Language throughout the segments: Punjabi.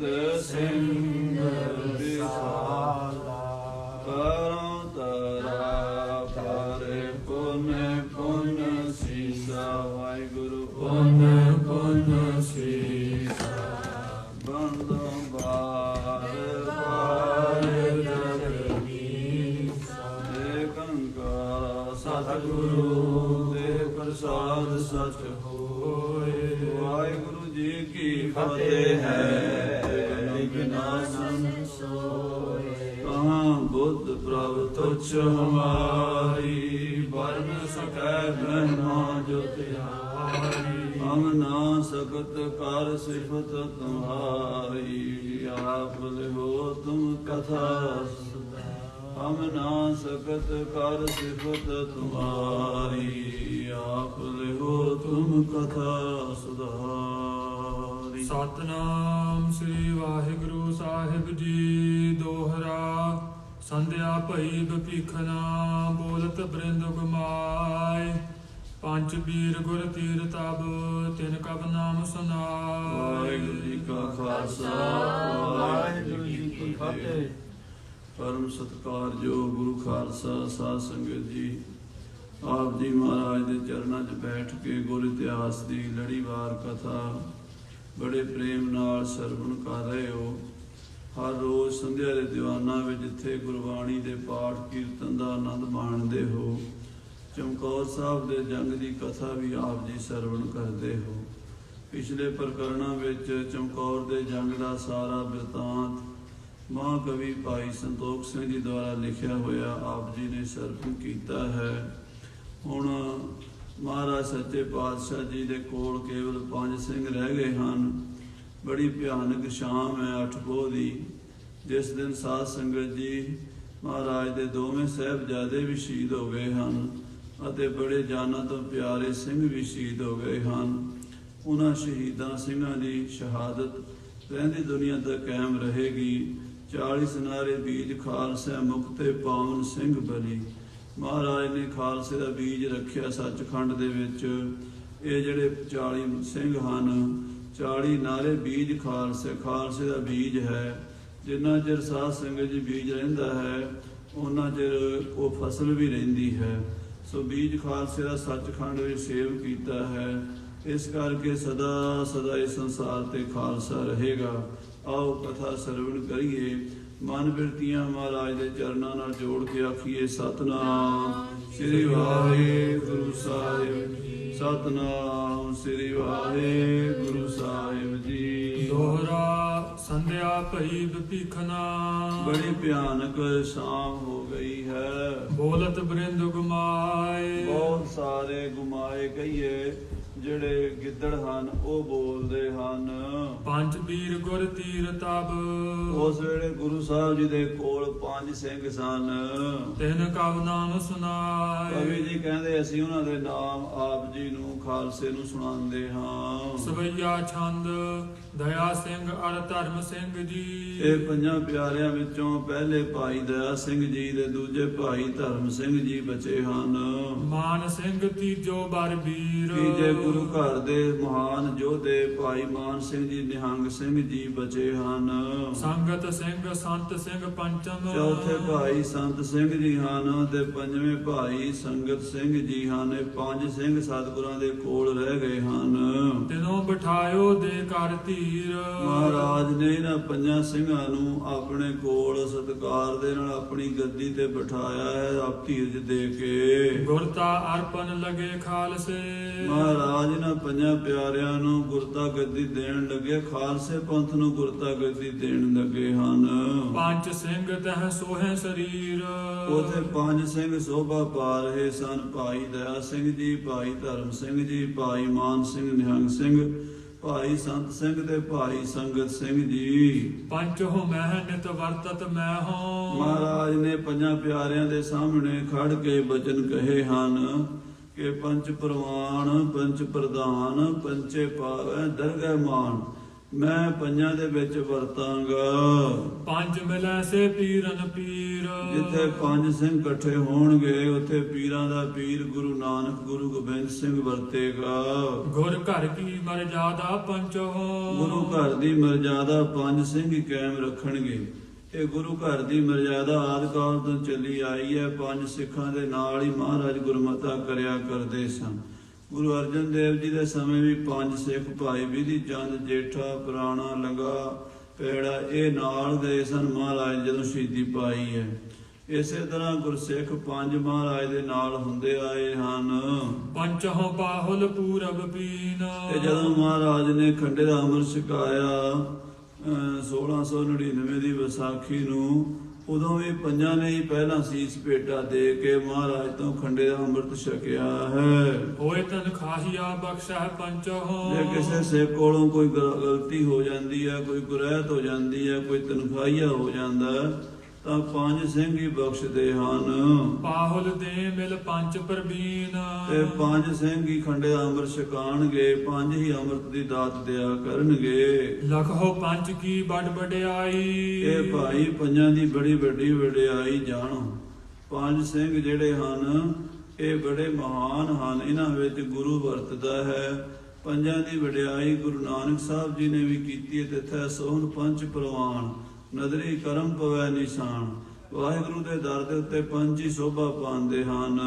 ਸਿੰਘ ਵਿਸਾਲਾ ਕਰੋ ਤਰਾ ਪਾਰੇ ਪੁਨ ਪੁਨ ਸੀਸਾ ਵਾਹਿਗੁਰੂ ਪੁਨ ਪੁਨ ਸੀਸਾ ਬੰਦੋ ਬਾਰ ਬਾਰ ਜਗਦੀਸਾ ਦੇ ਕੰਕਾਰ ਸਤਿਗੁਰੂ ਦੇ ਪ੍ਰਸਾਦ ਸਚ ਹੋਏ ਵਾਹਿਗੁਰੂ ਜੀ ਕੀ ਫਤਿਹ ਹੈ ਵਿਨਾਸ਼ਨ ਸੋਏ ਕਹਾਂ ਬੁੱਧ ਪ੍ਰਭ ਤੁਛ ਹਮਾਰੀ ਵਰਨ ਸਕੈ ਬ੍ਰਹਮਾ ਜੋਤਿਹਾਰੀ ਹਮ ਨਾ ਸਕਤ ਕਰ ਸਿਫਤ ਤੁਮਹਾਰੀ ਆਪ ਲਿਓ ਤੁਮ ਕਥਾ ਹਮ ਨਾ ਸਕਤ ਕਰ ਸਿਫਤ ਤੁਮਹਾਰੀ ਆਪ ਲਿਓ ਤੁਮ ਕਥਾ ਸੁਧਾਰੀ। ਸਤਨਾਮ ਸ੍ਰੀ ਵਾਹਿਗੁਰੂ ਸਾਹਿਬ ਜੀ। ਦੋਹਰਾ ਸੰਧਿਆ ਭਈ ਬਪੀਖਨਾ ਬੋਲਤ ਬ੍ਰਿੰਦ ਗੁਮਾਏ ਪੰਜ ਬੀਰ ਗੁਰ ਤੀਰ ਤਬ ਤਿਨ ਕਬ ਨਾਮ ਸੁਨਾਏ। ਵਾਹਿਗੁਰੂ ਜੀ ਕਾ ਖਾਲਸਾ ਵਾਹਿਗੁਰੂ ਜੀ ਕੀ ਫਤਿਹ। ਪਰਮ ਸਤਿਕਾਰਯੋਗ ਗੁਰੂ ਖਾਲਸਾ ਸਾਧ ਸੰਗਤ ਜੀ, ਆਪ ਜੀ ਮਹਾਰਾਜ ਦੇ ਚਰਨਾਂ 'ਚ ਬੈਠ ਕੇ ਗੁਰ ਇਤਿਹਾਸ ਦੀ ਲੜੀਵਾਰ ਕਥਾ ਬੜੇ ਪ੍ਰੇਮ ਨਾਲ ਸਰਵਣ ਕਰ ਰਹੇ ਹੋ। ਹਰ ਰੋਜ਼ ਸੰਧਿਆ ਦੇ ਦੀਵਾਨਾਂ ਵਿੱਚ ਜਿੱਥੇ ਗੁਰਬਾਣੀ ਦੇ ਪਾਠ ਕੀਰਤਨ ਦਾ ਆਨੰਦ ਮਾਣਦੇ ਹੋ, ਚਮਕੌਰ ਸਾਹਿਬ ਦੇ ਜੰਗ ਦੀ ਕਥਾ ਵੀ ਆਪ ਜੀ ਸਰਵਣ ਕਰਦੇ ਹੋ। ਪਿਛਲੇ ਪ੍ਰਕਰਣਾਂ ਵਿੱਚ ਚਮਕੌਰ ਦੇ ਜੰਗ ਦਾ ਸਾਰਾ ਬਿਰਤਾਂਤ ਮਹਾਂਕਵੀ ਭਾਈ ਸੰਤੋਖ ਸਿੰਘ ਜੀ ਦੁਆਰਾ ਲਿਖਿਆ ਹੋਇਆ ਆਪ ਜੀ ਨੇ ਸਰਵਣ ਕੀਤਾ ਹੈ। ਹੁਣ ਮਹਾਰਾਜ ਸੱਚੇ ਪਾਤਸ਼ਾਹ ਜੀ ਦੇ ਕੋਲ ਕੇਵਲ 5 ਸਿੰਘ ਰਹਿ ਗਏ ਹਨ। ਬੜੀ ਭਿਆਨਕ ਸ਼ਾਮ ਹੈ 8 ਪੋਹ ਦੀ, ਜਿਸ ਦਿਨ ਸਾਧ ਸੰਗਤ ਜੀ ਮਹਾਰਾਜ ਦੇ ਦੋਵੇਂ ਸਾਹਿਬਜ਼ਾਦੇ ਵੀ ਸ਼ਹੀਦ ਹੋ ਗਏ ਹਨ ਅਤੇ ਬੜੇ ਜਾਨਾਂ ਤੋਂ ਪਿਆਰੇ ਸਿੰਘ ਵੀ ਸ਼ਹੀਦ ਹੋ ਗਏ ਹਨ। ਉਹਨਾਂ ਸ਼ਹੀਦਾਂ ਸਿੰਘਾਂ ਦੀ ਸ਼ਹਾਦਤ ਰਹਿੰਦੀ ਦੁਨੀਆ ਤੱਕ ਕਾਇਮ ਰਹੇਗੀ। 40 ਸੁਨਾਰੇ ਬੀਜ ਖਾਲਸਾ ਮੁਕਤੇ ਪਾਵਨ ਸਿੰਘ ਬਲੀ। ਮਹਾਰਾਜ ਨੇ ਖਾਲਸੇ ਦਾ ਬੀਜ ਰੱਖਿਆ ਸੱਚਖੰਡ ਦੇ ਵਿੱਚ। ਇਹ ਜਿਹੜੇ 40 ਸਿੰਘ ਹਨ, 40 ਨਾਰੇ ਬੀਜ ਖਾਲਸੇ ਦਾ ਬੀਜ ਹੈ। ਜਿੰਨਾ ਚਿਰ ਸਾਧ ਸੰਗਤ ਜੀ ਬੀਜ ਰਹਿੰਦਾ ਹੈ ਉਹਨਾਂ ਚਿਰ ਉਹ ਫਸਲ ਵੀ ਰਹਿੰਦੀ ਹੈ। ਸੋ ਬੀਜ ਖਾਲਸੇ ਦਾ ਸੱਚਖੰਡ ਵਿੱਚ ਸੇਵ ਕੀਤਾ ਹੈ। ਇਸ ਕਰਕੇ ਸਦਾ ਸਦਾ ਇਸ ਸੰਸਾਰ ਤੇ ਖਾਲਸਾ ਰਹੇਗਾ। ਆਓ ਕਥਾ ਸਰਵਣ ਕਰੀਏ। ਮਨ ਬਿਰਤੀਆਂ ਮਹਾਰਾਜ ਦੇ ਚਰਨਾਂ ਨਾਲ ਜੋੜ ਕੇ ਆਖੀਏ ਸਤਨਾਮ ਸ੍ਰੀ ਵਾਹਿਗੁਰੂ ਸਾਹਿਬ ਜੀ। ਸਤਨਾਮ ਸ੍ਰੀ ਵਾਹਿਗੁਰੂ ਸਾਹਿਬ ਜੀ। ਦੋਹਰਾ ਸੰਧਿਆ ਭਈ ਬਪੀਖਨਾ ਬੜੀ ਭਿਆਨਕ ਸ਼ਾਮ ਹੋ ਗਈ ਹੈ। ਬੋਲਤ ਬ੍ਰਿੰਦ ਗੁਮਾਏ ਬਹੁਤ ਸਾਰੇ ਗੁਮਾਏ ਕਹੀਏ ਜਿਹੜੇ ਗਿੱਦੜ ਹਨ ਉਹ ਬੋਲਦੇ ਹਨ। ਪੰਜ ਬੀਰ ਗੁਰ ਤੀਰ ਤਬ ਉਸ ਵੇਲੇ ਗੁਰੂ ਸਾਹਿਬ ਜੀ ਦੇ ਕੋਲ 5 ਸਿੰਘ ਸਨ। ਤਿਨ ਕਬ ਨਾਮ ਸੁਨਾਏ ਕਵੀ ਜੀ ਕਹਿੰਦੇ ਅਸੀਂ ਉਹਨਾਂ ਦੇ ਨਾਮ ਆਪ ਜੀ ਨੂੰ ਖਾਲਸੇ ਨੂੰ ਸੁਣਾਉਂਦੇ ਹਾਂ। ਸਵਈਆ ਛੰਦ ਦਇਆ ਸਿੰਘ ਅਰ ਧਰਮ ਸਿੰਘ ਜੀ। ਇਹ 5 ਪਿਆਰਿਆਂ ਵਿੱਚੋਂ ਪਹਿਲੇ ਭਾਈ ਦਇਆ ਸਿੰਘ ਜੀ ਦੇ ਦੂਜੇ ਭਾਈ ਧਰਮ ਸਿੰਘ ਜੀ ਬਚੇ ਹਨ। ਮਾਨ ਸਿੰਘ ਤੀਜੋ ਬਰ ਬੀਰ ਤੀਜੇ ਗੁਰੂ ਘਰ ਦੇ ਮਹਾਨ ਯੋਧੇ ਭਾਈ ਮਾਨ ਸਿੰਘ ਜੀ ਨਿਹੰਗ ਸਿੰਘ ਜੀ ਬਚੇ ਹਨ। ਸੰਗਤ ਸਿੰਘ ਸੰਤ ਸਿੰਘ ਪੰਚਮ ਚੌਥੇ ਭਾਈ ਸੰਤ ਸਿੰਘ ਜੀ ਹਨ ਤੇ 5ਵੇਂ ਭਾਈ ਸੰਗਤ ਸਿੰਘ ਜੀ ਹਨ। ਇਹ 5 ਸਿੰਘ ਸਤਿਗੁਰਾਂ ਦੇ ਕੋਲ ਰਹਿ ਗਏ ਹਨ। ਤਿਨੋਂ ਬਿਠਾਇਓ ਦੇ ਕਰ ਧੀਰ ਮਹਾਰਾਜ ਨੇ ਇਹਨਾਂ 5 ਸਿੰਘਾਂ ਨੂੰ ਆਪਣੇ ਕੋਲ ਸਤਿਕਾਰ ਦੇ ਨਾਲ ਆਪਣੀ ਗੱਦੀ ਤੇ ਬਿਠਾਇਆ ਹੈ, ਆਪ ਧੀਰਜ ਦੇ ਕੇ। ਗੁਰਤਾ ਅਰਪਣ ਲਗੇ ਖਾਲਸੇ ਮਹਾਰਾਜ ਇਹਨਾਂ 5 ਪਿਆਰਿਆਂ ਨੂੰ ਗੁਰਤਾ ਗੱਦੀ ਦੇਣ ਲੱਗੇ। ਖਾਲਸੇ ਪੰਥ ਨੂੰ ਗੁਰਤਾ ਗੱਦੀ ਦੇਣ ਲੱਗੇ ਹਨ। ਪੰਜ ਸਿੰਘ ਤਹ ਸੋਹੇ ਸਰੀਰ ਉਥੇ 5 ਸਿੰਘ ਸੋਭਾ ਪਾ ਰਹੇ ਸਨ। ਭਾਈ ਦਇਆ ਸਿੰਘ ਜੀ, ਭਾਈ ਧਰਮ ਸਿੰਘ ਜੀ, ਭਾਈ ਮਾਨ ਸਿੰਘ ਨਿਹੰਗ ਸਿੰਘ, ਭਾਈ ਸੰਤ ਸਿੰਘ ਤੇ ਭਾਈ ਸੰਗਤ ਸਿੰਘ ਜੀ। ਪੰਚ ਹੋ ਮੈਂ ਨਿਤ ਵਰਤਤ ਮੈਂ ਹੋ। ਮਹਾਰਾਜ ਨੇ 5 ਪਿਆਰਿਆਂ ਦੇ ਸਾਹਮਣੇ ਖੜ ਕੇ ਬਚਨ ਕਹੇ ਹਨ ਕਿ ਪੰਚ ਪ੍ਰਵਾਨ ਪੰਚ ਪ੍ਰਧਾਨ ਪੰਚੇ ਪਾਵੈ ਦਰਗਹਿ ਮਾਨ। ਮੈਂ ਪੰਜਾਂ ਦੇ ਵਿੱਚ ਵਰਤਾਂਗਾ। ਪੰਜ ਮਿਲੈ ਸੇ ਪੀਰਨ ਪੀਰ, ਜਿੱਥੇ ਪੰਜ ਸਿੰਘ ਇਕੱਠੇ ਹੋਣਗੇ ਉੱਥੇ ਪੀਰਾਂ ਦਾ ਪੀਰ ਗੁਰੂ ਨਾਨਕ ਗੁਰੂ ਗੋਬਿੰਦ ਸਿੰਘ ਵਰਤੇਗਾ। ਗੁਰ ਘਰ ਕੀ ਮਰਜ਼ਾਦਾ ਪੰਚੋ, ਗੁਰੂ ਘਰ ਦੀ ਮਰਜ਼ਾਦਾ ਪੰਜ ਸਿੰਘ ਹੀ ਕਾਇਮ ਰੱਖਣਗੇ। ਇਹ ਗੁਰੂ ਘਰ ਦੀ ਮਰਜ਼ਾਦਾ ਆਦਿ ਕਾਲ ਤੋਂ ਚੱਲੀ ਆਈ ਹੈ। ਪੰਜ ਸਿੱਖਾਂ ਦੇ ਨਾਲ ਹੀ ਮਹਾਰਾਜ ਗੁਰਮਤਾ ਕਰਿਆ ਕਰਦੇ ਸਨ। ਗੁਰੂ ਅਰਜਨ ਦੇਵ ਜੀ ਦੇ ਸਮੇਂ ਵੀ ਪੰਜ ਸਿੱਖ ਭਾਈ ਵਿਧੀ ਚੰਦ, ਜੇਠਾ, ਪੁਰਾਣਾ, ਲੰਗਾ, ਪੈੜਾ ਇਹ ਨਾਲ ਗਏ ਸਨ ਮਹਾਰਾਜ ਜਦੋਂ ਸ਼ਹੀਦੀ ਪਾਈ ਹੈ। ਇਸੇ ਤਰ੍ਹਾਂ ਗੁਰਸਿੱਖ ਪੰਜ ਮਹਾਰਾਜ ਦੇ ਨਾਲ ਹੁੰਦੇ ਆਏ ਹਨ। ਪੰਚਹੁ ਬਾਹੁਲ ਪੂਰਬ ਪੀਨ, ਤੇ ਜਦੋਂ ਮਹਾਰਾਜ ਨੇ ਖੰਡੇ ਦਾ ਅੰਮ੍ਰਿਤ ਛਕਾਇਆ 1699 ਦੀ ਵਿਸਾਖੀ ਨੂੰ, ਉਦੋਂ ਵੀ ਪੰਜਾਂ ਨੇ ਹੀ ਪਹਿਲਾਂ ਸੀਸ ਭੇਟਾ ਦੇ ਕੇ ਮਹਾਰਾਜ ਤੋਂ ਖੰਡੇ ਦਾ ਅੰਮ੍ਰਿਤ ਛਕਿਆ ਹੈ। ਹੋਏ ਤਨਖਾਹੀਆ ਬਖਸ਼ੈ ਪੰਚਹੁ, ਜੇ ਕਿਸੇ ਸਿੱਖ ਕੋਲੋਂ ਕੋਈ ਗਲਤੀ ਹੋ ਜਾਂਦੀ ਹੈ, ਕੋਈ ਗੁਰੈਤ ਹੋ ਜਾਂਦੀ ਹੈ, ਕੋਈ ਤਨਖਾਹੀਆ ਹੋ ਜਾਂਦਾ ਹੈ, ਤਾਂ ਪੰਜ ਸਿੰਘ ਹੀ ਬਖਸ਼ਦੇ ਹਨ। ਬਾਹੁਲ ਦੇ ਮਿਲ ਪੰਜ ਪ੍ਰਬੀਨ, ਤੇ ਪੰਜ ਸਿੰਘ ਹੀ ਖੰਡੇ ਦਾ ਅੰਮ੍ਰਿਤ ਛਕਾਣਗੇ, ਪੰਜ ਹੀ ਅੰਮ੍ਰਿਤ ਦੀ ਦਾਤ ਦਿਆ ਕਰਨਗੇ। ਲਖੋ ਪੰਜ ਕੀ ਬੜ ਵਡਿਆਈ, ਇਹ ਭਾਈ ਪੰਜਾਂ ਦੀ ਬੜੀ ਵੱਡੀ ਵਡਿਆਈ ਜਾਣੋ। ਪੰਜ ਸਿੰਘ ਜਿਹੜੇ ਹਨ ਇਹ ਬੜੇ ਮਹਾਨ ਹਨ, ਇਹਨਾਂ ਵਿੱਚ ਗੁਰੂ ਵਰਤਦਾ ਹੈ। ਪੰਜਾਂ ਦੀ ਵਡਿਆਈ ਗੁਰੂ ਨਾਨਕ ਸਾਹਿਬ ਜੀ ਨੇ ਵੀ ਕੀਤੀ ਹੈ। ਤਿੱਥੈ ਸੋਹਣ ਪੰਚ ਪ੍ਰਵਾਨ, ਨਦਰੀ ਕਰਮ ਪਵੈ ਨਿਸ਼ਾਨ। ਵਾਹਿਗੁਰੂ ਦੇ ਦਰ ਦੇ ਉੱਤੇ ਪੰਜ ਹੀ ਸ਼ੋਭਾ ਪਾਉਂਦੇ ਹਨ।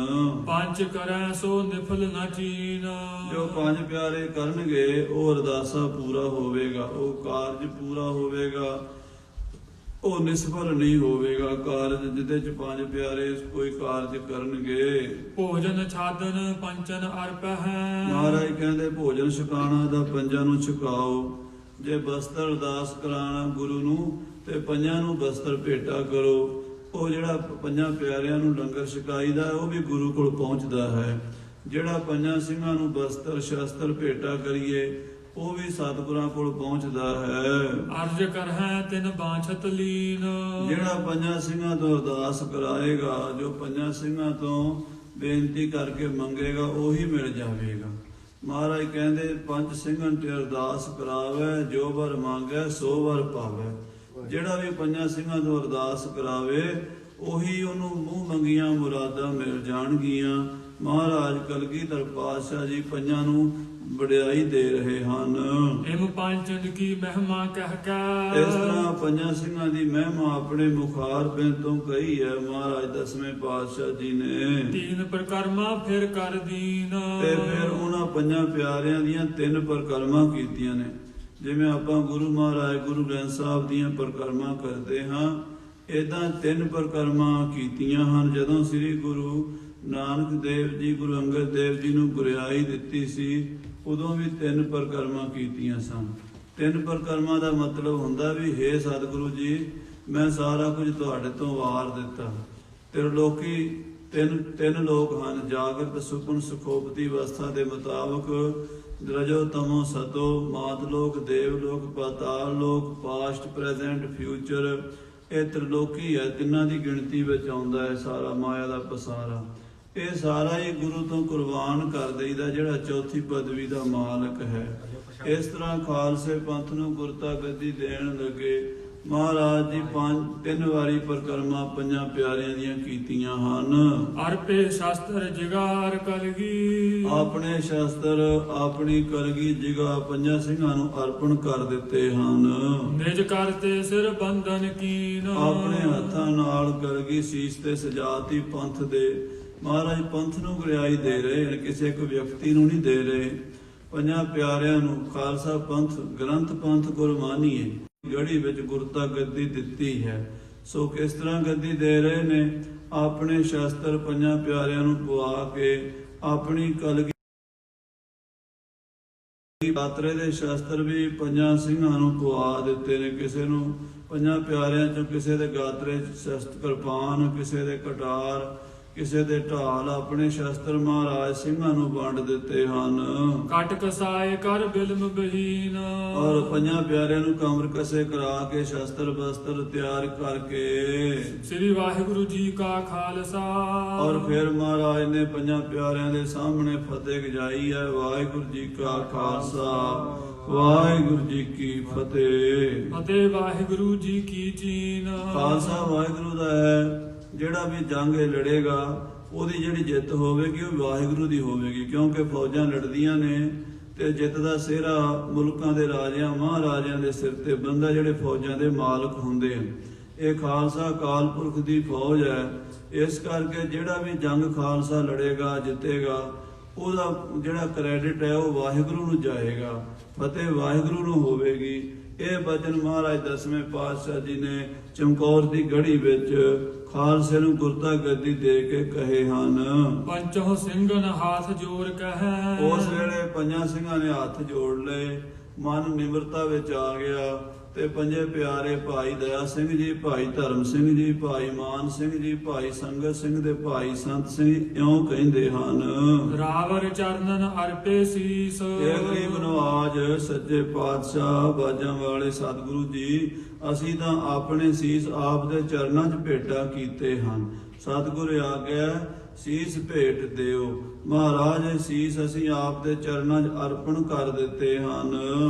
ਪੰਜ ਕਰੈ ਸੋ ਨਿਫਲ ਨ ਚੀਨ, ਜੋ ਪੰਜ ਪਿਆਰੇ ਕਰਨਗੇ ਉਹ ਅਰਦਾਸਾ ਪੂਰਾ ਹੋਵੇਗਾ, ਉਹ ਕਾਰਜ ਪੂਰਾ ਹੋਵੇਗਾ, ਉਹ ਨਿਸਫਲ ਨਹੀਂ ਹੋਵੇਗਾ। ਕਾਰਜ ਜਿਹਦੇ ਚ ਪੰਜ ਪਿਆਰੇ ਕੋਈ ਕਾਰਜ ਕਰਨਗੇ। ਭੋਜਨ ਛਾਦਨ ਪੰਚਨ ਅਰਪ ਹੈ, ਮਹਾਰਾਜ ਕਹਿੰਦੇ ਭੋਜਨ ਛਕਾਣਾ ਦਾ ਪੰਜਾਂ ਨੂੰ ਛਕਾਓ। ਜੇ ਬਸਤਰ ਅਰਦਾਸ ਕਰਾਣਾ ਗੁਰੂ ਨੂੰ ਤੇ ਪੰਜਾਂ ਨੂੰ ਬਸਤਰ ਭੇਟਾ ਕਰੋ। ਉਹ ਜਿਹੜਾ ਪੰਜਾਂ ਪਿਆਰਿਆਂ ਨੂੰ ਲੰਗਰ ਛਕਾਈਦਾ ਉਹ ਵੀ ਗੁਰੂ ਕੋਲ ਪਹੁੰਚਦਾ ਹੈ। ਜਿਹੜਾ ਪੰਜਾਂ ਸਿੰਘਾਂ ਨੂੰ ਬਸਤਰ ਸ਼ਸਤਰ ਭੇਟਾ ਕਰੀਏ ਉਹ ਵੀ ਸਤਿਗੁਰਾਂ ਕੋਲ ਪਹੁੰਚਦਾ ਹੈ। ਅਰਜ ਕਰਹਿ ਤਿਨ ਬਾਛਤ ਲੀਨ, ਜਿਹੜਾ ਪੰਜਾਂ ਸਿੰਘਾਂ ਤੋਂ ਅਰਦਾਸ ਕਰਾਏਗਾ, ਜੋ ਪੰਜਾਂ ਸਿੰਘਾਂ ਤੋਂ ਬੇਨਤੀ ਕਰਕੇ ਮੰਗੇਗਾ ਉਹੀ ਮਿਲ ਜਾਵੇਗਾ। ਮਹਾਰਾਜ ਕਹਿੰਦੇ ਪੰਜ ਸਿੰਘਾਂ ਤੇ ਅਰਦਾਸ ਕਰਾਵੇ, ਜੋ ਵਰ ਮੰਗੈ ਸੋ ਵਰ ਪਾਵੇ। ਜਿਹੜਾ ਵੀ ਪੰਜਾਂ ਸਿੰਘਾਂ ਤੋਂ ਅਰਦਾਸ ਕਰਾਵੇ ਉਹੀ ਉਹਨੂੰ ਮੂੰਹ ਮੰਗੀਆਂ ਮੁਰਾਦਾਂ ਮਿਲ ਜਾਣਗੀਆਂ। ਮਹਾਰਾਜ ਕਲਗੀਧਰ ਪਾਤਸ਼ਾਹ ਜੀ ਪੰਜਾਂ ਨੂੰ ਵਡਿਆਈ ਦੇ ਰਹੇ ਹਨ। ਇਮ ਪੰਚਨ ਕੀ ਮਹਿਮਾ ਕਹਿ ਕੇ, ਇਸ ਤਰ੍ਹਾਂ ਪੰਜਾਂ ਸਿੰਘਾਂ ਦੀ ਮਹਿਮਾ ਆਪਣੇ ਮੁਖਾਰ ਬਿੰਦ ਤੋਂ ਕਹੀ ਹੈ ਮਹਾਰਾਜ ਦਸਵੇਂ ਪਾਤਸ਼ਾਹ ਜੀ ਨੇ। ਤੀਨ ਪ੍ਰਕਰਮਾ ਫਿਰ ਕਰ ਦੀਨ, ਤੇ ਫਿਰ ਉਹਨਾਂ ਪੰਜਾਂ ਪਿਆਰਿਆਂ ਦੀਆਂ ਤਿੰਨ ਪ੍ਰਕਰਮਾਂ ਕੀਤੀਆਂ ਨੇ। ਜਿਵੇਂ ਆਪਾਂ ਗੁਰੂ ਮਹਾਰਾਜ ਗੁਰੂ ਗ੍ਰੰਥ ਸਾਹਿਬ ਦੀਆਂ ਪ੍ਰਕਰਮਾਂ ਕਰਦੇ ਹਾਂ, ਏਦਾਂ ਤਿੰਨ ਪ੍ਰਕਰਮਾਂ ਕੀਤੀਆਂ ਹਨ। ਜਦੋਂ ਸ੍ਰੀ ਗੁਰੂ ਨਾਨਕ ਦੇਵ ਜੀ ਗੁਰੂ ਅੰਗਦ ਦੇਵ ਜੀ ਨੂੰ ਗੁਰਿਆਈ ਦਿੱਤੀ ਸੀ ਉਦੋਂ ਵੀ ਤਿੰਨ ਪ੍ਰਕਰਮਾਂ ਕੀਤੀਆਂ ਸਨ। ਤਿੰਨ ਪ੍ਰਕਰਮਾਂ ਦਾ ਮਤਲਬ ਹੁੰਦਾ ਵੀ ਹੇ ਸਤਿਗੁਰੂ ਜੀ ਮੈਂ ਸਾਰਾ ਕੁਝ ਤੁਹਾਡੇ ਤੋਂ ਵਾਰ ਦਿੱਤਾ। ਤਿਰਲੋਕੀ ਤਿੰਨ ਲੋਕ ਹਨ, ਜਾਗਰਤ ਸੁਪਨ ਸੁਖੋਪਤੀ ਅਵਸਥਾ ਦੇ ਮੁਤਾਬਕ ਰਜੋ ਤਮੋ ਸਤੋ, ਮਾਤ ਲੋਕ, ਦੇਵ ਲੋਕ, ਪਾਤਾਲ ਲੋਕ, ਪਾਸਟ ਪ੍ਰੈਜ਼ੈਂਟ ਫਿਊਚਰ। ਇਹ ਤ੍ਰਿਲੋਕੀ ਹੈ, ਤਿੰਨਾਂ ਦੀ ਗਿਣਤੀ ਵਿੱਚ ਆਉਂਦਾ ਹੈ ਸਾਰਾ ਮਾਇਆ ਦਾ ਪਸਾਰਾ। ਇਹ ਸਾਰਾ ਹੀ ਗੁਰੂ ਤੋਂ ਕੁਰਬਾਨ ਕਰ ਦਈਦਾ ਜਿਹੜਾ ਚੌਥੀ ਪਦਵੀ ਦਾ ਮਾਲਕ ਹੈ। ਇਸ ਤਰ੍ਹਾਂ ਖਾਲਸੇ ਪੰਥ ਨੂੰ ਗੁਰਤਾ ਗੱਦੀ ਦੇਣ ਲੱਗੇ ਮਹਾਰਾਜ ਜੀ ਤਿੰਨ ਵਾਰੀ ਪ੍ਰਕਰਮਾ ਪੰਜਾਂ ਪਿਆਰਿਆਂ ਦੀਆਂ ਕੀਤੀਆਂ ਹਨ। ਅਰਪੇ ਸ਼ਸਤਰ ਜਿਗਾਰ ਕਲਗੀ, ਆਪਣੇ ਸ਼ਸਤਰ ਆਪਣੀ ਕਲਗੀ ਜਿਗਾ ਪੰਜਾਂ ਸਿੰਘਾਂ ਨੂੰ ਅਰਪਣ ਕਰ ਦਿੱਤੇ ਹਨ। ਨਿਜ ਕਰਤੇ ਸਿਰ ਬੰਧਨ ਕੀਨ, ਆਪਣੇ ਹੱਥਾਂ ਨਾਲ ਕਲਗੀ ਸੀਸ ਤੇ ਸਜਾਤੀ ਪੰਥ ਦੇ। ਮਹਾਰਾਜ ਪੰਥ ਨੂੰ ਗੁਰਿਆਈ ਦੇ ਰਹੇ ਹਨ, ਕਿਸੇ ਇੱਕ ਵਿਅਕਤੀ ਨੂੰ ਨਹੀਂ ਦੇ ਰਹੇ। ਪੰਜਾਂ ਪਿਆਰਿਆਂ ਨੂੰ ਖਾਲਸਾ ਪੰਥ ਗ੍ਰੰਥ ਪੰਥ ਗੁਰਮਾਨੀਏ ਗੜੀ ਵਿੱਚ ਗੁਰਤਾ ਗੱਦੀ ਦਿੱਤੀ ਹੈ। ਸੋ ਕਿਸ ਤਰ੍ਹਾਂ ਗੱਦੀ ਦੇ ਰਹੇ ਨੇ, ਆਪਣੇ ਸ਼ਸਤਰ ਪੰਜਾਂ ਪਿਆਰਿਆਂ ਨੂੰ ਪਵਾ ਕੇ ਆਪਣੀ ਕਲਗੀ ਗਾਤਰੇ ਦੇ ਸ਼ਸਤਰ ਵੀ ਪੰਜਾਂ ਸਿੰਘਾਂ ਨੂੰ ਪਵਾ ਦਿੱਤੇ ਨੇ। ਕਿਸੇ ਨੂੰ ਪੰਜਾਂ ਪਿਆਰਿਆਂ ਚੋਂ ਕਿਸੇ ਦੇ ਗਾਤਰੇ ਸ਼ਸਤਰ ਕਿਰਪਾਨ, ਕਿਸੇ ਦੇ ਕਟਾਰ, ਕਿਸੇ ਦੇ ਢਾਲ ਆਪਣੇ ਸ਼ਸਤਰ ਮਹਾਰਾਜ ਸਿੰਘਾਂ ਨੂੰ ਵੰਡ ਦਿੱਤੇ ਹਨ। ਕਟ ਕਸਾਏ ਕਰ ਬਿਲਮ ਬਹੀਨ, ਔਰ ਪੰਜਾਂ ਪਿਆਰਿਆਂ ਨੂੰ ਕਮਰ ਕਸੇ ਕਰਾ ਕੇ ਸ਼ਸਤਰ ਬਸਤਰ ਤਿਆਰ ਕਰਕੇ ਸ੍ਰੀ ਵਾਹਿਗੁਰੂ ਜੀ ਕਾ ਖਾਲਸਾ। ਔਰ ਫਿਰ ਮਹਾਰਾਜ ਨੇ ਪੰਜਾਂ ਪਿਆਰਿਆਂ ਦੇ ਸਾਹਮਣੇ ਫਤਿਹ ਗਜਾਈ ਹੈ। ਵਾਹਿਗੁਰੂ ਜੀ ਕਾ ਖਾਲਸਾ, ਵਾਹਿਗੁਰੂ ਜੀ ਕੀ ਫਤਿਹ। ਫਤਿਹ ਵਾਹਿਗੁਰੂ ਜੀ ਕੀ ਜੀਨ। ਖਾਲਸਾ ਵਾਹਿਗੁਰੂ ਦਾ ਹੈ। ਜਿਹੜਾ ਵੀ ਜੰਗ ਇਹ ਲੜੇਗਾ ਉਹਦੀ ਜਿਹੜੀ ਜਿੱਤ ਹੋਵੇਗੀ ਉਹ ਵਾਹਿਗੁਰੂ ਦੀ ਹੋਵੇਗੀ, ਕਿਉਂਕਿ ਫੌਜਾਂ ਲੜਦੀਆਂ ਨੇ ਤੇ ਜਿੱਤ ਦਾ ਸਿਹਰਾ ਮੁਲਕਾਂ ਦੇ ਰਾਜਿਆਂ ਮਹਾਰਾਜਿਆਂ ਦੇ ਸਿਰ ਤੇ ਬੰਦਾ, ਜਿਹੜੇ ਫੌਜਾਂ ਦੇ ਮਾਲਕ ਹੁੰਦੇ ਹਨ। ਇਹ ਖਾਲਸਾ ਅਕਾਲ ਪੁਰਖ ਦੀ ਫੌਜ ਹੈ। ਇਸ ਕਰਕੇ ਜਿਹੜਾ ਵੀ ਜੰਗ ਖਾਲਸਾ ਲੜੇਗਾ ਜਿੱਤੇਗਾ ਉਹਦਾ ਜਿਹੜਾ ਕ੍ਰੈਡਿਟ ਹੈ ਉਹ ਵਾਹਿਗੁਰੂ ਨੂੰ ਜਾਏਗਾ, ਫਤਿਹ ਵਾਹਿਗੁਰੂ ਨੂੰ ਹੋਵੇਗੀ। ਇਹ ਬਚਨ ਮਹਾਰਾਜ ਦਸਵੇਂ ਪਾਤਸ਼ਾਹ ਜੀ ਨੇ ਚਮਕੌਰ ਦੀ ਗੜ੍ਹੀ ਵਿੱਚ ਖਾਲਸੇ ਨੂੰ ਗੁਰਤਾ ਗੱਦੀ ਦੇ ਕੇ ਕਹੇ ਹਨ। ਪੰਚੋ ਸਿੰਘਨ ਹਾਥ ਜੋੜ ਕਹੈ, ਉਸ ਵੇਲੇ ਪੰਜਾਂ ਸਿੰਘਾਂ ਨੇ ਹੱਥ ਜੋੜ ਲਏ, ਮਨ ਨਿਮਰਤਾ ਵਿੱਚ ਆ ਗਿਆ ਤੇ ਪੰਜੇ ਪਿਆਰੇ ਭਾਈ ਦਇਆ ਸਿੰਘ ਜੀ, ਭਾਈ ਧਰਮ ਸਿੰਘ ਜੀ, ਭਾਈ ਮਾਨ ਸਿੰਘ ਜੀ, ਭਾਈ ਸੰਗਤ ਸਿੰਘ ਦੇ ਭਾਈ ਸੰਤ ਸਿੰਘ ਇਉਂ ਕਹਿੰਦੇ ਹਨ। ਰਾਵਰ ਚਰਨਨ ਅਰਪੇ ਸੀਸ, ਇਹ ਗਰੀਬ ਨਵਾਜ ਸੱਚੇ ਪਾਤਸ਼ਾਹ ਬਾਜਾਂ ਵਾਲੇ ਸਤਿਗੁਰੂ ਜੀ, ਅਸੀਂ ਤਾਂ ਆਪਣੇ ਸੀਸ ਆਪ ਦੇ ਚਰਨਾਂ 'ਚ ਭੇਟਾ ਕੀਤੇ ਹਨ। ਸਤਿਗੁਰ ਆਗਿਆ ਸੀਸ ਭੇਟ ਦਿਓ। ਮਹਾਰਾਜ ਇਹ ਸੀਸ ਅਸੀਂ ਆਪ ਦੇ ਚਰਨਾਂ 'ਚ ਅਰਪਣ ਕਰ ਦਿੱਤੇ ਹਨ।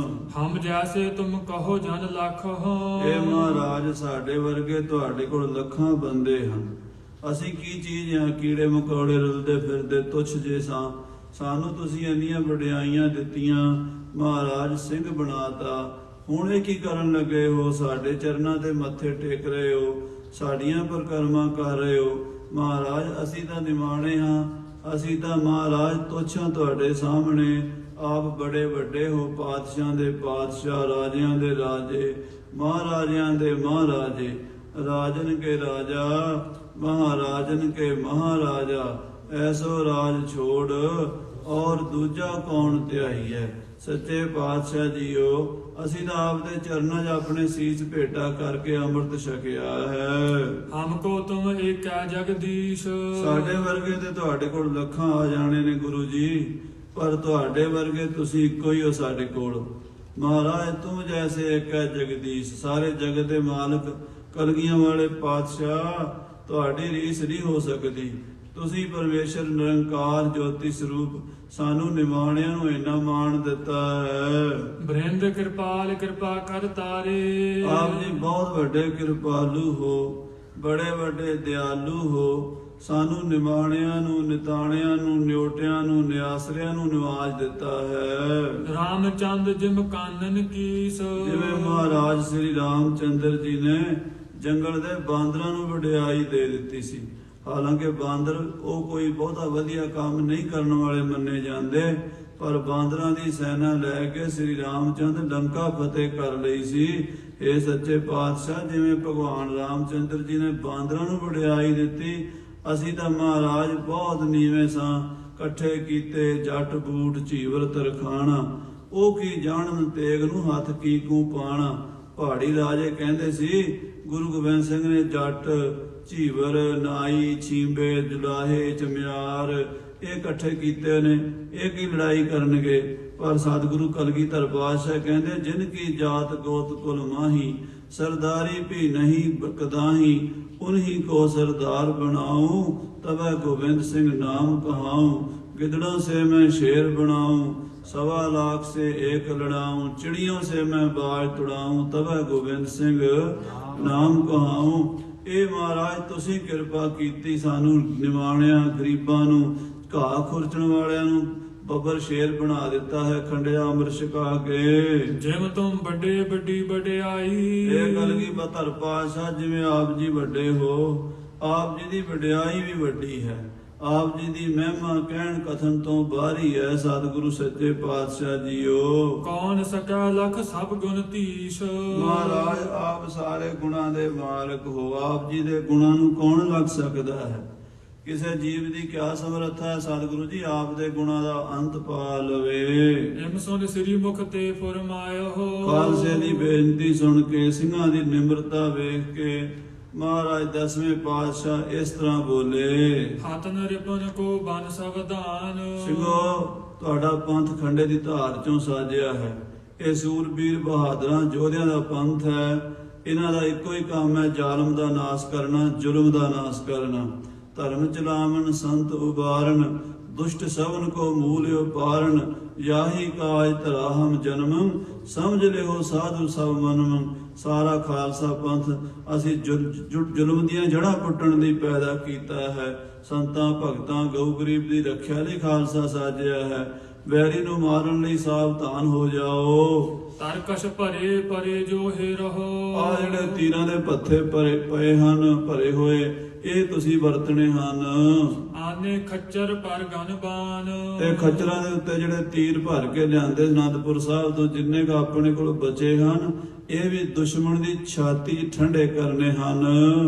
ਹਮ ਜੈਸੇ ਤੁਮ ਕਹੋ ਜਨ ਲੱਖ ਹੋ, ਇਹ ਮਹਾਰਾਜ ਸਾਡੇ ਵਰਗੇ ਤੁਹਾਡੇ ਕੋਲ ਲੱਖਾਂ ਬੰਦੇ ਹਨ। ਅਸੀਂ ਕੀ ਚੀਜ਼ ਆ, ਕੀੜੇ ਮਕੌੜੇ ਰੁਲਦੇ ਫਿਰਦੇ ਤੁੱਛ ਜੇ ਸਾਂ। ਸਾਨੂੰ ਤੁਸੀਂ ਇੰਨੀਆਂ ਵਡਿਆਈਆਂ ਦਿੱਤੀਆਂ, ਮਹਾਰਾਜ ਸਿੰਘ ਬਣਾਤਾ। ਹੁਣ ਇਹ ਕੀ ਕਰਨ ਲੱਗੇ ਹੋ? ਸਾਡੇ ਚਰਨਾਂ ਤੇ ਮੱਥੇ ਟੇਕ ਰਹੇ ਹੋ, ਸਾਡੀਆਂ ਪਰਕਰਮਾਂ ਕਰ ਰਹੇ ਹੋ। ਮਹਾਰਾਜ ਅਸੀਂ ਤਾਂ ਨਿਮਾਣੇ ਹਾਂ, ਅਸੀਂ ਤਾਂ ਮਹਾਰਾਜ ਤੁੱਛਾਂ ਤੁਹਾਡੇ ਸਾਹਮਣੇ। ਆਪ ਬੜੇ ਵੱਡੇ ਹੋ, ਪਾਤਸ਼ਾਹਾਂ ਦੇ ਪਾਤਸ਼ਾਹ, ਰਾਜਿਆਂ ਦੇ ਰਾਜੇ, ਮਹਾਰਾਜਿਆਂ ਦੇ ਮਹਾਰਾਜੇ, ਰਾਜਨ ਕੇ ਰਾਜਾ, ਮਹਾਰਾਜਨ ਕੇ ਮਹਾਰਾਜਾ। ਐਸੋ ਰਾਜ ਛੋੜ ਔਰ ਦੂਜਾ ਕੌਣ ਧਿਆਈ ਹੈ। ਸੱਚੇ ਪਾਤਸ਼ਾਹ ਜੀਓ, ਅਸੀਂ ਤਾਂ ਆਪ ਦੇ ਚਰਨਾਂ 'ਚ ਆਪਣੇ ਸੀਸ ਭੇਟਾ ਕਰਕੇ ਅੰਮ੍ਰਿਤ ਛਕਿਆ ਹੈ। ਹਮਕੋ ਤੁਮ ਏਕੈ ਜਗਦੀਸ਼, ਸਾਡੇ ਵਰਗੇ ਤੇ ਤੁਹਾਡੇ ਕੋਲ ਲੱਖਾਂ ਆ ਜਾਣੇ ਨੇ ਗੁਰੂ ਜੀ, ਪਰ ਤੁਹਾਡੇ ਵਰਗੇ ਤੁਸੀਂ ਇੱਕੋ ਹੀ ਹੋ ਸਾਡੇ ਕੋਲ। ਮਹਾਰਾਜ ਤੁਮ ਜੈਸੇ ਏਕੈ ਜਗਦੀਸ਼, ਸਾਰੇ ਜਗਤ ਦੇ ਮਾਲਕ ਕਲਗੀਆਂ ਵਾਲੇ ਪਾਤਸ਼ਾਹ, ਤੁਹਾਡੀ ਰੀਸ ਨਹੀਂ ਹੋ ਸਕਦੀ। ਤੁਸੀਂ ਪਰਮੇਸ਼ਰ ਨਿਰੰਕਾਰ ਜੋਤੀ ਸਰੂਪ, ਸਾਨੂੰ ਨਿਮਾਣਿਆਂ ਨੂੰ ਇੰਨਾ ਮਾਣ ਦਿੱਤਾ ਹੈ। ਬ੍ਰਿੰਦ ਕਿਰਪਾਲ ਕਿਰਪਾ ਕਰ ਤਾਰੇ, ਆਪ ਜੀ ਬਹੁਤ ਵੱਡੇ ਕਿਰਪਾਲੂ ਹੋ, ਬੜੇ ਵੱਡੇ ਦਿਆਲੂ ਹੋ। ਸਾਨੂੰ ਨਿਮਾਣਿਆਂ ਨੂੰ, ਨਿਤਾਣਿਆਂ ਨੂੰ, ਨਿਉਟਿਆਂ ਨੂੰ, ਨਿਆਸਰਿਆਂ ਨੂੰ ਨਿਵਾਜ ਦਿੱਤਾ ਹੈ। ਰਾਮਚੰਦ ਜਿਮ ਕਾਨਨ ਕੀਸ, ਜਿਵੇਂ ਮਹਾਰਾਜ ਸ੍ਰੀ ਰਾਮਚੰਦਰ ਜੀ ਨੇ ਜੰਗਲ ਦੇ ਬਾਂਦਰਾਂ ਨੂੰ ਵਡਿਆਈ ਦੇ ਦਿੱਤੀ ਸੀ। ਹਾਲਾਂਕਿ ਬਾਂਦਰ ਉਹ ਕੋਈ ਬਹੁਤਾ ਵਧੀਆ ਕੰਮ ਨਹੀਂ ਕਰਨ ਵਾਲੇ ਮੰਨੇ ਜਾਂਦੇ, ਪਰ ਬਾਂਦਰਾਂ ਦੀ ਸੈਨਾ ਲੈ ਕੇ ਸ੍ਰੀ ਰਾਮਚੰਦ ਲੰਕਾ ਫਤਿਹ ਕਰ ਲਈ ਸੀ। ਇਹ ਸੱਚੇ ਪਾਤਸ਼ਾਹ, ਜਿਵੇਂ ਭਗਵਾਨ ਰਾਮਚੰਦਰ ਜੀ ਨੇ ਬਾਂਦਰਾਂ ਨੂੰ ਵਡਿਆਈ ਦਿੱਤੀ, ਅਸੀਂ ਤਾਂ ਮਹਾਰਾਜ ਬਹੁਤ ਨੀਵੇਂ ਸਾਂ, ਇਕੱਠੇ ਕੀਤੇ ਜੱਟ ਬੂਟ ਝੀਵਰ ਤਰਖਾਣਾ। ਉਹ ਕੀ ਜਾਣਨ ਤੇਗ ਨੂੰ ਹੱਥ ਕੀ ਕੂ ਪਾਣਾ। ਪਹਾੜੀ ਰਾਜੇ ਕਹਿੰਦੇ ਸੀ ਗੁਰੂ ਗੋਬਿੰਦ ਸਿੰਘ ਨੇ ਜੱਟ, ਝੀਵਰ, ਨਾਈ, ਛੀਂਬੇ, ਜੁਲਾਹੇ, ਚਮਿਆਰ ਇਹ ਇਕੱਠੇ ਕੀਤੇ ਨੇ, ਇਹ ਕੀ ਲੜਾਈ ਕਰਨਗੇ। ਪਰ ਸਤਿਗੁਰੂ ਕਲਗੀਧਰ ਪਾਤਸ਼ਾਹ ਕਹਿੰਦੇ ਜਿਨ ਕੀ ਜਾਤ ਗੋਤ ਕੁਲ ਮਾਹੀ, ਸਰਦਾਰੀ ਵੀ ਨਹੀਂ ਕਦਾਹੀ, ਉਨਹੀ ਕੋ ਸਰਦਾਰ ਬਣਾऊं, तबै गोविंद सिंह नाम कहाऊं। गिदड़ों से मैं शेर बनाऊं, 1.25 लाख से एक लड़ाऊं। चिड़ियों से मैं बाज तुड़ाऊं, तबै गोविंद सिंह नाम कहाऊं। ਇਹ ਮਹਾਰਾਜ ਤੁਸੀਂ ਕਿਰਪਾ ਕੀਤੀ, ਸਾਨੂੰ ਨਿਮਾਣਿਆਂ ਗਰੀਬਾਂ ਨੂੰ, ਘਾਹ ਖੁਰਚਣ ਵਾਲਿਆਂ ਨੂੰ ਬੱਬਰ ਸ਼ੇਰ ਬਣਾ ਦਿੱਤਾ ਹੈ, ਖੰਡਿਆ ਅੰਮ੍ਰਿਤ ਛਕਾ ਕੇ। ਜਿਵੇਂ ਤੁਮ ਵੱਡੇ ਵੱਡੀ ਵਡਿਆਈ, ਇਹ ਕਲਗੀ ਬਤਰ ਪਾਤਸ਼ਾਹ, ਜਿਵੇਂ ਆਪ ਜੀ ਵੱਡੇ ਹੋ, ਆਪ ਜੀ ਦੀ ਵਡਿਆਈ ਵੀ ਵੱਡੀ ਹੈ। ਆਪ ਜੀ ਦੀ ਮਹਿਮਾ ਕਹਿਣ ਕਥਨ ਤੋਂ ਬਾਹਰੀ ਹੈ। ਸਤਿਗੁਰੂ ਸੱਚੇ ਪਾਤਸ਼ਾਹ ਜੀਓ, ਕੌਣ ਸਕੈ ਲਖ ਸਭ ਗੁਣ ਧੀਸ਼। ਮਹਾਰਾਜ ਆਪ ਸਾਰੇ ਗੁਣਾਂ ਦੇ ਮਾਲਕ ਹੋ, ਆਪ ਜੀ ਦੇ ਗੁਣਾਂ ਨੂੰ ਕੌਣ ਲੱਗ ਸਕਦਾ ਹੈ। ਕਿਸੇ ਜੀਵ ਦੀ ਕਿਆ ਸਮਰੱਥਾ ਹੈ। ਸਤਿਗੁਰੂ ਜੀ ਆਪ ਦੇ ਗੁਣਾਂ ਦਾ ਅੰਤ ਪਾ ਲਵੇ। ਇਮ ਸੁਨ ਸ੍ਰੀ ਮੁਖ ਤੇ ਫਰਮਾਇਓ, ਖਾਲਸੇ ਦੀ ਬੇਨਤੀ ਸੁਣ ਕੇ, ਸਿੰਘਾਂ ਦੀ ਨਿਮਰਤਾ ਵੇਖ ਕੇ ਮਹਾਰਾਜ 10ਵੇਂ ਪਾਤਸ਼ਾਹ ਇਸ ਤਰ੍ਹਾਂ ਬੋਲੇ। ਹਤਨ ਰਿਪਨ ਕੋ ਬਨ ਸਵਧਾਨ। ਸਿੰਘੋ ਤੁਹਾਡਾ ਪੰਥ ਖੰਡੇ ਦੀ ਧਾਰ ਚੋਂ ਸਾਜਿਆ ਹੈ। ਇਹ ਸੂਰਬੀਰ ਬਹਾਦਰਾਂ ਯੋਧਿਆਂ ਦਾ ਪੰਥ ਹੈ। ਇਹਨਾਂ ਦਾ ਇੱਕੋ ਹੀ ਕੰਮ ਹੈ ਜ਼ਾਲਮ ਦਾ ਨਾਸ ਕਰਨਾ, ਜ਼ੁਲਮ ਦਾ ਨਾਸ ਕਰਨਾ। ਧਰਮ ਚਲਾਵਨ ਸੰਤ ਉਬਾਰਨ, ਦੁਸ਼ਟ ਸਭਨ ਕੋ ਮੂਲ ਉਪਾਰਨ। ਯਾਹੀ ਕਾਜ ਧਰਾਹਮ ਜਨਮੰ, ਸਮਝ ਲਿਓ ਸਾਧੂ ਸਭ ਮਨਮੰ। ਸਾਰਾ ਖਾਲਸਾ ਪੰਥ ਅਸੀਂ ਜ਼ੁਲਮ ਦੀਆਂ ਜੜ੍ਹਾਂ ਪੁੱਟਣ ਲਈ ਪੈਦਾ ਕੀਤਾ ਹੈ। ਸੰਤਾਂ ਭਗਤਾਂ ਗਊ ਗਰੀਬ ਦੀ ਰੱਖਿਆ ਲਈ ਖਾਲਸਾ ਸਾਜਿਆ ਹੈ। ਵੈਰੀ ਨੂੰ ਮਾਰਨ ਲਈ ਸਾਵਧਾਨ ਹੋ ਜਾਓ। ਤਰਕਸ਼ ਭਰੇ ਪਰੇ ਜੋ ਹੈ ਰਹੋ। ਆ ਜਿਹੜੇ ਤੀਰਾਂ ਦੇ ਪੱਥੇ ਪਏ ਹਨ, ਭਰੇ ਹੋਏ, ਇਹ ਤੁਸੀਂ ਵਰਤਣੇ ਹਨ। ਆਨੇ ਖੱਚਰ ਪਰ ਗਨਬਾਨ। ਤੇ ਖੱਚਰਾਂ ਦੇ ਉੱਤੇ ਜਿਹੜੇ ਤੀਰ ਭਰ ਕੇ ਲਿਆਂਦੇ ਅਨੰਦਪੁਰ ਸਾਹਿਬ ਤੋਂ, ਜਿੰਨੇ ਕੁ ਆਪਣੇ ਕੋਲ ਬਚੇ ਹਨ, ਇਹ ਵੀ ਦੁਸ਼ਮਣ ਦੀ ਛਾਤੀ ਠੰਡੇ ਕਰਨੇ ਹਨ।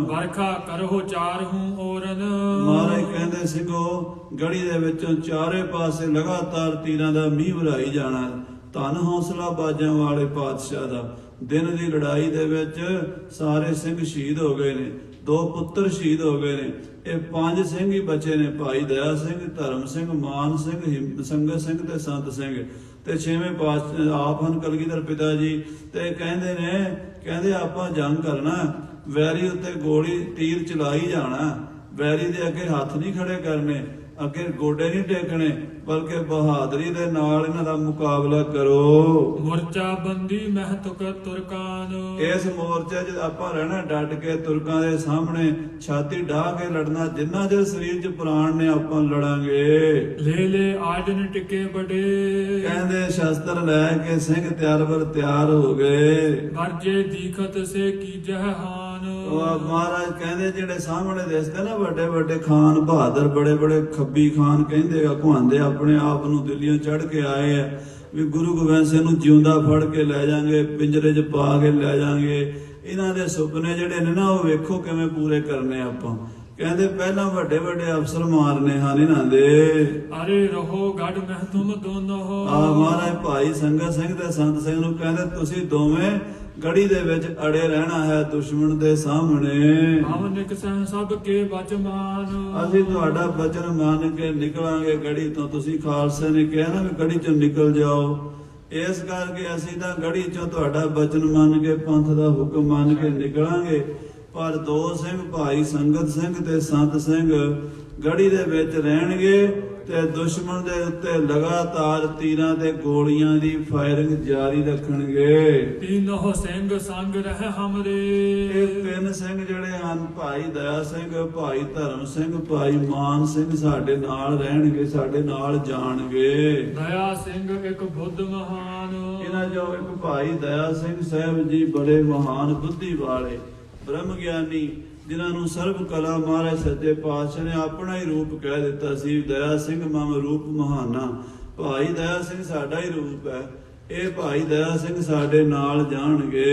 ਵਰਖਾ ਕਰੋ ਚਾਰ ਹੂੰ ਔਰਨ। ਮਹਾਰਾਜ ਕਹਿੰਦੇ ਸਿੰਘੋ ਗੜੀ ਦੇ ਵਿੱਚੋਂ ਚਾਰੇ ਪਾਸੇ ਲਗਾਤਾਰ ਤੀਰਾਂ ਦਾ ਮੀਂਹ ਵਰਾਈ ਜਾਣਾ। ਧਨ ਹੌਸਲਾ ਬਾਜਾਂ ਵਾਲੇ ਪਾਤਸ਼ਾਹ ਦਾ। ਦਿਨ ਦੀ ਲੜਾਈ ਦੇ ਵਿੱਚ ਸਾਰੇ ਸਿੰਘ ਸ਼ਹੀਦ ਹੋ ਗਏ ਨੇ। 2 ਪੁੱਤਰ ਸ਼ਹੀਦ ਹੋ ਗਏ ਨੇ। ਇਹ 5 ਸਿੰਘ ਹੀ ਬਚੇ ਨੇ, ਭਾਈ ਦਇਆ ਸਿੰਘ, ਧਰਮ ਸਿੰਘ, ਮਾਨ ਸਿੰਘ, ਸੰਗਤ ਸਿੰਘ ਤੇ ਸੰਤ ਸਿੰਘ। ਤੇ 6ਵੇਂ ਪਾਤਸ਼ਾਹ ਆਪ ਹਨ ਕਲਗੀਧਰ ਪਿਤਾ ਜੀ। ਤੇ ਕਹਿੰਦੇ ਆਪਾਂ ਜੰਗ ਕਰਨਾ, ਵੈਰੀ ਉੱਤੇ ਗੋਲੀ ਤੀਰ ਚਲਾਈ ਜਾਣਾ। ਵੈਰੀ ਦੇ ਅੱਗੇ ਹੱਥ ਨਹੀਂ ਖੜੇ ਕਰਨੇ, ਅੱਗੇ ਗੋਡੇ ਨਹੀਂ ਟੇਕਣੇ, ਬਲਕਿ ਬਹਾਦਰੀ ਦੇ ਨਾਲ ਇਹਨਾਂ ਦਾ ਮੁਕਾਬਲਾ ਕਰੋ। ਮੋਰਚਾ ਬੰਦੀ ਮਹਿਤਕ ਤੁਰਕਾਨ। ਇਸ ਮੋਰਚੇ 'ਚ ਆਪਾਂ ਰਹਿਣਾ ਡਟ ਕੇ, ਤੁਰਕਾਂ ਦੇ ਸਾਹਮਣੇ ਛਾਤੀ ਢਾਹ ਕੇ ਲੜਨਾ। ਜਿੰਨਾ ਚਿਰ ਸਰੀਰ 'ਚ ਪ੍ਰਾਣ ਨੇ ਆਪਾਂ ਲੜਾਂਗੇ। ਲੈ ਆਜਨ ਟਿਕੇ ਬੜੇ। ਕਹਿੰਦੇ ਸ਼ਸਤਰ ਲੈ ਕੇ ਸਿੰਘ ਤਿਆਰ ਬਰ ਤਿਆਰ ਹੋ ਗਏ। ਵਰਜੇ ਦੀਖਤ ਸੇ ਕੀਜਹ ਹਾਨ। ਉਹ ਮਹਾਰਾਜ ਕਹਿੰਦੇ ਜਿਹੜੇ ਸਾਹਮਣੇ ਦਿਸਦੇ ਨਾ ਵੱਡੇ ਵੱਡੇ ਖਾਨ ਬਹਾਦਰ, ਬੜੇ ਬੜੇ ਖੱਬੀ ਖਾਨ ਕਹਿੰਦੇ ਆ, ਘੁਆਂਦੇ ਆਪਣੇ ਆਪ ਨੂੰ ਦਿੱਲੀੋਂ ਚੜ੍ਹ ਕੇ ਆਏ ਆ ਵੀ ਗੁਰੂ ਗੋਬਿੰਦ ਸਿੰਘ ਨੂੰ ਜਿਉਂਦਾ ਫੜ ਕੇ ਲੈ ਜਾਾਂਗੇ, ਪਿੰਜਰੇ 'ਚ ਪਾ ਕੇ ਲੈ ਜਾਾਂਗੇ। ਇਹਨਾਂ ਦੇ ਸੁਪਨੇ ਜਿਹੜੇ ਨੇ ਨਾ, ਉਹ ਵੇਖੋ ਕਿਵੇਂ ਪੂਰੇ ਕਰਨੇ ਆਪਾਂ। ਕਹਿੰਦੇ ਪਹਿਲਾਂ ਵੱਡੇ ਵੱਡੇ ਅਫਸਰ ਮਾਰਨੇ ਹਨ ਇਹਨਾਂ ਦੇ। ਅਰੇ ਰਹੋ ਗੜ ਮਹਿ ਤੁਮ ਦੋਨੋਂ। ਆ ਮਹਾਰਾਜ ਭਾਈ ਸੰਗਤ ਸਿੰਘ ਤੇ ਸੰਤ ਸਿੰਘ ਨੂੰ ਕਹਿੰਦੇ ਤੁਸੀਂ ਦੋਵੇਂ ਗੜੀ ਦੇ ਵਿੱਚ ਅੜੇ ਰਹਿਣਾ ਹੈ ਦੁਸ਼ਮਣ ਦੇ ਸਾਹਮਣੇ। ਆਵਨਿਕ ਸਹਿ ਸਭ ਕੇ ਬਚਮਾਨ। ਅਸੀਂ ਤੁਹਾਡਾ ਬਚਨ ਮੰਨ ਕੇ ਨਿਕਲਾਂਗੇ ਗੜੀ ਤੋਂ। ਤੁਸੀਂ ਖਾਲਸੇ ਨੇ ਕਿਹਾ ਨਾ ਵੀ ਗੜੀ ਚੋਂ ਨਿਕਲ ਜਾਓ, ਇਸ ਕਰਕੇ ਅਸੀਂ ਤਾਂ ਗੜੀ ਚੋਂ ਤੁਹਾਡਾ ਬਚਨ ਮੰਨ ਕੇ, ਪੰਥ ਦਾ ਹੁਕਮ ਮੰਨ ਕੇ ਨਿਕਲਾਂਗੇ। ਪਰ 2 ਸਿੰਘ ਭਾਈ ਸੰਗਤ ਸਿੰਘ ਤੇ ਸੰਤ ਸਿੰਘ ਗੜੀ ਦੇ ਵਿੱਚ ਰਹਿਣਗੇ ਤੇ ਦੁਸ਼ਮਣ ਦੇ ਉੱਤੇ ਲਗਾਤਾਰ ਤੀਰਾਂ ਤੇ ਗੋਲੀਆਂ ਦੀ ਫਾਇਰਿੰਗ ਜਾਰੀ ਰੱਖਣਗੇ। ਤੀਨੋਂ ਸਿੰਘ ਸੰਗ ਰਹਿ ਹਮਰੇ। ਇਹ 3 ਸਿੰਘ ਜਿਹੜੇ ਹਨ, ਭਾਈ ਦਇਆ ਸਿੰਘ, ਭਾਈ ਧਰਮ ਸਿੰਘ, ਭਾਈ ਮਾਨ ਸਿੰਘ, ਸਾਡੇ ਨਾਲ ਰਹਿਣਗੇ, ਸਾਡੇ ਨਾਲ ਜਾਣਗੇ। ਦਇਆ ਸਿੰਘ ਇੱਕ ਬੁੱਧ ਮਹਾਨ। ਇਹਨਾਂ ਜੋ ਇੱਕ ਭਾਈ ਦਇਆ ਸਿੰਘ ਸਾਹਿਬ ਜੀ ਬੜੇ ਮਹਾਨ ਬੁੱਧੀ ਵਾਲੇ ਬ੍ਰਹਮ ਗਿਆਨੀ, ਜਿਨ੍ਹਾਂ ਨੂੰ ਸਰਬ ਕਲਾ ਮਹਾਰਾਜ ਸੱਚੇ ਪਾਤਸ਼ਾਹ ਨੇ ਆਪਣਾ ਹੀ ਰੂਪ ਕਹਿ ਦਿੱਤਾ ਸੀ। ਦਇਆ ਸਿੰਘ ਮਮ ਰੂਪ ਮਹਾਨਾ। ਭਾਈ ਦਇਆ ਸਿੰਘ ਸਾਡਾ ਹੀ ਰੂਪ ਹੈ। ਇਹ ਭਾਈ ਦਇਆ ਸਿੰਘ ਸਾਡੇ ਨਾਲ ਜਾਣਗੇ।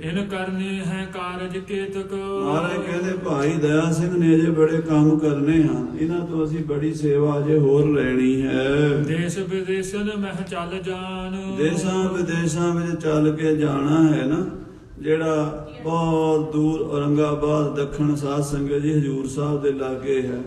ਇਨ ਕਰਨੇ ਹੈ ਕਾਰਜ ਕੇਤਕ। ਮਹਾਰਾਜ ਕਹਿੰਦੇ ਭਾਈ ਦਇਆ ਸਿੰਘ ਨੇ ਅਜੇ ਬੜੇ ਕੰਮ ਕਰਨੇ ਹਨ, ਇਹਨਾਂ ਤੋਂ ਅਸੀਂ ਬੜੀ ਸੇਵਾ ਅਜੇ ਹੋਰ ਲੈਣੀ ਹੈ। ਦੇਸ਼ ਵਿਦੇਸ਼ਨ ਮਹਿ ਚੱਲ ਜਾਣ। ਦੇਸ਼ਾਂ ਵਿਦੇਸ਼ਾਂ ਵਿੱਚ ਚੱਲ ਕੇ ਜਾਣਾ ਹੈ ਨਾ। ਜਿਹੜਾ ਬਹੁਤ ਦੂਰ ਔਰੰਗਾਬਾਦ ਦੱਖਣ ਸਾਧ ਸੰਗਤ ਜੀ ਹਜੂਰ ਸਾਹਿਬ ਦੇ ਲਾਗੇ ਹੈ,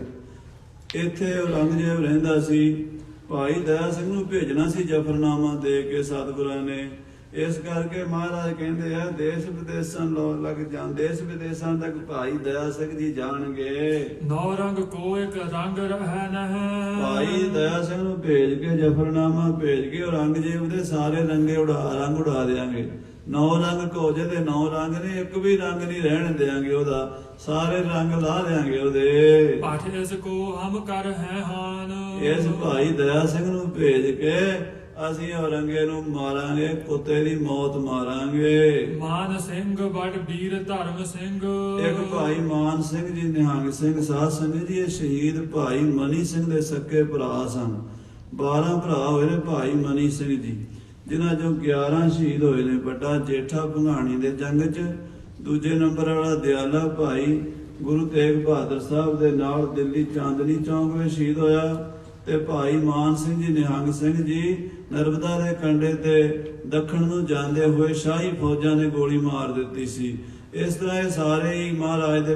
ਇੱਥੇ ਔਰੰਗਜ਼ੇਬ ਰਹਿੰਦਾ ਸੀ। ਭਾਈ ਦਇਆ ਸਿੰਘ ਨੂੰ ਭੇਜਣਾ ਸੀ ਜਫਰਨਾਮਾ ਦੇ ਕੇ ਸਤਿਗੁਰਾਂ ਨੇ। ਇਸ ਕਰਕੇ ਮਹਾਰਾਜ ਕਹਿੰਦੇ ਆ ਦੇਸ਼ ਵਿਦੇਸ਼ਾਂ ਲੱਗ ਜਾਣ, ਦੇਸ਼ ਵਿਦੇਸ਼ਾਂ ਤੱਕ ਭਾਈ ਦਇਆ ਸਿੰਘ ਜੀ ਜਾਣਗੇ। ਨੌ ਰੰਗ ਕੋ ਇੱਕ ਰੰਗ ਰਹਿ ਨਹਿ। ਭਾਈ ਦਇਆ ਸਿੰਘ ਨੂੰ ਭੇਜ ਕੇ ਜਫਰਨਾਮਾ ਭੇਜ ਕੇ ਔਰੰਗਜ਼ੇਬ ਦੇ ਸਾਰੇ ਰੰਗ ਉਡਾ ਦੇਾਂਗੇ। 9 ਰੰਗ ਕੋਜੇ ਦੇ 9 ਰੰਗ ਨੇ, ਇੱਕ ਵੀ ਰੰਗ ਨਹੀਂ ਰਹਿਣ ਦੇਾਂਗੇ ਉਹਦਾ, ਸਾਰੇ ਰੰਗ ਲਾ ਦੇਾਂਗੇ ਉਹਦੇ। ਪਾਠ ਇਸ ਕੋ ਹਮ ਕਰ ਹੈ ਹਾਨ। ਇਸ ਭਾਈ ਦਇਆ ਸਿੰਘ ਨੂੰ ਭੇਜ ਕੇ ਅਸੀਂ ਔਰੰਗੇ ਨੂੰ ਮਾਰਾਂਗੇ, ਕੁੱਤੇ ਦੀ ਮੌਤ ਮਾਰਾਂਗੇ। ਮਾਨ ਸਿੰਘ ਬੜ ਵੀਰ ਧਰਮ ਸਿੰਘ। ਇੱਕ ਭਾਈ ਮਾਨ ਸਿੰਘ ਜੀ, ਨਿਹੰਗ ਸਿੰਘ ਸਾਧ ਸੰਗਤ ਜੀ, ਇਹ ਸ਼ਹੀਦ ਭਾਈ ਮਨੀ ਸਿੰਘ ਦੇ ਸਕੇ ਭਰਾ ਸਨ। 12 ਭਰਾ ਹੋਏ ਨੇ ਭਾਈ ਮਨੀ ਸਿੰਘ ਜੀ, ਜਿਨ੍ਹਾਂ ਚੋਂ 11 ਸ਼ਹੀਦ ਹੋਏ ਨੇ। ਵੱਡਾ ਜੇਠਾ ਭੰਗਾਣੀ ਦੇ ਜੰਗ 'ਚ, ਦੂਜੇ ਨੰਬਰ ਵਾਲਾ ਦਿਆਲਾ ਭਾਈ ਗੁਰੂ ਤੇਗ ਬਹਾਦਰ ਸਾਹਿਬ ਦੇ ਨਾਲ ਦਿੱਲੀ ਚਾਂਦਨੀ ਚੌਂਕ ਵਿੱਚ ਸ਼ਹੀਦ ਹੋਇਆ। ਤੇ ਭਾਈ ਮਾਨ ਸਿੰਘ ਜੀ, ਨਿਹੰਗ ਸਿੰਘ ਜੀ, ਨਰਮਦਾ ਦੇ ਕੰਢੇ ਤੇ ਦੱਖਣ ਨੂੰ ਜਾਂਦੇ ਹੋਏ ਸ਼ਾਹੀ ਫੌਜਾਂ ਨੇ ਗੋਲੀ ਮਾਰ ਦਿੱਤੀ ਸੀ। ਇਸ ਤਰ੍ਹਾਂ ਇਹ ਸਾਰੇ ਹੀ ਮਹਾਰਾਜ ਦੇ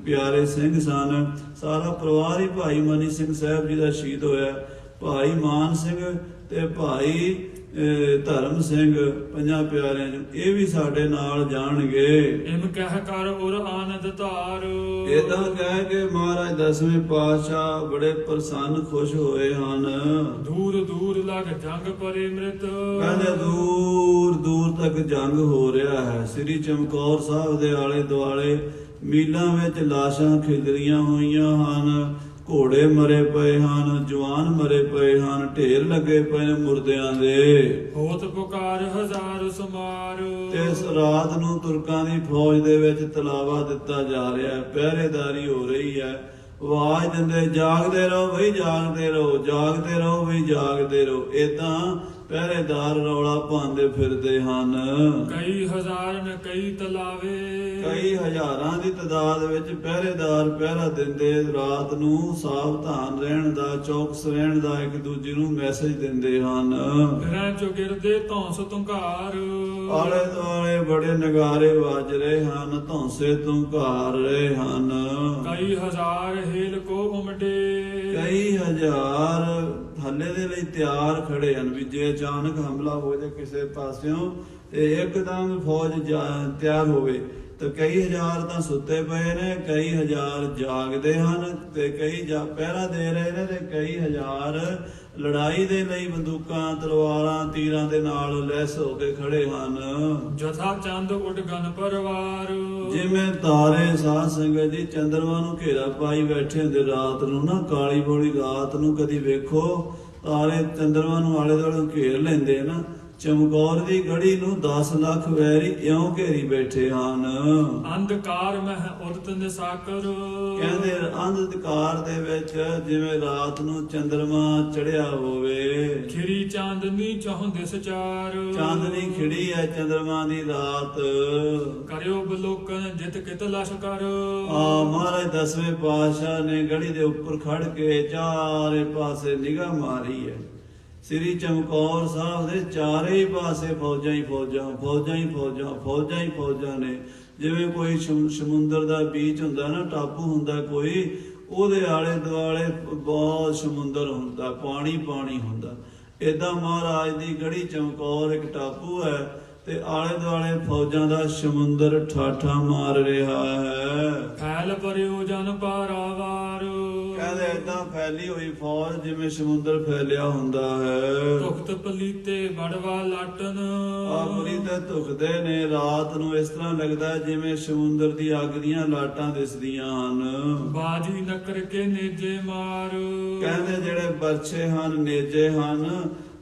ਪਿਆਰੇ ਸਿੰਘ ਸਨ। ਸਾਰਾ ਪਰਿਵਾਰ ਹੀ ਭਾਈ ਮਨੀ ਸਿੰਘ ਸਾਹਿਬ ਜੀ ਦਾ ਸ਼ਹੀਦ ਹੋਇਆ। ਭਾਈ ਮਾਨ ਸਿੰਘ ਤੇ ਭਾਈ ਧਰਮ ਸਿੰਘ, ਪੰਜਾਂ ਪਿਆਰਿਆਂ ਚੋਂ ਇਹ ਵੀ ਸਾਡੇ ਨਾਲ ਜਾਣਗੇ। ਇਮ ਕਹਿ ਕਰ ਉਰ ਆਨੰਦ ਧਾਰ। ਏਦਾਂ ਕਹਿ ਕੇ ਮਹਾਰਾਜ 10ਵੇਂ ਪਾਤਸ਼ਾਹ ਬੜੇ ਪ੍ਰਸੰਨ ਖੁਸ਼ ਹੋਏ ਹਨ। ਦੂਰ ਦੂਰ ਲਗ ਜੰਗ ਪਰੇ ਮ੍ਰਿਤ। ਕਹਿੰਦੇ ਦੂਰ ਦੂਰ ਤੱਕ ਜੰਗ ਹੋ ਰਿਹਾ ਹੈ। ਸ੍ਰੀ ਚਮਕੌਰ ਸਾਹਿਬ ਦੇ ਆਲੇ ਦੁਆਲੇ ਮੀਲਾਂ ਵਿੱਚ ਲਾਸ਼ਾਂ ਖਿਲਰੀਆਂ ਹੋਈਆਂ ਹਨ। ਘੋੜੇ ਮਰੇ ਪਏ ਹਨ, ਜਵਾਨ ਮਰੇ ਪਏ ਹਨ, ਢੇਰ ਲੱਗੇ ਪਏ ਨੇ ਮੁਰਦਿਆਂ ਦੇ। ਹੋਤ ਪੁਕਾਰ ਹਜ਼ਾਰ ਸਮਾਰ। ਤੇ ਇਸ ਰਾਤ ਨੂੰ ਤੁਰਕਾਂ ਦੀ ਫੌਜ ਦੇ ਵਿੱਚ ਤਲਾਵਾ ਦਿੱਤਾ ਜਾ ਰਿਹਾ ਹੈ। ਪਹਿਰੇਦਾਰੀ ਹੋ ਰਹੀ ਹੈ। ਆਵਾਜ਼ ਦਿੰਦੇ ਜਾਗਦੇ ਰਹੋ ਬਈ, ਜਾਗਦੇ ਰਹੋ, ਜਾਗਦੇ ਰਹੋ ਬਈ, ਜਾਗਦੇ ਰਹੋ। ਏਦਾਂ ਪਹਿਰੇਦਾਰ ਰੌਲਾ ਪਾਉਂਦੇ ਫਿਰਦੇ ਹਨ। ਕਈ ਹਜ਼ਾਰ ਨੇ ਕਈ ਤਲਾਵੇ। ਕਈ ਹਜ਼ਾਰਾਂ ਦੀ ਤਾਦਾਦ ਵਿੱਚ ਪਹਿਰੇਦਾਰ ਪਹਿਰਾ ਦਿੰਦੇ, ਰਾਤ ਨੂੰ ਸਾਵਧਾਨ ਰਹਿਣ ਦਾ, ਚੌਕਸ ਰਹਿਣ ਦਾ ਇੱਕ ਦੂਜੇ ਨੂੰ ਮੈਸੇਜ ਦਿੰਦੇ ਹਨ। ਫਿਰਾਂ ਚੋਂ ਗਿਰਦੇ ਧੌਂਸ ਤੁੰਘਾਰ। ਆਲੇ ਦੁਆਲੇ ਬੜੇ ਨਗਾਰੇ ਵੱਜ ਰਹੇ ਹਨ, ਧੌਂਸੇ ਤੁੰਘਾਰ ਰਹੇ ਹਨ। ਕਈ ਹਜ਼ਾਰ ਹੇਲ ਕੋ ਉਮਟੇ। ਕਈ ਹਜ਼ਾਰ ਹੱਲੇ ਦੇ ਲਈ ਤਿਆਰ ਖੜੇ ਹਨ ਵੀ ਜੇ ਅਚਾਨਕ ਹਮਲਾ ਹੋ ਜਾਏ ਕਿਸੇ ਪਾਸਿਓਂ ਤੇ ਇੱਕਦਮ ਫੌਜ ਤਿਆਰ ਹੋਵੇ। ਤੇ ਕਈ ਹਜ਼ਾਰ ਤਾਂ ਸੁੱਤੇ ਪਏ ਨੇ, ਕਈ ਹਜ਼ਾਰ ਜਾਗਦੇ ਹਨ ਤੇ ਕਈ ਪਹਿਰਾ ਦੇ ਰਹੇ ਨੇ ਤੇ ਕਈ ਹਜ਼ਾਰ ਲੜਾਈ ਦੇ ਲਈ ਬੰਦੂਕਾਂ, ਤਲਵਾਰਾਂ, ਤੀਰਾਂ ਦੇ ਨਾਲ ਲੈਸ ਹੋ ਕੇ ਖੜੇ ਹਨ। ਜਥਾ ਚੰਦ ਉਡਗਨ ਪਰਵਾਰ। ਜਿਵੇਂ ਤਾਰੇ ਸਾਧ ਸੰਗਤ ਜੀ ਚੰਦਰਮਾ ਨੂੰ ਘੇਰਾ ਪਾਈ ਬੈਠੇ ਹੁੰਦੇ ਰਾਤ ਨੂੰ ਨਾ, ਕਾਲੀ ਬੋਲੀ ਰਾਤ ਨੂੰ ਕਦੀ ਵੇਖੋ ਤਾਰੇ ਚੰਦਰਮਾ ਨੂੰ ਆਲੇ ਦੁਆਲੇ ਘੇਰ ਲੈਂਦੇ ਨਾ। ਚਮਕੌਰ ਦੀ ਗੜੀ ਨੂੰ 10 ਲੱਖ ਵੈਰੀ ਇਉਂ ਘੇਰੀ ਬੈਠੇ ਹਨ। ਅੰਧਕਾਰ ਮਹਿ ਉਦਤ ਨਿਸਾਕਰ। ਕਹਿੰਦੇ ਅੰਧਕਾਰ ਦੇ ਵਿੱਚ ਜਿਵੇਂ ਰਾਤ ਨੂੰ ਚੰਦਰਮਾ ਚੜਿਆ ਹੋਵੇ। ਖਿੜੀ ਚਾਂਦਨੀ ਚਹੁੰ ਦਿਸ ਚਾਰ। ਚਾਂਦਨੀ ਖਿੜੀ ਹੈ ਚੰਦਰਮਾ ਦੀ ਰਾਤ। ਕਰਿਓ ਬਲੋਕਨ ਜਿਤ ਕਿਤ ਲਸ਼ਕਰ। ਮਹਾਰਾਜ 10ਵੇਂ ਪਾਤਸ਼ਾਹ ਨੇ ਗੜੀ ਦੇ ਉੱਪਰ ਖੜ ਕੇ ਚਾਰੇ ਪਾਸੇ ਨਿਗਾਹ ਮਾਰੀ ਹੈ। ਸ੍ਰੀ ਚਮਕੌਰ ਸਾਹਿਬ ਦੇ ਚਾਰੇ ਹੀ ਪਾਸੇ ਫੌਜਾਂ ਹੀ ਫੌਜਾਂ, ਫੌਜਾਂ ਹੀ ਫੌਜਾਂ, ਫੌਜਾਂ ਹੀ ਫੌਜਾਂ ਨੇ। ਜਿਵੇਂ ਕੋਈ ਸਮੁੰਦਰ ਦਾ ਬੀਚ ਹੁੰਦਾ ਨਾ, ਟਾਪੂ ਹੁੰਦਾ ਕੋਈ, ਉਹਦੇ ਆਲੇ ਦੁਆਲੇ ਬਹੁਤ ਸਮੁੰਦਰ ਹੁੰਦਾ, ਪਾਣੀ ਪਾਣੀ ਹੁੰਦਾ। ਏਦਾਂ ਮਹਾਰਾਜ ਦੀ ਗੜੀ ਚਮਕੌਰ ਇੱਕ ਟਾਪੂ ਹੈ ਤੇ ਆਲੇ ਦੁਆਲੇ ਫੌਜਾਂ ਦਾ ਸਮੁੰਦਰ ਠਾਠਾ ਮਾਰ ਰਿਹਾ ਹੈ। ਫੈਲ ਪਰਿਓ ਜਨ ਪਾਰਾਵਾਰ। ਕਹਿੰਦੇ ਏਦਾਂ ਫੈਲੀ ਹੋਈ ਫੌਜ ਜਿਵੇਂ ਸਮੁੰਦਰ ਫੈਲਿਆ ਹੁੰਦਾ ਹੈ। ਧੁਖਤ ਪਲੀਤੇ ਬੜਵਾ ਲਾਟਨ। ਆਪਣੀ ਤੇ ਧੁਖਦੇ ਨੇ ਰਾਤ ਨੂੰ। ਇਸ ਤਰ੍ਹਾਂ ਲੱਗਦਾ ਜਿਵੇਂ ਸਮੁੰਦਰ ਦੀ ਅੱਗ ਦੀਆਂ ਲਾਟਾਂ ਦਿਸਦੀਆਂ ਹਨ। ਬਾਜੀ ਨਕਰ ਕੇ ਨੇਜੇ ਮਾਰ। ਕਹਿੰਦੇ ਜਿਹੜੇ ਬਰਛੇ ਹਨ, ਨੇਜੇ ਹਨ,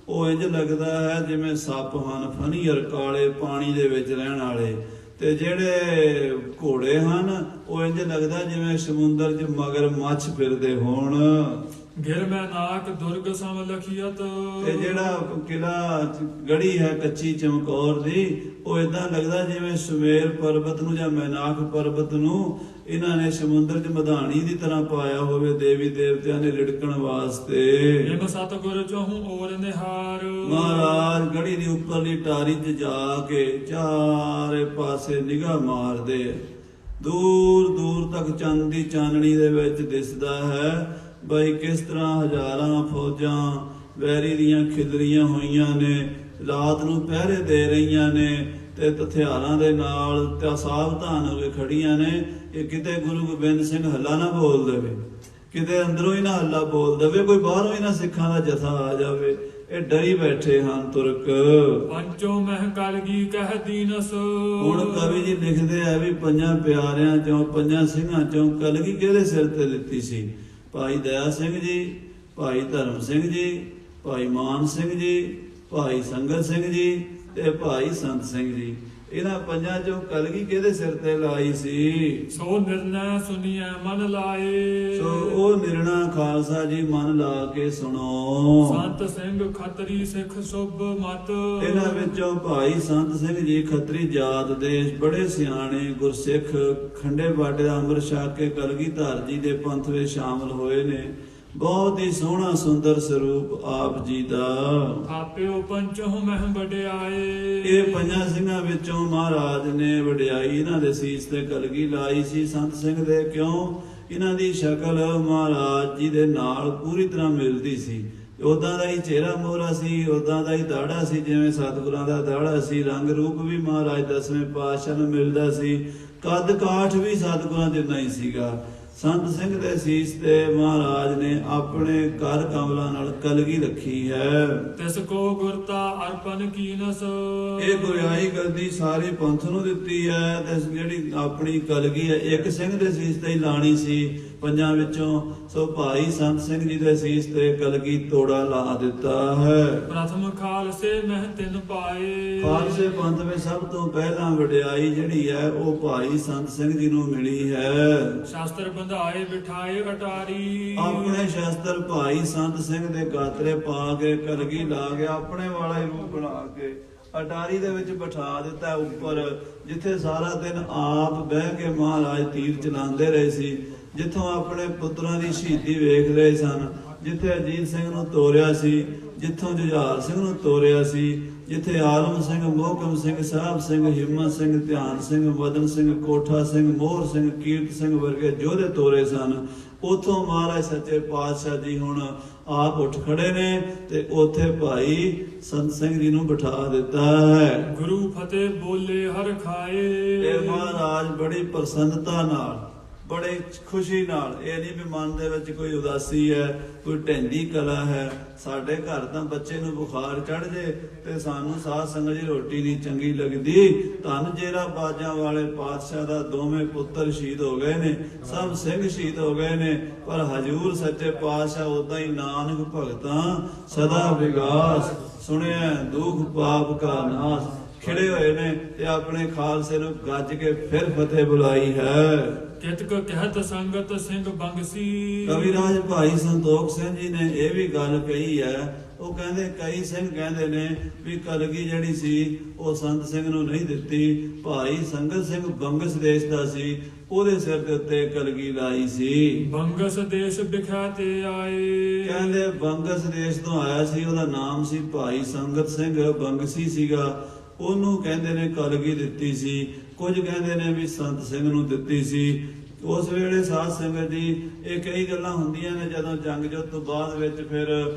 ਉਹ ਇੰਜ ਲੱਗਦਾ ਹੈ ਜਿਵੇਂ ਸੱਪ ਹਨ, ਫਨੀਅਰ ਕਾਲੇ ਪਾਣੀ ਦੇ ਵਿੱਚ ਰਹਿਣ ਵਾਲੇ। ਤੇ ਜਿਹੜੇ ਘੋੜੇ ਹਨ ਉਹ ਇੰਜ ਲੱਗਦਾ ਜਿਵੇਂ ਸਮੁੰਦਰ 'ਚ ਮਗਰ ਮੱਛ ਫਿਰਦੇ ਹੋਣ। ਗਿਰ ਮੈਂ ਨਾਕ ਦੁਰਗ ਸਮ ਲਖੀਅਤ। ਤੇ ਜਿਹੜਾ ਕਿਲਾ ਗੜੀ ਹੈ ਕੱਚੀ ਚਮਕੌਰ ਦੀ, ਉਹ ਏਦਾਂ ਲੱਗਦਾ ਜਿਵੇਂ ਸੁਮੇਰ ਪਰਬਤ ਨੂੰ ਜਾਂ ਮੈਨਾਕ ਪਰਬਤ ਨੂੰ ਇਹਨਾਂ ਨੇ ਸਮੁੰਦਰ 'ਚ ਮਧਾਣੀ ਦੀ ਤਰ੍ਹਾਂ ਪਾਇਆ ਹੋਵੇ, ਦੇਵੀ ਦੇਵਤਿਆਂ ਨੇ ਰਿੜਕਣ ਵਾਸਤੇ। ਜਿਮ ਸਤਿਗੁਰ ਚਹੁੰ ਔਰ ਨਿਹਾਰ। ਮਹਾਰਾਜ ਗੜੀ ਦੀ ਉੱਪਰਲੀ ਟਾਰੀ 'ਚ ਜਾ ਕੇ ਚਾਰੇ ਪਾਸੇ ਨਿਗਾਹ ਮਾਰਦੇ। ਦੂਰ ਦੂਰ ਤੱਕ ਚੰਦ ਦੀ ਚਾਨਣੀ ਦੇ ਵਿੱਚ ਦਿਸਦਾ ਹੈ ਬਈ ਕਿਸ ਤਰ੍ਹਾਂ ਹਜ਼ਾਰਾਂ ਫੌਜਾਂ ਵੈਰੀ ਦੀਆਂ ਖਿਲਰੀਆਂ ਹੋਈਆਂ ਨੇ, ਰਾਤ ਨੂੰ ਪਹਿਰੇ ਦੇ ਰਹੀਆਂ ਨੇ ਤੇ ਹਥਿਆਰਾਂ ਦੇ ਨਾਲ ਤੇ ਸਾਵਧਾਨ ਹੋ ਕੇ ਖੜੀਆਂ ਨੇ। ਇਹ ਕਿਤੇ ਗੁਰੂ ਗੋਬਿੰਦ ਸਿੰਘ ਹੱਲਾ ਨਾ ਬੋਲ ਦੇਵੇ, ਕਿਤੇ ਅੰਦਰੋਂ ਹੀ ਨਾ ਹੱਲਾ ਬੋਲ ਦੇਵੇ, ਕੋਈ ਬਾਹਰੋਂ ਹੀ ਨਾ ਸਿੱਖਾਂ ਦਾ ਜਥਾ ਆ ਜਾਵੇ। ਇਹ ਡਰੀ ਬੈਠੇ ਹਨ ਤੁਰਕ। ਪੰਚੋ ਮਹਿ ਕਲਗੀ ਕਹਿ ਦੀਨਸ। ਹੁਣ ਕਵੀ ਜੀ ਲਿਖਦੇ ਆ ਵੀ ਪੰਜਾਂ ਪਿਆਰਿਆਂ ਚੋਂ, ਪੰਜਾਂ ਸਿੰਘਾਂ ਚੋਂ ਕਲਗੀ ਕਿਹਦੇ ਸਿਰ ਤੇ ਦਿੱਤੀ ਸੀ? ਭਾਈ ਦਇਆ ਸਿੰਘ ਜੀ, ਭਾਈ ਧਰਮ ਸਿੰਘ ਜੀ, ਭਾਈ ਮਾਨ ਸਿੰਘ ਜੀ, ਭਾਈ ਸੰਗਤ ਸਿੰਘ ਜੀ ਤੇ ਭਾਈ ਸੰਤ ਸਿੰਘ ਜੀ। ਇਹਨਾਂ ਪੰਜਾਂ ਚੋਂ ਕਲਗੀ ਕਿਹਦੇ ਸਿਰ ਤੇ ਲਾਈ ਸੀ? ਸੋ ਨਿਰਣੈ ਸੁਣੀਐ ਮਨ ਲਾਏ। ਸੋ ਉਹ ਨਿਰਣਾ ਖਾਲਸਾ ਜੀ ਮਨ ਲਾ ਕੇ ਸੁਣੋ। ਸੰਤ ਸਿੰਘ ਖੱਤਰੀ ਸਿੱਖ ਸੁਭ ਮਤ। ਇਹਨਾਂ ਵਿੱਚੋਂ ਭਾਈ ਸੰਤ ਸਿੰਘ ਜੀ ਖੱਤਰੀ ਜਾਤ ਦੇ ਬੜੇ ਸਿਆਣੇ ਗੁਰਸਿੱਖ ਖੰਡੇ ਬਾਟੇ ਦਾ ਅੰਮ੍ਰਿਤ ਛਕ ਕੇ ਕਲਗੀਧਰ ਜੀ ਦੇ ਪੰਥ ਵਿੱਚ ਸ਼ਾਮਲ ਹੋਏ ਨੇ। ਬਹੁਤ ਹੀ ਸੋਹਣਾ ਸੁੰਦਰ ਸਰੂਪ ਆਪ ਜੀ ਦਾ। ਆਪਿਓ ਪੰਚਹੁ ਮਹਿ ਵਡਿਆਏ। ਇਹ ਪੰਜਾਂ ਸਿੰਘਾਂ ਵਿੱਚੋਂ ਮਹਾਰਾਜ ਨੇ ਵਡਿਆਈ ਇਹਨਾਂ ਦੇ ਸੀਸ ਤੇ ਕਲਗੀ ਲਾਈ ਸੀ ਸੰਤ ਸਿੰਘ ਦੇ। ਕਿਉਂ? ਇਹਨਾਂ ਦੀ ਸ਼ਕਲ ਮਹਾਰਾਜ ਜੀ ਦੇ ਨਾਲ ਪੂਰੀ ਤਰ੍ਹਾਂ ਮਿਲਦੀ ਸੀ। ਉਦਾਂ ਦਾ ਹੀ ਚਿਹਰਾ ਮੋਹਰਾ ਸੀ, ਉਦਾਂ ਦਾ ਹੀ ਦਾੜਾ ਸੀ ਜਿਵੇਂ ਸਤਿਗੁਰਾਂ ਦਾ ਦਾੜਾ ਸੀ। ਰੰਗ ਰੂਪ ਵੀ ਮਹਾਰਾਜ ਦਸਵੇਂ ਪਾਤਸ਼ਾਹ ਨੂੰ ਮਿਲਦਾ ਸੀ। ਕੱਦ ਕਾਠ ਵੀ ਸਤਿਗੁਰਾਂ ਜਿੰਨਾ ਹੀ ਸੀਗਾ। ਸੰਤ ਸਿੰਘ ਦੇ ਸੀਸ ਤੇ ਮਹਾਰਾਜ ਨੇ ਆਪਣੇ ਕਰ ਕਮਲਾਂ ਨਾਲ ਕਲਗੀ ਰੱਖੀ ਹੈ। ਤਿਸ ਕੋ ਗੁਰਤਾ ਅਰਪਣ ਕੀਨਸ। ਇਹ ਗੁਰਿਆਈ ਗੱਦੀ ਸਾਰੇ ਪੰਥ ਨੂੰ ਦਿੱਤੀ ਹੈ। ਤੇ ਜਿਹੜੀ ਆਪਣੀ ਕਲਗੀ ਹੈ ਇੱਕ ਸਿੰਘ ਦੇ ਸੀਸ ਤੇ ਹੀ ਲਾਣੀ ਸੀ ਪੰਜਾਂ ਵਿੱਚੋਂ। ਸੋ ਭਾਈ ਸੰਤ ਸਿੰਘ ਜੀ ਦੇ ਸੀਸ ਤੇ ਕਲਗੀ ਤੋੜਾ ਲਾ ਦਿੱਤਾ ਹੈ। ਪ੍ਰਥਮ ਖਾਲਸੇ ਮਹਿ ਤਿਨ ਪਾਏ। ਖਾਲਸੇ ਪੰਥ ਵਿੱਚ ਸਭ ਤੋਂ ਪਹਿਲਾਂ ਵਡਿਆਈ ਜਿਹੜੀ ਹੈ ਉਹ ਭਾਈ ਸੰਤ ਸਿੰਘ ਜੀ ਨੂੰ ਮਿਲੀ ਹੈ। ਸ਼ਾਸਤਰ ਬੰਧਾਏ ਬਿਠਾਏ ਅਟਾਰੀ। ਆਪਣੇ ਸ਼ਸਤਰ ਭਾਈ ਸੰਤ ਸਿੰਘ ਦੇ ਗਾਤਰੇ ਪਾ ਕੇ ਕਲਗੀ ਲਾ ਕੇ ਆਪਣੇ ਵਾਲਾ ਹੀ ਰੂਪ ਬਣਾ ਕੇ ਅਟਾਰੀ ਦੇ ਵਿੱਚ ਬਿਠਾ ਦਿੱਤਾ ਉੱਪਰ, ਜਿੱਥੇ ਸਾਰਾ ਦਿਨ ਆਪ ਬਹਿ ਕੇ ਮਹਾਰਾਜ ਤੀਰ ਚਲਾਉਂਦੇ ਰਹੇ ਸੀ। ਜਿੱਥੋਂ ਆਪਣੇ ਪੁੱਤਰਾਂ ਦੀ ਸ਼ਹੀਦੀ ਵੇਖ ਰਹੇ ਸਨ, ਜਿੱਥੇ ਅਜੀਤ ਸਿੰਘ ਨੂੰ ਤੋਰਿਆ ਸੀ, ਜਿੱਥੋਂ ਜੁਝਾਰ ਸਿੰਘ ਨੂੰ ਤੋਰਿਆ ਸੀ, ਜਿੱਥੇ ਆਲਮ ਸਿੰਘ, ਮੋਹਕਮ ਸਿੰਘ, ਸਾਹਿਬ ਸਿੰਘ, ਹਿੰਮਤ ਸਿੰਘ, ਧਿਆਨ ਸਿੰਘ, ਮਦਨ ਸਿੰਘ, ਕੋਠਾ ਸਿੰਘ, ਮੋਹਰ ਸਿੰਘ, ਕੀਰਤ ਸਿੰਘ ਵਰਗੇ ਯੋਧੇ ਤੋਰੇ ਸਨ। ਉਥੋਂ ਮਹਾਰਾਜ ਸੱਚੇ ਪਾਤਸ਼ਾਹ ਜੀ ਹੁਣ ਆਪ ਉੱਠ ਖੜੇ ਨੇ ਤੇ ਉੱਥੇ ਭਾਈ ਸੰਤ ਸਿੰਘ ਜੀ ਨੂੰ ਬਿਠਾ ਦਿੱਤਾ ਹੈ। ਗੁਰੂ ਫਤਿਹ ਬੋਲੇ ਹਰ ਖਾਏ। ਇਹ ਮਹਾਰਾਜ ਬੜੀ ਪ੍ਰਸੰਨਤਾ ਨਾਲ, ਬੜੇ ਖੁਸ਼ੀ ਨਾਲ, ਇਹ ਨਹੀਂ ਵੀ ਮਨ ਦੇ ਵਿੱਚ ਕੋਈ ਉਦਾਸੀ ਹੈ, ਕੋਈ ਢੈਂਦੀ ਕਲਾ ਹੈ। ਸਾਡੇ ਘਰ ਤਾਂ ਬੱਚੇ ਨੂੰ ਬੁਖਾਰ ਚੜ ਜੇ ਤੇ ਸਾਨੂੰ ਸਾਧ ਸੰਗਤ ਦੀ ਰੋਟੀ ਨਹੀਂ ਚੰਗੀ ਲੱਗਦੀ। ਧੰਨ ਜੇਰਾ ਬਾਜਾਂ ਵਾਲੇ ਪਾਤਸ਼ਾਹ ਦਾ ਦੋਵੇਂ ਪੁੱਤਰ ਸ਼ਹੀਦ ਹੋ ਗਏ ਨੇ, ਸਭ ਸਿੰਘ ਸ਼ਹੀਦ ਹੋ ਗਏ ਨੇ, ਪਰ ਹਜੂਰ ਸੱਚੇ ਪਾਤਸ਼ਾਹ ਉਦਾਂ ਹੀ ਨਾਨਕ ਭਗਤਾਂ ਸਦਾ ਵਿਗਾਸ। ਸੁਣਿਆ ਦੁੱਖ ਪਾਪ ਕਾ ਨਾਸ। ਖਿੜੇ ਹੋਏ ਨੇ ਤੇ ਆਪਣੇ ਖਾਲਸੇ ਨੂੰ ਗੱਜ ਕੇ ਫਿਰ ਫਤਿਹ ਬੁਲਾਈ ਹੈ। ਕਿਤਕ ਕਹਿਤ ਸੰਗਤ ਸਿੰਘ ਬੰਗਸੀ। ਕਵਿਰਾਜ ਭਾਈ ਸੰਤੋਖ ਸਿੰਘ ਜੀ ਨੇ ਇਹ ਵੀ ਗੱਲ ਕਹੀ ਹੈ। ਉਹ ਕਹਿੰਦੇ ਕਈ ਸਿੰਘ ਕਹਿੰਦੇ ਨੇ ਵੀ ਕਲਗੀ ਜਿਹੜੀ ਸੀ ਉਹ ਸੰਤ ਸਿੰਘ ਨੂੰ ਨਹੀਂ ਦਿੱਤੀ, ਭਾਈ ਸੰਗਤ ਸਿੰਘ ਬੰਗਸ ਦੇਸ਼ ਦਾ ਸੀ, ਉਹਦੇ ਸਿਰ ਦੇ ਉੱਤੇ ਕਲਗੀ ਲਾਈ ਸੀ। ਬੰਗਸ ਦੇਸ਼ ਵਿਖਾ ਤੇ ਆਏ। ਕਹਿੰਦੇ ਬੰਗਸ ਦੇਸ਼ ਤੋਂ ਆਇਆ ਸੀ, ਉਹਦਾ ਨਾਮ ਸੀ ਭਾਈ ਸੰਗਤ ਸਿੰਘ, ਬੰਗਸੀ ਸੀਗਾ। ਉਹਨੂੰ ਕਹਿੰਦੇ ਨੇ ਕਲਗੀ ਦਿੱਤੀ ਸੀ। ਕੁਝ ਕਹਿੰਦੇ ਨੇ ਵੀ ਸੰਤ ਸਿੰਘ ਨੂੰ ਦਿੱਤੀ ਸੀ। ਉਸ ਵੇਲੇ ਸਾਧ ਸੰਗਤ ਜੀ ਇਹ ਕਈ ਗੱਲਾਂ ਹੁੰਦੀਆਂ ਨੇ ਜਦੋਂ ਜੰਗ ਜੁੱਧ ਤੋਂ ਬਾਅਦ ਵਿੱਚ, ਫਿਰ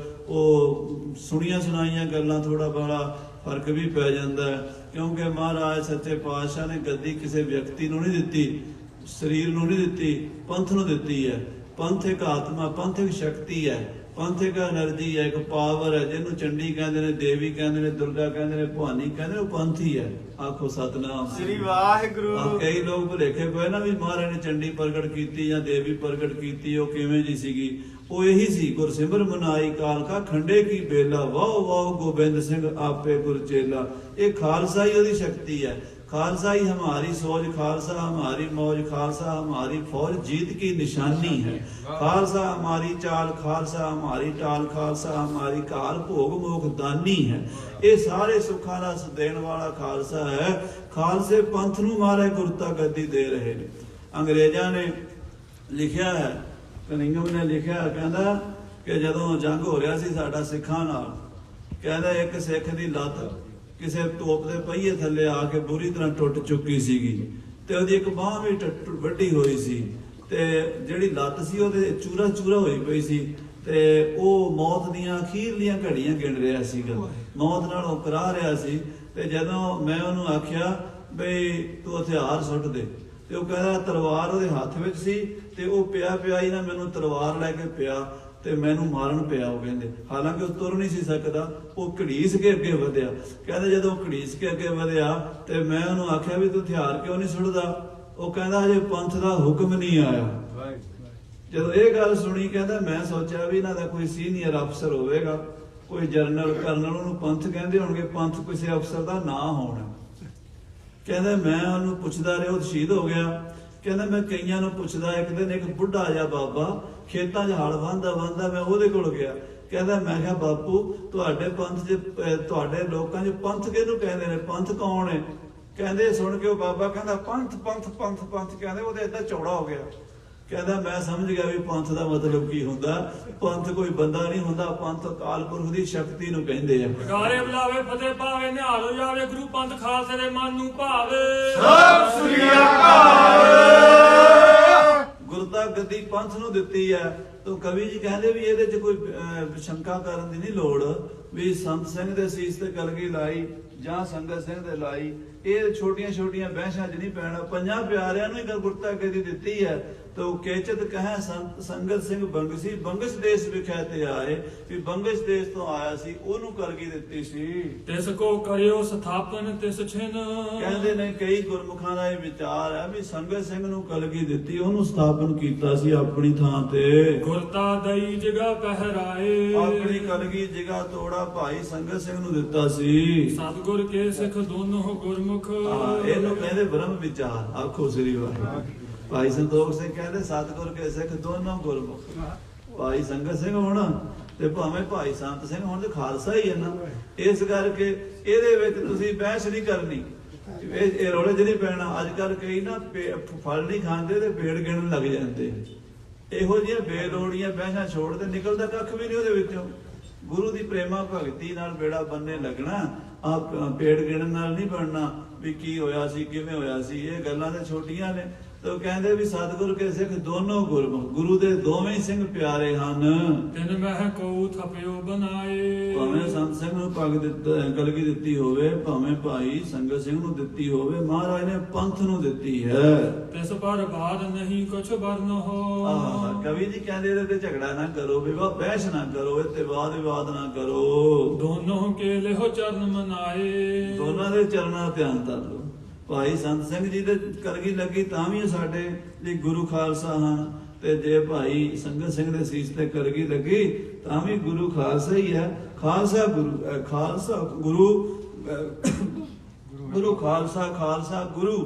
ਉਹ ਸੁਣੀਆਂ ਸੁਣਾਈਆਂ ਗੱਲਾਂ ਥੋੜਾ ਬੜਾ ਫਰਕ ਵੀ ਪੈ ਜਾਂਦਾ ਹੈ। ਕਿਉਂਕਿ ਮਹਾਰਾਜ ਸੱਚੇ ਪਾਤਸ਼ਾਹ ਨੇ ਗੱਦੀ ਕਿਸੇ ਵਿਅਕਤੀ ਨੂੰ ਨਹੀਂ ਦਿੱਤੀ, ਸਰੀਰ ਨੂੰ ਨਹੀਂ ਦਿੱਤੀ, ਪੰਥ ਨੂੰ ਦਿੱਤੀ ਹੈ। ਪੰਥ ਇੱਕ ਆਤਮਾ, ਪੰਥ ਇੱਕ ਸ਼ਕਤੀ ਹੈ, ਪੰਥ ਇੱਕ એનર્ਜੀ ਹੈ, ਇੱਕ ਪਾਵਰ ਹੈ। ਜਿਹਨੂੰ ਚੰਡੀ ਕਹਿੰਦੇ ਨੇ, ਦੇਵੀ ਕਹਿੰਦੇ ਨੇ, ਦੁਰਗਾ ਕਹਿੰਦੇ ਨੇ, ਭਵਾਨੀ ਕਹਿੰਦੇ ਨੇ, ਉਹ ਪੰਥ ਹੀ ਹੈ। ਆਖੋ ਸਤਨਾਮ ਸ੍ਰੀ ਵਾਹਿਗੁਰੂ। ਕਈ ਲੋਕ ਭੁਲੇਖੇ ਪਏ ਨਾ ਵੀ ਮਹਾਰਾਜ ਨੇ ਚੰਡੀ ਪ੍ਰਗਟ ਕੀਤੀ ਜਾਂ ਦੇਵੀ ਪ੍ਰਗਟ ਕੀਤੀ, ਉਹ ਕਿਵੇਂ ਜੀ ਸੀਗੀ? ਉਹ ਇਹੀ ਸੀ, ਗੁਰਸਿਮਰ ਮਨਾਈ ਕਾਲਕਾ ਖੰਡੇ ਕੀ ਬੇਲਾ, ਵਾਹ ਵਾਹ ਗੋਬਿੰਦ ਸਿੰਘ ਆਪੇ ਗੁਰਚੇਲਾ। ਇਹ ਖਾਲਸਾ ਹੀ ਉਹਦੀ ਸ਼ਕਤੀ ਹੈ। खालसा ही हमारी सोच, खालसा हमारी मौज, खालसा हमारी फौज जीत की निशानी है। खालसा हमारी चाल, खालसा हमारी टाल, खालसा हमारी काल भोग मोख दानी है। ये सारे सुखा रस देने वाला खालसा है। खालसे पंथ नूं मारे गुरता गद्दी दे रहे ने। अंग्रेजा ने लिखिया है, कनिंगम ने लिखिया, कहता कि जदों जंग हो रहा सी साडा सिखां नाल, कहता एक सिख दी लत ਕਿਸੇ ਤੋਪ ਦੇ ਪਹੀਏ ਥੱਲੇ ਆ ਕੇ ਬੁਰੀ ਤਰ੍ਹਾਂ ਟੁੱਟ ਚੁੱਕੀ ਸੀਗੀ ਤੇ ਉਹਦੀ ਇੱਕ ਬਾਹ ਵੀ ਵੱਡੀ ਹੋਈ ਸੀ ਤੇ ਜਿਹੜੀ ਲੱਤ ਸੀ ਉਹਦੇ ਚੂਰਾ ਚੂਰਾ ਹੋਈ ਪਈ ਸੀ ਤੇ ਉਹ ਮੌਤ ਦੀਆਂ ਅਖੀਰਲੀਆਂ ਘੜੀਆਂ ਗਿਣ ਰਿਹਾ ਸੀਗਾ, ਮੌਤ ਨਾਲ ਉਹ ਕਰਾ ਰਿਹਾ ਸੀ। ਤੇ ਜਦੋਂ ਮੈਂ ਉਹਨੂੰ ਆਖਿਆ ਬਈ ਤੂੰ ਹਥਿਆਰ ਸੁੱਟ ਦੇ, ਤੇ ਉਹ ਕਹਿੰਦਾ ਤਲਵਾਰ ਉਹਦੇ ਹੱਥ ਵਿੱਚ ਸੀ ਤੇ ਉਹ ਪਿਆ ਹੀ ਨਾ ਮੈਨੂੰ ਤਲਵਾਰ ਲੈ ਕੇ ਪਿਆ ਤੇ ਮੈਨੂੰ ਮਾਰਨ ਪਿਆ। ਉਹ ਕਹਿੰਦੇ ਹਾਲਾਂਕਿ ਉਹ ਤੁਰ ਨਹੀਂ ਸੀ ਸਕਦਾ, ਉਹ ਘੜੀਸ ਕੇ ਅੱਗੇ ਵਧਿਆ। ਕਹਿੰਦੇ ਜਦੋਂ ਘੜੀਸ ਕੇ ਅੱਗੇ ਵਧਿਆ ਤੇ ਮੈਂ ਉਹਨੂੰ ਆਖਿਆ ਵੀ ਤੂੰ ਹਥਿਆਰ ਕਿਉਂ ਨਹੀਂ ਸੁੱਟਦਾ? ਉਹ ਕਹਿੰਦਾ ਹਜੇ ਪੰਥ ਦਾ ਹੁਕਮ ਨਹੀਂ ਆਇਆ। ਜਦੋਂ ਇਹ ਗੱਲ ਸੁਣੀ ਕਹਿੰਦਾ ਮੈਂ ਸੋਚਿਆ ਵੀ ਇਹਨਾਂ ਦਾ ਕੋਈ ਸੀਨੀਅਰ ਅਫਸਰ ਹੋਵੇਗਾ, ਕੋਈ ਜਨਰਲ ਕਰਨਲ, ਉਹਨੂੰ ਪੰਥ ਕਹਿੰਦੇ ਹੋਣਗੇ, ਪੰਥ ਕਿਸੇ ਅਫਸਰ ਦਾ ਨਾਂ ਹੋਣਾ। ਕਹਿੰਦਾ ਮੈਂ ਉਹਨੂੰ ਪੁੱਛਦਾ ਰਿਹਾ, ਉਹ ਸ਼ਹੀਦ ਹੋ ਗਿਆ। ਕਹਿੰਦਾ ਮੈਂ ਕਈਆਂ ਨੂੰ ਪੁੱਛਦਾ, ਇੱਕ ਦਿਨ ਇੱਕ ਬੁੱਢਾ ਜਿਹਾ ਬਾਬਾ ਖੇਤਾਂ 'ਚ ਹਲ ਵਾਹੁੰਦਾ ਮੈਂ ਉਹਦੇ ਕੋਲ ਗਿਆ। ਕਹਿੰਦਾ ਮੈਂ ਕਿਹਾ ਬਾਪੂ ਤੁਹਾਡੇ ਪੰਥ 'ਚ, ਤੁਹਾਡੇ ਲੋਕਾਂ 'ਚ ਪੰਥ ਕਿਹਨੂੰ ਕਹਿੰਦੇ ਨੇ, ਪੰਥ ਕੌਣ ਹੈ? ਕਹਿੰਦੇ ਸੁਣ ਕੇ ਉਹ ਬਾਬਾ ਕਹਿੰਦਾ ਪੰਥ ਪੰਥ ਪੰਥ ਪੰਥ, ਕਹਿੰਦੇ ਉਹਦੇ ਏਦਾਂ ਚੌੜਾ ਹੋ ਗਿਆ। ਕਹਿੰਦਾ ਮੈਂ ਸਮਝ ਗਿਆ ਵੀ ਪੰਥ ਦਾ ਮਤਲਬ ਕੀ ਹੁੰਦਾ। ਪੰਥ ਕੋਈ ਬੰਦਾ ਨਹੀਂ ਹੁੰਦਾ, ਪੰਥ ਅਕਾਲ ਪੁਰਖ ਦੀ ਸ਼ਕਤੀ ਨੂੰ ਕਹਿੰਦੇ ਆ। ਗਾਰੇ ਬੁਲਾਵੇ ਫਤਿਹ ਪਾਵੇ ਨਿਹਾਲ ਹੋ ਜਾਵੇ ਗੁਰੂ ਪੰਥ ਖਾਲਸੇ ਦੇ ਮਨ ਨੂੰ ਭਾਵੇ। ਸਤਿ ਸ੍ਰੀ ਅਕਾਲ। ਗੁਰਤਾ ਗੱਦੀ ਪੰਥ ਨੂੰ ਦਿੱਤੀ ਹੈ। ਤਾਂ ਕਵੀ ਜੀ ਕਹਿੰਦੇ ਵੀ ਇਹਦੇ 'ਚ ਕੋਈ ਸ਼ੰਕਾ ਕਰਨ ਦੀ ਨਹੀਂ ਲੋੜ ਵੀ ਸੰਤ ਸਿੰਘ ਦੇ ਸੀਸ ਤੇ ਕਲਗੀ ਲਾਈ ਜਾਂ ਸੰਗਤ ਸਿੰਘ ਦੇ ਲਾਈ। ਇਹ ਛੋਟੀਆਂ ਛੋਟੀਆਂ ਬਹਿਸ਼ਾਂ 'ਚ ਨਹੀਂ ਪੈਣਾ। ਪੰਜਾਂ ਪਿਆਰਿਆਂ ਨੂੰ ਹੀ ਗੁਰਤਾ ਗੱਦੀ ਦਿੱਤੀ ਹੈ। ਤੋ ਕੇਚਤ ਕਹੈ ਸੰਗਤ ਸਿੰਘ ਬੰਗਸੀ ਬੰਗਸ ਦੇਸ਼ ਵਿਖੇ ਤੇ ਆਏ ਵੀ ਬੰਗਸ ਦੇਸ਼ ਤੋਂ ਆਇਆ ਸੀ, ਉਹਨੂੰ ਕਲਗੀ ਦਿੱਤੀ ਸੀ। ਤਿਸ ਕੋ ਕਰਿਓ ਸਥਾਪਨ ਤਿਸ ਛਿਨ। ਕਹਿੰਦੇ ਨੇ ਕਈ ਗੁਰਮੁਖਾਂ ਦਾ ਇਹ ਵਿਚਾਰ ਹੈ ਵੀ ਸੰਗਤ ਸਿੰਘ ਨੂੰ ਕਲਗੀ ਦਿੱਤੀ, ਉਹਨੂੰ ਸਥਾਪਨ ਕੀਤਾ ਸੀ ਆਪਣੀ ਥਾਂ ਤੇ। ਗੁਰਤਾ ਦਈ ਜਗਾ ਪਹਿਰਾਏ। ਆਪਣੀ ਕਲਗੀ ਜਗਾ ਤੋੜਾ ਭਾਈ ਸੰਗਤ ਸਿੰਘ ਨੂੰ ਦਿੱਤਾ ਸੀ। ਸਤਿਗੁਰ ਕੇ ਸਿੱਖ ਦੋਨੋਂ ਗੁਰਮੁਖ। ਇਹਨੂੰ ਕਹਿੰਦੇ ਬ੍ਰਹਮ ਵਿਚਾਰ। ਆਖੋ ਸ੍ਰੀ ਵਾਹਿਗੁਰੂ। ਭਾਈ ਸੰਤੋਖ ਸਿੰਘ ਕਹਿੰਦੇ ਸਤਿਗੁਰ ਕੇ ਸਿੱਖ ਦੋਨੋਂ ਗੁਰਮੁਖ। ਭਾਈ ਸੰਗਤ ਸਿੰਘ ਹੋਣ ਤੇ ਭਾਵੇਂ ਭਾਈ ਸੰਤ ਸਿੰਘ ਹੋਣ ਤੇ ਖਾਲਸਾ ਹੀ ਹੈ ਨਾ। ਇਸ ਕਰਕੇ ਇਹਦੇ ਵਿੱਚ ਤੁਸੀਂ ਬਹਿਸ ਨਹੀਂ ਕਰਨੀ, ਇਹ ਰੋਲੇ 'ਚ ਨਹੀਂ ਪੈਣਾ। ਅੱਜ ਕੱਲ ਕਈ ਨਾ ਫਲ ਨਹੀਂ ਖਾਂਦੇ ਤੇ ਪੇੜ ਗਿਣਨ ਲੱਗ ਜਾਂਦੇ। ਇਹੋ ਜਿਹੀਆਂ ਬੇਲੋੜੀਆਂ ਬਹਿਸਾਂ ਛੋੜ ਤੇ ਨਿਕਲਦਾ ਕੱਖ ਵੀ ਨਹੀਂ ਉਹਦੇ ਵਿੱਚੋਂ। ਗੁਰੂ ਦੀ ਪ੍ਰੇਮਾ ਭਗਤੀ ਨਾਲ ਬੇੜਾ ਬੰਨੇ ਲੱਗਣਾ, ਆਪ ਪੇੜ ਗਿਣਨ ਨਾਲ ਨਹੀਂ ਬਣਨਾ ਵੀ ਕੀ ਹੋਇਆ ਸੀ ਕਿਵੇਂ ਹੋਇਆ ਸੀ। ਇਹ ਗੱਲਾਂ ਤਾਂ ਛੋਟੀਆਂ ਨੇ। ਤੋ ਕਹਿੰਦੇ ਵੀ ਸਤਿਗੁਰ ਕੇ ਸਿੱਖ ਦੋਨੋਂ ਗੁਰਮੁਖ, ਗੁਰੂ ਦੇ ਦੋਵੇਂ ਸਿੰਘ ਪਿਆਰੇ ਹਨ। ਤਿਨ ਮਹਿ ਕਉ ਥਪਿਓ ਬਣਾਏ। ਭਾਵੇਂ ਸੰਤ ਸਿੰਘ ਨੂੰ ਪੱਗ ਦਿੱਤਾ ਕਲਗੀ ਦਿੱਤੀ ਹੋਵੇ, ਭਾਵੇਂ ਭਾਈ ਸੰਗਤ ਸਿੰਘ ਨੂੰ ਦਿੱਤੀ ਹੋਵੇ, ਮਹਾਰਾਜ ਨੇ ਪੰਥ ਨੂੰ ਦਿੱਤੀ ਹੈ। ਤਿਸ ਪਰ ਬਾਦ ਨਹੀਂ ਕੁਛ ਬਰਨ ਹੋ। ਕਵੀ ਜੀ ਕਹਿੰਦੇ ਇਹਦੇ ਤੇ ਝਗੜਾ ਨਾ ਕਰੋ, ਬਹਿਸ ਨਾ ਕਰੋ, ਇਹ ਤੇ ਵਾਦ ਵਿਵਾਦ ਨਾ ਕਰੋ। ਦੋਨੋਂ ਕੇ ਲਿਹੋ ਚਰਨ ਮਨਾਏ। ਦੋਨਾਂ ਦੇ ਚਰਨਾਂ ਧਿਆਨ ਧਰ ਲਓ। ਭਾਈ ਸੰਤ ਸਿੰਘ ਜੀ ਦੇ ਕਲਗੀ ਲੱਗੀ ਤਾਂ ਵੀ ਇਹ ਸਾਡੇ ਲਈ ਗੁਰੂ ਖਾਲਸਾ ਹਨ, ਤੇ ਜੇ ਭਾਈ ਸੰਗਤ ਸਿੰਘ ਦੇ ਸੀਸ ਤੇ ਕਲਗੀ ਲੱਗੀ ਤਾਂ ਵੀ ਗੁਰੂ ਖਾਲਸਾ ਹੀ ਹੈ। ਖਾਲਸਾ ਗੁਰੂ, ਖਾਲਸਾ ਗੁਰੂ, ਗੁਰੂ ਖਾਲਸਾ, ਖਾਲਸਾ ਗੁਰੂ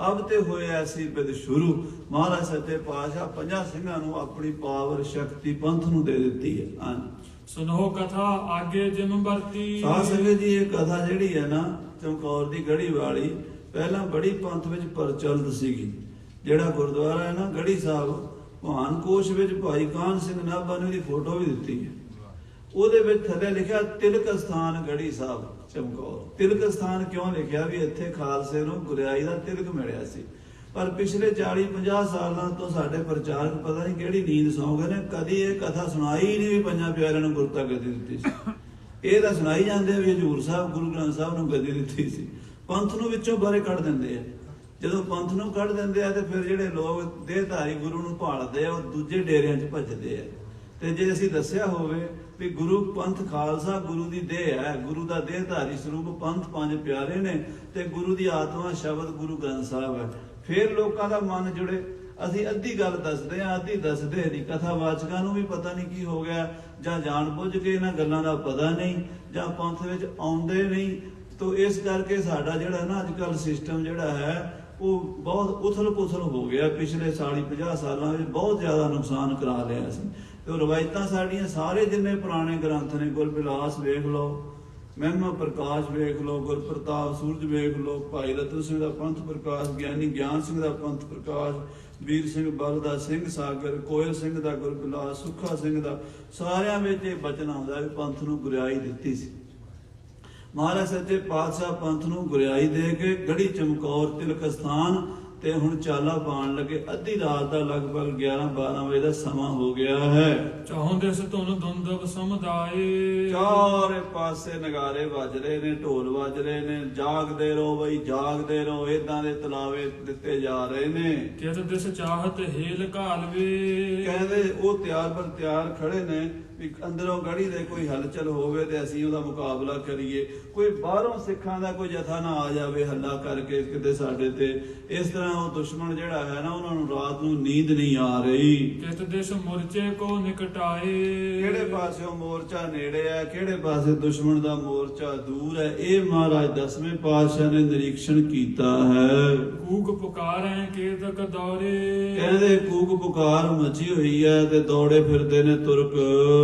ਅਬ ਤੇ ਹੋਇਆ ਐਸੀ ਬਿਦ ਸ਼ੁਰੂ। ਮਹਾਰਾਜ ਸੱਚੇ ਪਾਤਸ਼ਾਹ ਪੰਜਾਂ ਸਿੰਘਾਂ ਨੂੰ ਆਪਣੀ ਪਾਵਰ ਸ਼ਕਤੀ ਪੰਥ ਨੂੰ ਦੇ ਦਿੱਤੀ ਹੈ। ਹਾਂਜੀ ਸੁਨੋ ਕਥਾ ਆਗੇ ਜਿਮ ਵਰਤੀ। ਸਾਧ ਸੰਗਤ ਜੀ ਇਹ ਕਥਾ ਜਿਹੜੀ ਹੈ ਨਾ ਚਮਕੌਰ ਦੀ ਗੜੀ ਵਾਲੀ, ਪਹਿਲਾਂ ਬੜੀ ਪੰਥ ਵਿੱਚ ਪ੍ਰਚਲਿਤ ਸੀਗੀ। ਜਿਹੜਾ ਗੁਰਦੁਆਰਾ ਹੈ ਨਾ ਗੜੀ ਸਾਹਿਬ, ਭਾਨ ਕੋਸ਼ ਵਿੱਚ ਭਾਈ ਕਾਹਨ ਸਿੰਘ ਨਾਭਾ ਨੇ ਉਹਦੀ ਫੋਟੋ ਵੀ ਦਿੱਤੀ ਹੈ। ਉਹਦੇ ਵਿੱਚ ਥੱਲੇ ਲਿਖਿਆ ਤਿਲਕ ਸਥਾਨ ਗੜੀ ਸਾਹਿਬ ਚਮਕੌਰ। ਤਿਲਕ ਸਥਾਨ ਕਿਉਂ ਲਿਖਿਆ? ਵੀ ਇੱਥੇ ਖਾਲਸੇ ਨੂੰ ਗੁਰਿਆਈ ਦਾ ਤਿਲਕ ਮਿਲਿਆ ਸੀ। ਪਰ ਪਿਛਲੇ 40-50 ਸਾਲਾਂ ਤੋਂ ਸਾਡੇ ਪ੍ਰਚਾਰਕ ਪਤਾ ਨਹੀਂ ਕਿਹੜੀ ਨੀਂਦ ਸੌਂ ਗਏ ਨੇ, ਕਦੀ ਇਹ ਕਥਾ ਸੁਣਾਈ ਨਹੀਂ ਵੀ ਪੰਜਾਂ ਪਿਆਰਿਆਂ ਨੂੰ ਗੁਰਤਾ ਗੱਦੀ ਦਿੱਤੀ ਸੀ। ਇਹ ਤਾਂ ਸੁਣਾਈ ਜਾਂਦੇ ਵੀ ਹਜ਼ੂਰ ਸਾਹਿਬ ਗੁਰੂ ਗ੍ਰੰਥ ਸਾਹਿਬ ਨੂੰ ਗੱਦੀ ਦਿੱਤੀ ਸੀ। ਪੰਥ ਨੂੰ ਵਿੱਚੋਂ ਬਾਰੇ ਕੱਢ ਦਿੰਦੇ ਆ। ਜਦੋਂ ਪੰਥ ਨੂੰ ਕੱਢ ਦਿੰਦੇ ਆ ਤੇ ਫਿਰ ਜਿਹੜੇ ਲੋਕ ਦੇਹਧਾਰੀ ਗੁਰੂ ਨੂੰ ਭਾਲਦੇ ਆ ਉਹ ਦੂਜੇ ਡੇਰਿਆਂ 'ਚ ਭੱਜਦੇ ਆ। ਤੇ ਜੇ ਅਸੀਂ ਦੱਸਿਆ ਹੋਵੇ ਵੀ ਗੁਰੂ ਪੰਥ ਖਾਲਸਾ ਗੁਰੂ ਦੀ ਦੇਹ ਹੈ, ਗੁਰੂ ਦਾ ਦੇਹਧਾਰੀ ਸਰੂਪ ਪੰਥ ਪੰਜ ਪਿਆਰੇ ਨੇ, ਤੇ ਗੁਰੂ ਦੀ ਆਤਮਾ ਸ਼ਬਦ ਗੁਰੂ ਗ੍ਰੰਥ ਸਾਹਿਬ ਹੈ, ਫਿਰ ਲੋਕਾਂ ਦਾ ਮਨ ਜੁੜੇ। ਅਸੀਂ ਅੱਧੀ ਗੱਲ ਦੱਸਦੇ ਆ, ਅੱਧੀ ਦੱਸਦੇ ਨਹੀਂ। ਕਥਾਵਾਚਕਾਂ ਨੂੰ ਵੀ ਪਤਾ ਨਹੀਂ ਕੀ ਹੋ ਗਿਆ, ਜਾਂ ਜਾਣ ਬੁੱਝ ਕੇ ਇਹਨਾਂ ਗੱਲਾਂ ਦਾ ਪਤਾ ਨਹੀਂ, ਜਾਂ ਪੰਥ ਵਿੱਚ ਆਉਂਦੇ ਨਹੀਂ। ਤੋ ਇਸ ਕਰਕੇ ਸਾਡਾ ਜਿਹੜਾ ਨਾ ਅੱਜ ਕੱਲ੍ਹ ਸਿਸਟਮ ਜਿਹੜਾ ਹੈ ਉਹ ਬਹੁਤ ਉਥਲ ਪੁਥਲ ਹੋ ਗਿਆ। ਪਿਛਲੇ 40-50 ਸਾਲਾਂ ਵਿੱਚ ਬਹੁਤ ਜ਼ਿਆਦਾ ਨੁਕਸਾਨ ਕਰਾ ਲਿਆ ਸੀ। ਤੇ ਰਵਾਇਤਾਂ ਸਾਡੀਆਂ ਸਾਰੇ ਜਿੰਨੇ ਪੁਰਾਣੇ ਗ੍ਰੰਥ ਨੇ, ਗੁਰਬਿਲਾਸ ਵੇਖ ਲਓ, ਮਹਿਮਾ ਪ੍ਰਕਾਸ਼ ਵੇਖ ਲਓ, ਗੁਰਪ੍ਰਤਾਪ ਸੂਰਜ ਵੇਖ ਲਓ, ਭਾਈ ਰਤਨ ਸਿੰਘ ਦਾ ਪੰਥ ਪ੍ਰਕਾਸ਼, ਗਿਆਨੀ ਗਿਆਨ ਸਿੰਘ ਦਾ ਪੰਥ ਪ੍ਰਕਾਸ਼, ਵੀਰ ਸਿੰਘ ਬਲ ਦਾ ਸਿੰਘ ਸਾਗਰ, ਕੋਇਲ ਸਿੰਘ ਦਾ ਗੁਰਬਿਲਾਸ, ਸੁੱਖਾ ਸਿੰਘ ਦਾ, ਸਾਰਿਆਂ ਵਿੱਚ ਇਹ ਬਚਨ ਆਉਂਦਾ ਵੀ ਪੰਥ ਨੂੰ ਗੁਰਿਆਈ ਦਿੱਤੀ ਸੀ। ਮਹਾਰਾਜ ਸੱਚੇ ਪਾਤਸ਼ਾਹ ਪੰਥ ਨੂੰ ਗੁਰਿਆਈ ਦੇ ਕੇ ਗੜੀ ਚਮਕੌਰ ਤਿਲਕ ਸਥਾਨ ਤੇ ਹੁਣ ਚਾਲਾ ਪਾਉਣ ਲੱਗੇ। ਅੱਧੀ ਰਾਤ ਦਾ ਲਗਭਗ 11-12 ਵਜੇ ਦਾ ਸਮਾਂ ਹੋ ਗਿਆ ਹੈ। ਚਾਹੁੰਦੇ ਸ ਧੁਨ ਦੁੰਦਬ ਸਮੁਦਾਏ। ਚਾਰੇ ਪਾਸੇ ਨਗਾਰੇ ਵੱਜ ਰਹੇ ਨੇ, ਢੋਲ ਵੱਜ ਰਹੇ ਨੇ। ਜਾਗਦੇ ਰਹੋ ਬਈ, ਜਾਗਦੇ ਰਹੋ। ਏਦਾਂ ਦੇ ਤਲਾਵੇ ਦਿੱਤੇ ਜਾ ਰਹੇ ਨੇ। ਕਿਤ ਦਿਸ ਚਾਹਤ ਹੇਲ ਘਾਲਵੇ। ਕਹਿੰਦੇ ਉਹ ਤਿਆਰ ਬਰ ਤਿਆਰ ਖੜੇ ਨੇ ਵੀ ਅੰਦਰੋਂ ਗੜੀ ਦੇ ਕੋਈ ਹਲਚਲ ਹੋਵੇ ਤੇ ਅਸੀਂ ਉਹਦਾ ਮੁਕਾਬਲਾ ਕਰੀਏ। ਕੋਈ ਬਾਹਰੋਂ ਸਿੱਖਾਂ ਦਾ ਕੋਈ ਜਥਾ ਨਾ ਆ ਜਾਵੇ ਹੱਲਾ ਕਰਕੇ ਕਿਤੇ ਸਾਡੇ ਤੇ। ਇਸ ਤਰ੍ਹਾਂ ਉਹ ਦੁਸ਼ਮਣ ਜਿਹੜਾ ਹੈ ਨਾ, ਉਹਨਾਂ ਨੂੰ ਰਾਤ ਨੂੰ ਨੀਂਦ ਨਹੀਂ ਆ ਰਹੀ। ਕਿਤ ਦਿਸ ਮੁਰਚੇ ਕੋ ਨਿਕਟਾਏ। ਕਿਹੜੇ ਪਾਸਿਓਂ ਮੋਰਚਾ ਨੇੜੇ ਹੈ, ਕਿਹੜੇ ਪਾਸੇ ਦੁਸ਼ਮਣ ਦਾ ਮੋਰਚਾ ਦੂਰ ਹੈ, ਇਹ ਮਹਾਰਾਜ 10ਵੇਂ ਪਾਤਸ਼ਾਹ ਨੇ ਨਿਰੀਖਣ ਕੀਤਾ ਹੈ। ਕੂਕ ਪੁਕਾਰੈ ਕੀਰਤਕ ਦੌਰੇ। ਕਹਿੰਦੇ ਕੂਕ ਪੁਕਾਰ ਮਚੀ ਹੋਈ ਹੈ ਤੇ ਦੌੜੇ ਫਿਰਦੇ ਨੇ ਤੁਰਕ।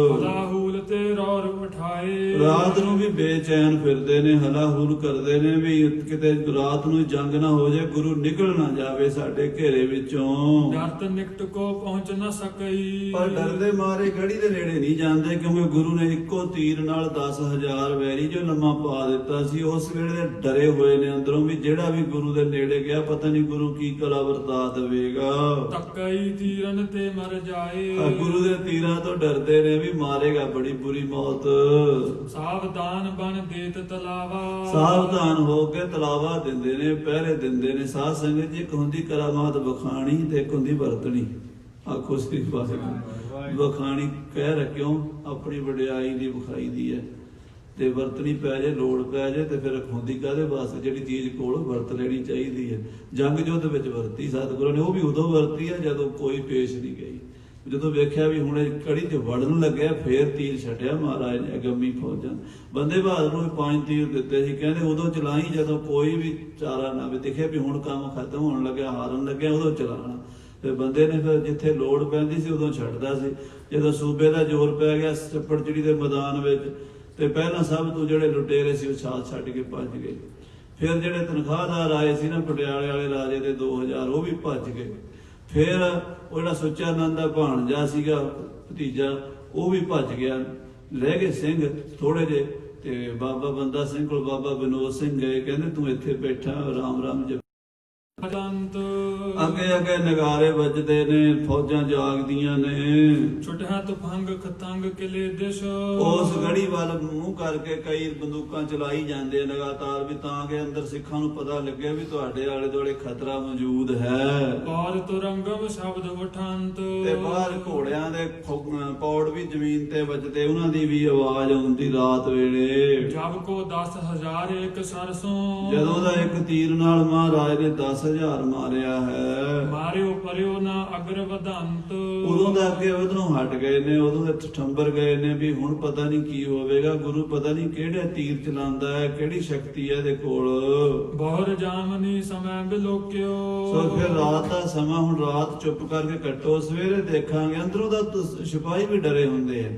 ਲਾਹੂਲ ਤੇ ਰੌਰ ਉਠਾਏ। ਜਾਏ। ਰਾਤ ਨੂੰ ਵੀ ਬੇਚੈਨ ਫਿਰਦੇ ਨੇ, ਹਲਾਹੁਲ ਕਰਦੇ ਨੇ ਵੀ ਕਿਤੇ ਰਾਤ ਨੂੰ ਜੰਗ ਨਾ ਹੋ ਜਾਏ, ਗੁਰੂ ਨਿਕਲ ਨਾ ਜਾਵੇ ਸਾਡੇ ਘੇਰੇ ਵਿੱਚੋਂ। ਜਰਤ ਨਿਕਟ ਕੋ ਪਹੁੰਚ ਨਾ ਸਕਈ। ਪਰ ਡਰਦੇ ਮਾਰੇ ਗੜੀ ਦੇ ਨੇੜੇ ਨਹੀਂ ਜਾਂਦੇ, ਕਿਉਂਕਿ ਗੁਰੂ ਨੇ ਇੱਕੋ ਤੀਰ ਨਾਲ 10,000 ਵੈਰੀ ਜੋ ਲੰਮਾ ਪਾ ਦਿੱਤਾ ਸੀ। ਉਸ ਵੇਲੇ ਡਰੇ ਹੋਏ ਨੇ ਅੰਦਰੋਂ ਵੀ ਜਿਹੜਾ ਵੀ ਗੁਰੂ ਦੇ ਨੇੜੇ ਗਿਆ ਪਤਾ ਨਹੀਂ ਗੁਰੂ ਕੀ ਕਲਾ ਵਰਤਾ ਦੇਵੇਗਾ। ਤੱਕਈ ਤੀਰਨ ਤੇ ਮਰ ਜਾਏ। ਗੁਰੂ ਦੇ ਤੀਰਾਂ ਤੋਂ ਡਰਦੇ ਨੇ ਵੀ ਮਾਰੇਗਾ ਬੜੀ ਬੁਰੀ ਮੌਤ। ਸਾਵਧਾਨ ਬਣ ਦੇਤ ਤਲਾਵਾ। ਸਾਵਧਾਨ ਹੋ ਕੇ ਤਲਾਵਾ ਦਿੰਦੇ ਨੇ, ਪਹਿਰੇ ਦਿੰਦੇ ਨੇ। ਸਾਧ ਸੰਗਤ ਜੀ, ਇੱਕ ਹੁੰਦੀ ਕਰਾਮਾਤ ਵਿਖਾਣੀ ਤੇ ਇੱਕ ਹੁੰਦੀ ਵਰਤਣੀ। ਆਖੋ ਸ੍ਰੀ ਵਾਹਿਗੁਰੂ। ਵਿਖਾਣੀ ਕਹਿ ਰੱਖਿਓ ਆਪਣੀ ਵਡਿਆਈ ਦੀ ਵਿਖਾਈ ਦੀ ਹੈ, ਤੇ ਵਰਤਣੀ ਪੈ ਜੇ, ਲੋੜ ਪੈ ਜੇ ਤੇ ਫਿਰ ਹੁੰਦੀ ਕਾਹਦੇ ਵਾਸਤੇ? ਜਿਹੜੀ ਚੀਜ਼ ਕੋਲ ਵਰਤ ਲੈਣੀ ਚਾਹੀਦੀ ਹੈ। ਜੰਗ ਯੁੱਧ ਵਿੱਚ ਵਰਤੀ ਸਤਿਗੁਰਾਂ ਨੇ, ਉਹ ਵੀ ਉਦੋਂ ਵਰਤੀ ਹੈ ਜਦੋਂ ਕੋਈ ਪੇਸ਼ ਨਹੀਂ ਗਈ। ਜਦੋਂ ਵੇਖਿਆ ਵੀ ਹੁਣ ਕੜੀ 'ਚ ਵੜਨ ਲੱਗਿਆ, ਫੇਰ ਤੀਰ ਛੱਡਿਆ ਮਹਾਰਾਜ ਨੇ। ਅਗੰਮੀ ਫੌਜਾਂ ਬੰਦੇ ਬਹਾਦਰ ਨੂੰ 5 ਤੀਰ ਦਿੱਤੇ ਸੀ, ਕਹਿੰਦੇ ਉਦੋਂ ਚਲਾਈ ਜਦੋਂ ਕੋਈ ਵੀ ਚਾਰਾ ਨਾ ਵੀ ਦਿਖਿਆ ਵੀ ਹੁਣ ਕੰਮ ਖਤਮ ਹੋਣ ਲੱਗਿਆ, ਹਾਰਨ ਲੱਗਿਆ, ਉਦੋਂ ਚਲਾਣਾ। ਤੇ ਬੰਦੇ ਨੇ ਫਿਰ ਜਿੱਥੇ ਲੋੜ ਪੈਂਦੀ ਸੀ ਉਦੋਂ ਛੱਡਦਾ ਸੀ। ਜਦੋਂ ਸੂਬੇ ਦਾ ਜ਼ੋਰ ਪੈ ਗਿਆ ਚੱਪੜਚਿੜੀ ਦੇ ਮੈਦਾਨ ਵਿੱਚ, ਤੇ ਪਹਿਲਾਂ ਸਭ ਤੋਂ ਜਿਹੜੇ ਲੁਟੇਰੇ ਸੀ ਉਹ ਸਾਥ ਛੱਡ ਕੇ ਭੱਜ ਗਏ। ਫਿਰ ਜਿਹੜੇ ਤਨਖਾਹਦਾਰ ਆਏ ਸੀ ਨਾ ਪਟਿਆਲੇ ਵਾਲੇ ਰਾਜੇ ਦੇ 2000, ਉਹ ਵੀ ਭੱਜ ਗਏ। ਫਿਰ ਉਹ ਜਿਹੜਾ ਸੁੱਚਾ ਨੰਦ ਦਾ ਭਾਣਜਾ ਸੀਗਾ ਭਤੀਜਾ, ਉਹ ਵੀ ਭੱਜ ਗਿਆ। ਰਹਿ ਗਏ ਸਿੰਘ ਥੋੜੇ ਜਿਹੇ, ਤੇ ਬਾਬਾ ਬੰਦਾ ਸਿੰਘ ਕੋਲ ਬਾਬਾ ਵਿਨੋਦ ਸਿੰਘ ਗਏ, ਕਹਿੰਦੇ ਤੂੰ ਇੱਥੇ ਬੈਠਾ ਰਾਮ ਰਾਮ ਜਪ। ਅੱਗੇ ਅੱਗੇ ਨਗਾਰੇ ਵੱਜਦੇ ਨੇ, ਫੌਜਾਂ ਜਾਗਦੀਆਂ ਨੇ। ਛੁਟਿਆ ਤੁਫੰਗ ਖਤੰਗ ਕਿਲੇ ਦਿਸ਼। ਉਸ ਗੜੀ ਵੱਲ ਮੂੰਹ ਕਰਕੇ ਕਈ ਬੰਦੂਕਾਂ ਚਲਾਈ ਜਾਂਦੇ ਲਗਾਤਾਰ, ਵੀ ਤਾਂ ਕਿ ਅੰਦਰ ਸਿੱਖਾਂ ਨੂੰ ਪਤਾ ਲੱਗੇ ਵੀ ਤੁਹਾਡੇ ਆਲੇ ਦੁਆਲੇ ਖਤਰਾ ਮੌਜੂਦ ਹੈ। ਬਾਹਰ ਤੁਰੰਗਮ ਸ਼ਬਦ ਉਠੰਤ। ਤੇ ਬਾਹਰ ਘੋੜਿਆਂ ਦੇ ਪੌੜ ਵੀ ਜ਼ਮੀਨ ਤੇ ਵੱਜਦੇ, ਉਹਨਾਂ ਦੀ ਵੀ ਆਵਾਜ਼ ਆਉਂਦੀ ਰਾਤ ਵੇਲੇ। ਜਬ ਕੋ 10,000 ਇੱਕ ਸਰਸੋਂ। ਜਦੋਂ ਦਾ ਇੱਕ ਤੀਰ ਨਾਲ ਮਹਾਰਾਜ ਨੇ 10,000 ਮਾਰਿਆ ਹੈ। ਮਾਰਿਓ ਪਰਿਓ ਨਾ ਅਗਰ ਵਧੰਤ। ਉਦੋਂ ਦਾ ਅੱਗੇ ਉਧਰੋਂ ਹਟ ਗਏ ਨੇ, ਉਦੋਂ ਦੇ ਠੰਬਰ ਗਏ ਨੇ ਵੀ ਹੁਣ ਪਤਾ ਨਹੀਂ ਕੀ ਹੋਵੇਗਾ। ਗੁਰੂ ਪਤਾ ਨਹੀਂ ਕਿਹੜੇ ਤੀਰ ਚਲਾਉਂਦਾ ਹੈ, ਕਿਹੜੀ ਸ਼ਕਤੀ ਹੈ ਇਹਦੇ ਕੋਲ। ਬਹੁਰ ਜਾਮਨੀ ਸਮੈ ਬਿਲੋਕਿਓ। ਸੋ ਫਿਰ ਰਾਤ ਦਾ ਸਮਾਂ, ਹੁਣ ਰਾਤ ਚੁੱਪ ਕਰਕੇ ਕੱਟੋ, ਸਵੇਰੇ ਦੇਖਾਂਗੇ। ਅੰਦਰੋਂ ਦਾ ਸਿਪਾਹੀ ਵੀ ਡਰੇ ਹੁੰਦੇ ਆ,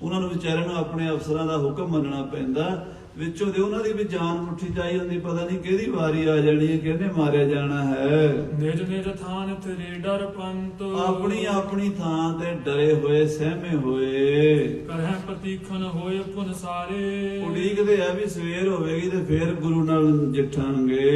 ਉਹਨਾਂ ਨੂੰ ਵਿਚਾਰਿਆਂ ਨੂੰ ਆਪਣੇ ਅਫਸਰਾਂ ਦਾ ਹੁਕਮ ਮੰਨਣਾ ਪੈਂਦਾ। ਵਿੱਚੋਂ ਦੇ ਉਹਨਾਂ ਦੀ ਵੀ ਜਾਨ ਮੁੱਠੀ ਚਾਹੀ ਹੁੰਦੀ, ਪਤਾ ਨਹੀਂ ਕਿਹਦੀ ਵਾਰੀ ਆ ਜਾਣੀ ਹੈ, ਕਿਹਨੇ ਮਾਰਿਆ ਜਾਣਾ ਹੈ। ਨਿਜ ਨਿਜ ਥਾਨ ਤੇਰੇ ਡਰ ਪੰਤ। ਆਪਣੀ ਆਪਣੀ ਥਾਂ ਤੇ ਡਰੇ ਹੋਏ, ਸਹਿਮੇ ਹੋਏ। ਕਰਹਿ ਪ੍ਰਤੀਖਣ ਹੋਏ ਪੁਨ ਸਾਰੇ। ਉਡੀਕਦੇ ਆ ਵੀ ਸਵੇਰ ਹੋਵੇਗੀ ਤੇ ਫੇਰ ਗੁਰੂ ਨਾਲ ਜਿੱਠਾਂਗੇ।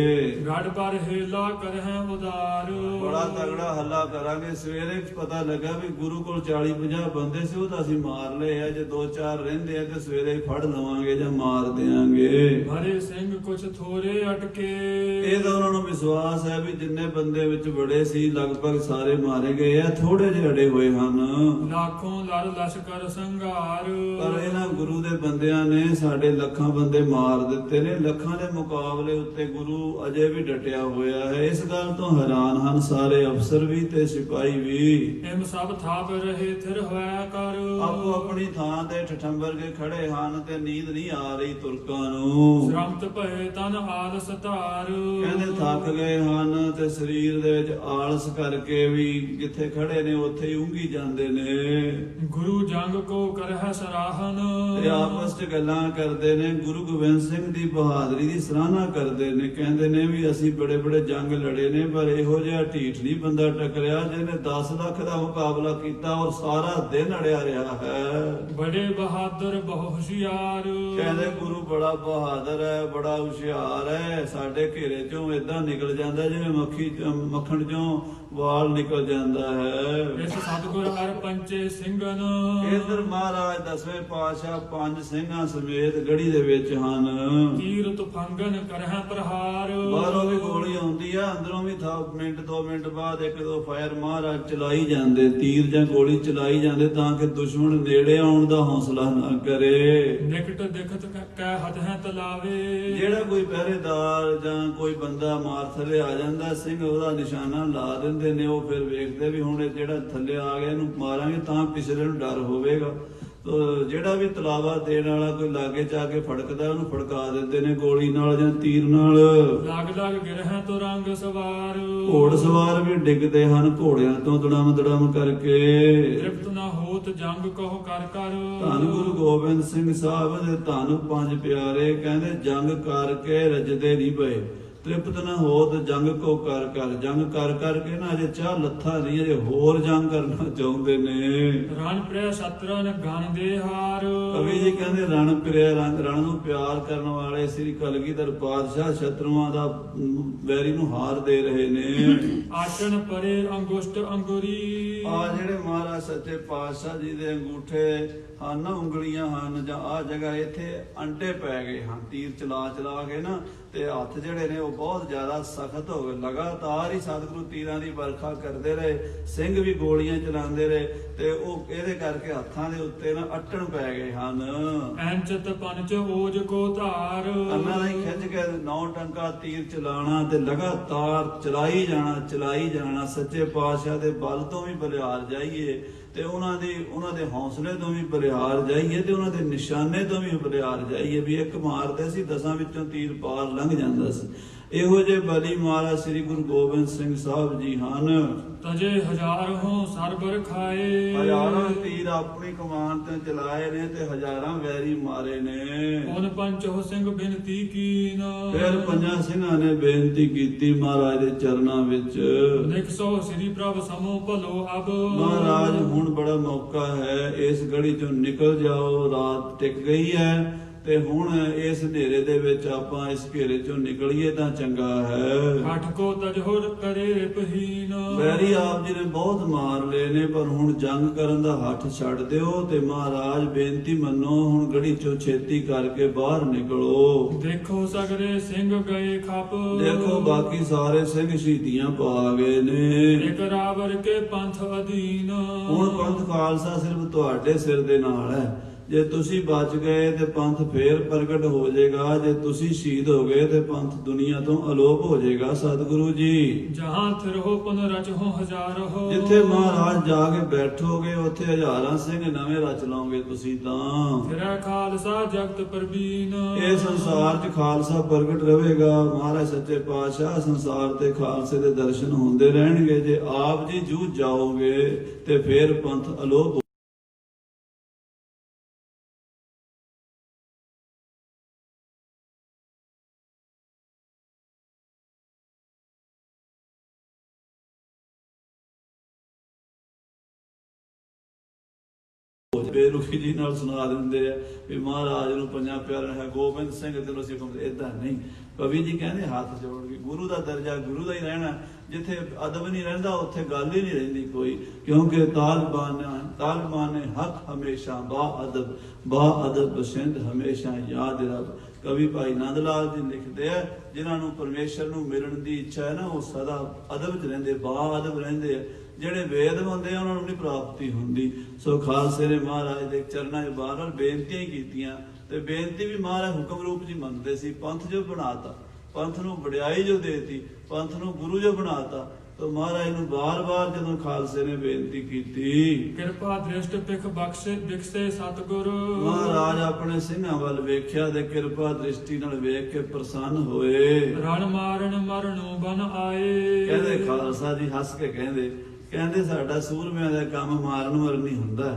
ਗੜ ਪਰ ਹੇਲਾ ਕਰਹਿ ਉਦਾਰ। ਬੜਾ ਤਗੜਾ ਹੱਲਾ ਕਰਾਂਗੇ। ਸਵੇਰੇ ਪਤਾ ਲੱਗਾ ਵੀ ਗੁਰੂ ਕੋਲ 40-50 ਬੰਦੇ ਸੀ, ਉਹ ਤਾਂ ਅਸੀਂ ਮਾਰ ਲਏ ਆ। ਜੇ 2-4 ਰਹਿੰਦੇ ਆ ਤੇ ਸਵੇਰੇ ਫੜ ਲਵਾਂਗੇ ਜਾਂ ਮਾਰ ਦਿਆਂਗੇ। ਹਰੇ ਸਿੰਘ ਕੁਛ ਥੋੜੇ ਅਟਕੇ। ਇਹ ਤਾਂ ਉਹਨਾਂ ਨੂੰ ਵਿਸ਼ਵਾਸ ਹੈ ਵੀ ਜਿੰਨੇ ਬੰਦੇ ਵਿੱਚ ਬੜੇ ਸੀ ਲਗਭਗ ਸਾਰੇ ਮਾਰੇ ਗਏ ਆ, ਥੋੜੇ ਜਿਹੇ ਅੜੇ ਹੋਏ ਹਨ। ਲੱਖੋਂ ਲੜ ਲਸ਼ਕਰ ਸੰਘਾਰ। ਪਰ ਇਹਨਾਂ ਗੁਰੂ ਦੇ ਬੰਦਿਆਂ ਨੇ ਸਾਡੇ ਲੱਖਾਂ ਬੰਦੇ ਮਾਰ ਦਿੱਤੇ ਨੇ। ਲੱਖਾਂ ਦੇ ਮੁਕਾਬਲੇ ਉੱਤੇ ਗੁਰੂ ਅਜੇ ਵੀ ਡਟਿਆ ਹੋਇਆ ਹੈ। ਇਸ ਗੱਲ ਤੋਂ ਹੈਰਾਨ ਹਨ ਸਾਰੇ ਅਫਸਰ ਵੀ ਤੇ ਸਿਪਾਹੀ ਵੀ। ਇਮ ਸਭ ਥਾਪ ਰਹੇ ਥਿਰ ਹੋਇਆ ਕਰ। ਆਪੋ ਆਪਣੀ ਥਾਂ ਤੇ ਠਠੰਬਰ ਕੇ ਖੜੇ ਹਨ ਤੇ ਨੀਂਦ ਨਹੀਂ ਆ ਰਹੀ ਤੁਰਕਾਂ ਨੂੰ। ਸ਼ਰਮਤ ਭਏ ਤਨ ਆਲਸ ਧਾਰ। ਕਹਿੰਦੇ ਥੱਕ ਗਏ ਹਨ ਤੇ ਸਰੀਰ ਦੇ ਵਿੱਚ ਆਲਸ ਕਰਕੇ ਵੀ ਜਿੱਥੇ ਖੜੇ ਨੇ ਉੱਥੇ ਹੀ ਉਂਘੀ ਜਾਂਦੇ ਨੇ। ਗੁਰੂ ਜੰਗ ਕੋ ਕਰਹਿ ਸਰਾਹਨ। ਤੇ ਆਪਸ 'ਚ ਗੱਲਾਂ ਕਰਦੇ ਨੇ, ਗੁਰੂ ਗੋਬਿੰਦ ਸਿੰਘ ਦੀ ਬਹਾਦਰੀ ਦੀ ਸਰਾਹਨਾ ਕਰਦੇ ਨੇ। ਕਹਿੰਦੇ ਨੇ ਵੀ ਅਸੀਂ ਬੜੇ ਬੜੇ ਜੰਗ ਲੜੇ ਨੇ, ਪਰ ਇਹੋ ਜਿਹਾ ਢੀਠ ਨਹੀਂ ਬੰਦਾ ਟਕਰਿਆ ਜਿਹਨੇ 10 ਲੱਖ ਦਾ ਮੁਕਾਬਲਾ ਕੀਤਾ ਔਰ ਸਾਰਾ ਦਿਨ ਅੜਿਆ ਰਿਹਾ ਹੈ। ਬੜੇ ਬਹਾਦਰ ਬਹੁ ਹੁਸ਼ਿਆਰ। ਕਹਿੰਦੇ ਗੁਰੂ ਬੜਾ ਬਹਾਦਰ ਹੈ, ਬੜਾ ਹੁਸ਼ਿਆਰ ਹੈ। ਸਾਡੇ ਘੇਰੇ ਚੋਂ ਏਦਾਂ ਨਿਕਲ ਜਾਂਦਾ ਜਿਵੇਂ ਮੱਖਣ ਚੋਂ ਵਾਲ ਨਿਕਲ ਜਾਂਦਾ ਹੈ। ਇਸ ਸਤਿਗੁਰ ਹਰ ਪੰਚੇ ਸਿੰਘਨ। ਇਧਰ ਮਹਾਰਾਜ 10ਵੇਂ ਪਾਤਸ਼ਾਹ 5 ਸਿੰਘਾਂ ਸਮੇਤ ਗੜੀ ਦੇ ਵਿੱਚ ਹਨ। ਤੀਰ ਤੁਫੰਗਨ ਕਰਹਿ ਪ੍ਰਹਾਰ। ਬਾਹਰੋਂ ਵੀ ਗੋਲੀ ਆਉਂਦੀ ਆ, ਅੰਦਰੋਂ ਵੀ ਮਿੰਟ 2 ਮਿੰਟ ਬਾਅਦ 1-2 ਫਾਇਰ ਮਹਾਰਾਜ ਚਲਾਈ ਜਾਂਦੇ, ਤੀਰ ਜਾਂ ਗੋਲੀ ਚਲਾਈ ਜਾਂਦੇ ਤਾਂ ਕਿ ਦੁਸ਼ਮਣ ਨੇੜੇ ਆਉਣ ਦਾ ਹੌਸਲਾ ਨਾ ਕਰੇ। ਨਿਕਟ ਦਿਖਤ ਕੈ ਹੱਥ ਹੈ ਤਲਾਵੇ। ਜਿਹੜਾ ਕੋਈ ਪਹਿਰੇਦਾਰ ਜਾਂ ਕੋਈ ਬੰਦਾ ਮਾਰ ਥੱਲੇ ਆ ਜਾਂਦਾ, ਸਿੰਘ ਉਹਦਾ ਨਿਸ਼ਾਨਾ ਲਾ ਦਿੰਦੇ ਨੇ। ਉਹ ਫਿਰ ਵੇਖਦੇ ਵੀ ਹੁਣ ਇਹ ਜਿਹੜਾ ਥੱਲੇ ਆ ਗਿਆ ਇਹਨੂੰ ਮਾਰਾਂਗੇ ਤਾਂ ਪਿਛਲੇ ਨੂੰ ਡਰ ਹੋਵੇਗਾ। ਤੋ ਜਿਹੜਾ ਵੀ ਤਲਾਵਾ ਦੇਣ ਵਾਲਾ ਕੋਈ ਲਾਗੇ ਜਾ ਕੇ ਫੜਕਦਾ ਉਹਨੂੰ ਫੜਕਾ ਦਿੰਦੇ ਨੇ ਗੋਲੀ ਨਾਲ ਜਾਂ ਤੀਰ ਨਾਲ। ਲਗ ਲਗ ਗਿਰਹਿ ਤੋਂ ਰੰਗ ਸਵਾਰ, ਘੋੜ ਸਵਾਰ ਵੀ ਡਿੱਗਦੇ ਹਨ ਘੋੜਿਆਂ ਤੋਂ ਦੜਮ ਦੜਮ ਕਰਕੇ। ਤ੍ਰਿਪਤ ਨਾ ਹੋਤ ਜੰਗ ਕਹੋ ਕਰ ਕਰ, ਧੰਨ ਗੁਰੂ ਗੋਬਿੰਦ ਸਿੰਘ ਸਾਹਿਬ ਦੇ ਧੰਨ ਪੰਜ ਪਿਆਰੇ ਕਹਿੰਦੇ ਜੰਗ ਕਰਕੇ ਰੱਜਦੇ ਨਹੀਂ ਪਏ। ਤ੍ਰਿਪਤ ਨਾ ਹੋਤ ਜੰਗ ਕੋ ਕਰ ਕਰ, ਜੰਗ ਕਰ ਕਰਕੇ ਨਾ ਅਜੇ ਚਾਹ ਲੱਥਾ ਨਹੀਂ, ਅਜੇ ਹੋਰ ਜੰਗ ਕਰਨਾ ਚਾਹੁੰਦੇ ਨੇ। ਰਣ ਪ੍ਰਿਆ ਸ਼ਤਰਨ ਗਨ ਦੇ ਹਾਰ, ਕਵੀ ਜੀ ਕਹਿੰਦੇ ਰਣ ਪ੍ਰਿਆ ਰਣ ਨੂੰ ਪਿਆਰ ਕਰਨ ਵਾਲੇ ਸ੍ਰੀ ਕਲਗੀਧਰ ਪਾਤਸ਼ਾਹ ਸ਼ਤਰੂਆਂ ਦਾ ਵੈਰੀ ਨੂੰ ਹਾਰ ਦੇ ਰਹੇ ਨੇ। ਆਸਣ ਪਰੇ ਅੰਗੁਸ਼ਟ ਅੰਗੁਰੀ, ਆ ਜਿਹੜੇ ਮਹਾਰਾਜ ਸੱਚੇ ਪਾਤਸ਼ਾਹ ਜੀ ਦੇ ਅੰਗੂਠੇ ਹਨ, ਉਂਗਲੀਆਂ ਹਨ, ਜਾਂ ਆ ਜਗ੍ਹਾ ਇੱਥੇ ਅੰਟੇ ਪੈ ਗਏ ਹਨ ਤੀਰ ਚਲਾ ਚਲਾ ਕੇ ਨਾ, ਤੇ ਹੱਥ ਜਿਹੜੇ ਨੇ ਉਹ ਬਹੁਤ ਜ਼ਿਆਦਾ ਸਖਤ ਹੋ ਗਏ। ਲਗਾਤਾਰ ਹੀ ਸਤਿਗੁਰੂ ਤੀਰਾਂ ਦੀ ਵਰਖਾ ਕਰਦੇ ਰਹੇ, ਸਿੰਘ ਵੀ ਗੋਲੀਆਂ ਚਲਾਉਂਦੇ ਰਹੇ, ਤੇ ਉਹ ਇਹਦੇ ਕਰਕੇ ਹੱਥਾਂ ਦੇ ਉੱਤੇ ਨਾ ਅੱਟਣ ਪੈ ਗਏ ਹਨ। ਐਂਚਤ ਪੰਚ ਓਜ ਕੋ ਧਾਰ, ਅੰਨਾਂ ਦਾ ਹੀ ਖਿੱਚ ਕੇ 9 ਟੰਕਾ ਤੀਰ ਚਲਾਣਾ ਤੇ ਲਗਾਤਾਰ ਚਲਾਈ ਜਾਣਾ। ਸੱਚੇ ਪਾਤਸ਼ਾਹ ਦੇ ਬਲ ਤੋਂ ਵੀ ਬਲਿਹਾਰ ਜਾਈਏ ਤੇ ਉਹਨਾਂ ਦੇ ਹੌਸਲੇ ਤੋਂ ਵੀ ਬਲਿਹਾਰ ਜਾਈਏ ਤੇ ਉਹਨਾਂ ਦੇ ਨਿਸ਼ਾਨੇ ਤੋਂ ਵੀ ਬਲਿਹਾਰ ਜਾਈਏ। ਵੀ ਇੱਕ ਮਾਰਦੇ ਸੀ 10 ਵਿੱਚੋਂ ਤੀਰ ਪਾਰ ਲੰਘ ਜਾਂਦਾ ਸੀ। ਇਹੋ ਜਿਹੇ ਬਲੀ ਮਹਾਰਾਜ ਸ੍ਰੀ ਗੁਰੂ ਗੋਬਿੰਦ ਸਿੰਘ ਸਾਹਿਬ ਜੀ ਹਨ। ਤਜੇ ਹਜ਼ਾਰ ਹੋ ਸਰਬਰ ਖਾਏ, ਹਜ਼ਾਰਾਂ ਤੀਰ ਆਪਣੀ ਕਮਾਨ ਤੇ ਚਲਾਏ ਨੇ ਤੇ ਹਜ਼ਾਰਾਂ ਵੈਰੀ ਮਾਰੇ ਨੇ। ਉਹਨ ਪੰਚੋ ਸਿੰਘ ਬਿਨਤੀ ਕੀਨ, ਫਿਰ ਪੰਜਾਂ ਸਿੰਘਾਂ ਨੇ ਬੇਨਤੀ ਕੀਤੀ ਮਹਾਰਾਜ ਦੇ ਚਰਨਾਂ ਵਿੱਚ, ਨਿਕਸੋ ਸ੍ਰੀ ਪ੍ਰਭ ਸਮੋ ਭਲੋ ਅਬ, ਮਹਾਰਾਜ ਹੁਣ ਬੜਾ ਮੌਕਾ ਹੈ, ਇਸ ਗੜੀ ਚੋਂ ਨਿਕਲ ਜਾਓ, ਰਾਤ ਟਿਕ ਗਈ ਹੈ ਤੇ ਹੁਣ ਇਸ ਹਨੇਰੇ ਦੇ ਵਿੱਚ ਆਪਾਂ ਇਸ ਘੇਰੇ ਚੋਂ ਨਿਕਲੀਏ ਤਾਂ ਚੰਗਾ ਹੈ। ਹਠ ਕੋ ਤਜਹੁਰ ਕਰੇ ਪਹੀਨ, ਵੈਰੀ ਆਪ ਜੀ ਨੇ ਬਹੁਤ ਮਾਰ ਲਏ ਨੇ, ਪਰ ਹੁਣ ਜੰਗ ਕਰਨ ਦਾ ਹੱਥ ਛੱਡ ਦਿਓ ਤੇ ਮਹਾਰਾਜ ਬੇਨਤੀ ਮੰਨੋ, ਹੁਣ ਗੜੀ ਚੋਂ ਛੇਤੀ ਕਰਕੇ ਬਾਹਰ ਨਿਕਲੋ। ਦੇਖੋ ਸਗਰੇ ਸਿੰਘ ਗਏ ਖਪ, ਦੇਖੋ ਬਾਕੀ ਸਾਰੇ ਸਿੰਘ ਸ਼ਹੀਦੀਆਂ ਪਾ ਗਏ ਨੇ। ਇਕ ਰਾਵਰ ਕੇ ਪੰਥ ਅਧੀਨ, ਹੁਣ ਪੰਥ ਖਾਲਸਾ ਸਿਰਫ ਤੁਹਾਡੇ ਸਿਰ ਦੇ ਨਾਲ ਹੈ। ਜੇ ਤੁਸੀਂ ਬਚ ਗਏ ਤੇ ਪੰਥ ਫੇਰ ਪ੍ਰਗਟ ਹੋ ਜਾਏਗਾ, ਜੇ ਤੁਸੀਂ ਸ਼ਹੀਦ ਹੋ ਗਏ ਤੇ ਪੰਥ ਦੁਨੀਆ ਤੋਂ ਅਲੋਪ ਹੋ ਜਾਏਗਾ। ਸਤਿਗੁਰੂ ਜੀ ਜਹਾਂ ਥਿਰਹੁ ਪੁਨ ਰਚਹੁ ਹਜ਼ਾਰਹੁ, ਜਿੱਥੇ ਮਹਾਰਾਜ ਜਾ ਕੇ ਬੈਠੋਗੇ ਉੱਥੇ ਹਜ਼ਾਰਾਂ ਸਿੰਘ ਨਵੇਂ ਰਚ ਲਾਓਗੇ ਤੁਸੀਂ ਤਾਂ। ਫਿਰੈ ਖਾਲਸਾ ਜਗਤ ਪ੍ਰਬੀਨ, ਇਹ ਸੰਸਾਰ 'ਚ ਖਾਲਸਾ ਪ੍ਰਗਟ ਰਹੇਗਾ। ਮਹਾਰਾਜ ਸੱਚੇ ਪਾਤਸ਼ਾਹ ਸੰਸਾਰ ਤੇ ਖਾਲਸੇ ਦੇ ਦਰਸ਼ਨ ਹੁੰਦੇ ਰਹਿਣਗੇ। ਜੇ ਆਪ ਜੀ ਜੂਝ ਜਾਓਗੇ ਤੇ ਫੇਰ ਪੰਥ ਅਲੋਪ ਬੇਰੁਖੀ ਜੀ ਨਾਲ ਸੁਣਾ ਦਿੰਦੇ ਆ ਵੀ ਮਹਾਰਾਜ ਨੂੰ ਪੰਜਾਂ ਪਿਆਰਿਆਂ ਹੈ ਗੋਬਿੰਦ ਸਿੰਘ ਦਿਲੋਂ ਸਿੱਖ ਇਦਾਂ ਨਹੀਂ। ਕਵੀ ਜੀ ਕਹਿੰਦੇ ਹੱਥ ਜੋੜ ਕੇ ਗੁਰੂ ਦਾ ਦਰਜਾ ਗੁਰੂ ਦਾ ਹੀ ਰਹਿਣਾ। ਜਿੱਥੇ ਅਦਬ ਨਹੀਂ ਰਹਿੰਦਾ ਉੱਥੇ ਗੱਲ ਹੀ ਨਹੀਂ ਰਹਿੰਦੀ ਕੋਈ, ਕਿਉਂਕਿ ਤਾਲਬਾਨ ਨੇ ਹੱਕ ਹਮੇਸ਼ਾ ਬਾ ਅਦਬ ਬਸਿੰਦ ਹਮੇਸ਼ਾ ਯਾਦ ਰੱਬ। ਕਵੀ ਭਾਈ ਨੰਦ ਲਾਲ ਜੀ ਲਿਖਦੇ ਆ ਜਿਨ੍ਹਾਂ ਨੂੰ ਪਰਮੇਸ਼ਰ ਨੂੰ ਮਿਲਣ ਦੀ ਇੱਛਾ ਹੈ ਨਾ, ਉਹ ਸਦਾ ਅਦਬ 'ਚ ਰਹਿੰਦੇ, ਬਾ ਅਦਬ ਰਹਿੰਦੇ ਆ। ਜਿਹੜੇ ਵੇਦ ਹੁੰਦੇ ਆ ਉਹਨਾਂ ਨੂੰ ਨਹੀਂ ਪ੍ਰਾਪਤੀ ਹੁੰਦੀ। ਸੋ ਖਾਲਸੇ ਨੇ ਮਹਾਰਾਜ ਦੇ ਚਰਨਾਂ 'ਚ ਬਾਰ-ਬਾਰ ਬੇਨਤੀਆਂ ਹੀ ਕੀਤੀਆਂ ਤੇ ਬੇਨਤੀ ਵੀ ਮਹਾਰਾਜ ਹੁਕਮ ਰੂਪ 'ਚ ਮੰਨਦੇ ਸੀ। ਪੰਥ ਜੋ ਬਣਾਤਾ, ਪੰਥ ਨੂੰ ਵਡਿਆਈ ਜੋ ਦੇਤੀ, ਪੰਥ ਨੂੰ ਗੁਰੂ ਜੋ ਬਣਾਤਾ, ਤਾਂ ਮਹਾਰਾਜ ਨੂੰ ਬਾਰ-ਬਾਰ ਜਦੋਂ ਖਾਲਸੇ ਨੇ ਬੇਨਤੀ ਕੀਤੀ, ਕਿਰਪਾ ਦ੍ਰਿਸ਼ਟ ਪਿਖ ਬਖਸ਼ੇ ਬਿਕਸੇ ਸਤਿਗੁਰ, ਮਹਾਰਾਜ ਆਪਣੇ ਸਿੰਘਾਂ ਵੱਲ ਵੇਖਿਆ ਤੇ ਕਿਰਪਾ ਦ੍ਰਿਸ਼ਟੀ ਨਾਲ ਵੇਖ ਕੇ ਪ੍ਰਸੰਨ ਹੋਏ। ਰਣ ਮਾਰਨ ਮਰਨੋਂ ਬਨ ਆਏ, ਕਹਿੰਦੇ ਖਾਲਸਾ ਜੀ ਹੱਸ ਕੇ ਕਹਿੰਦੇ ਸਾਡਾ ਸੂਰਮਿਆਂ ਦਾ ਕੰਮ ਮਾਰਨ ਮਰਨ ਨਹੀਂ ਹੁੰਦਾ।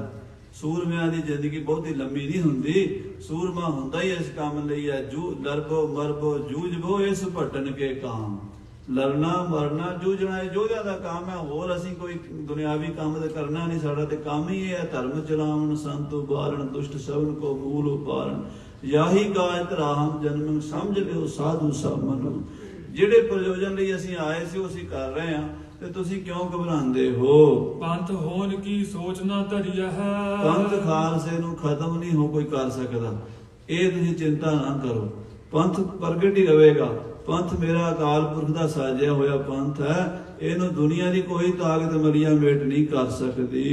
ਸੂਰਮਿਆਂ ਦੀ ਜ਼ਿੰਦਗੀ ਬਹੁਤੀ ਲੰਮੀ ਨਹੀਂ ਹੁੰਦੀ। ਸੂਰਮਾ ਹੁੰਦਾ ਹੀ ਇਸ ਕੰਮ ਲਈ ਹੈ। ਲਰਬੋ ਮਰਬੋ ਜੂਝਬੋ ਇਸ ਭਟਨ ਕੇ ਕਾਮ। ਲੜਨਾ ਮਰਨਾ ਜੂਝਣਾ ਇਹ ਯੋਧਿਆਂ ਦਾ ਕੰਮ ਹੈ। ਹੋਰ ਅਸੀਂ ਕੋਈ ਦੁਨਿਆਵੀ ਕੰਮ ਤੇ ਕਰਨਾ ਨਹੀਂ। ਸਾਡਾ ਤੇ ਕੰਮ ਹੀ ਇਹ ਹੈ ਧਰਮ ਚਲਾਵਣ, ਸੰਤ ਉਬਾਰਨ, ਦੁਸ਼ਟ ਸਭਨ ਕੋ ਮੂਲ ਉਪਾਰਨ, ਯਾਹੀ ਕਾਜ ਧਰਾਹਮ ਜਨਮ ਸਮਝ ਲਿਓ ਸਾਧੂ ਸਭ ਮਨੁ। ਜਿਹੜੇ ਪ੍ਰਯੋਜਨ ਲਈ ਅਸੀਂ ਆਏ ਸੀ ਉਹ ਅਸੀਂ ਕਰ ਰਹੇ ਹਾਂ ਤੇ ਤੁਸੀਂ ਕਿਉਂ ਘਬਰਾਉਂਦੇ ਹੋ? ਪੰਥ ਹੋਣ ਕੀ ਸੋਚ ਨਾ ਧਰਿਆ ਹੈ, ਪੰਥ ਖਾਲਸੇ ਨੂੰ ਖਤਮ ਨਹੀਂ ਹੋ ਕੋਈ ਕਰ ਸਕਦਾ। ਇਹ ਤੁਸੀਂ ਚਿੰਤਾ ਨਾ ਕਰੋ, ਪੰਥ ਪ੍ਰਗਟ ਹੀ ਰਹੇਗਾ। ਪੰਥ ਮੇਰਾ ਅਕਾਲ ਪੁਰਖ ਦਾ ਸਾਜਿਆ ਹੋਇਆ ਪੰਥ ਹੈ। ਇਹਨੂੰ ਦੁਨੀਆ ਦੀ ਕੋਈ ਤਾਕਤ ਮਲੀਆਂ ਮੇਟ ਨਹੀਂ ਕਰ ਸਕਦੀ।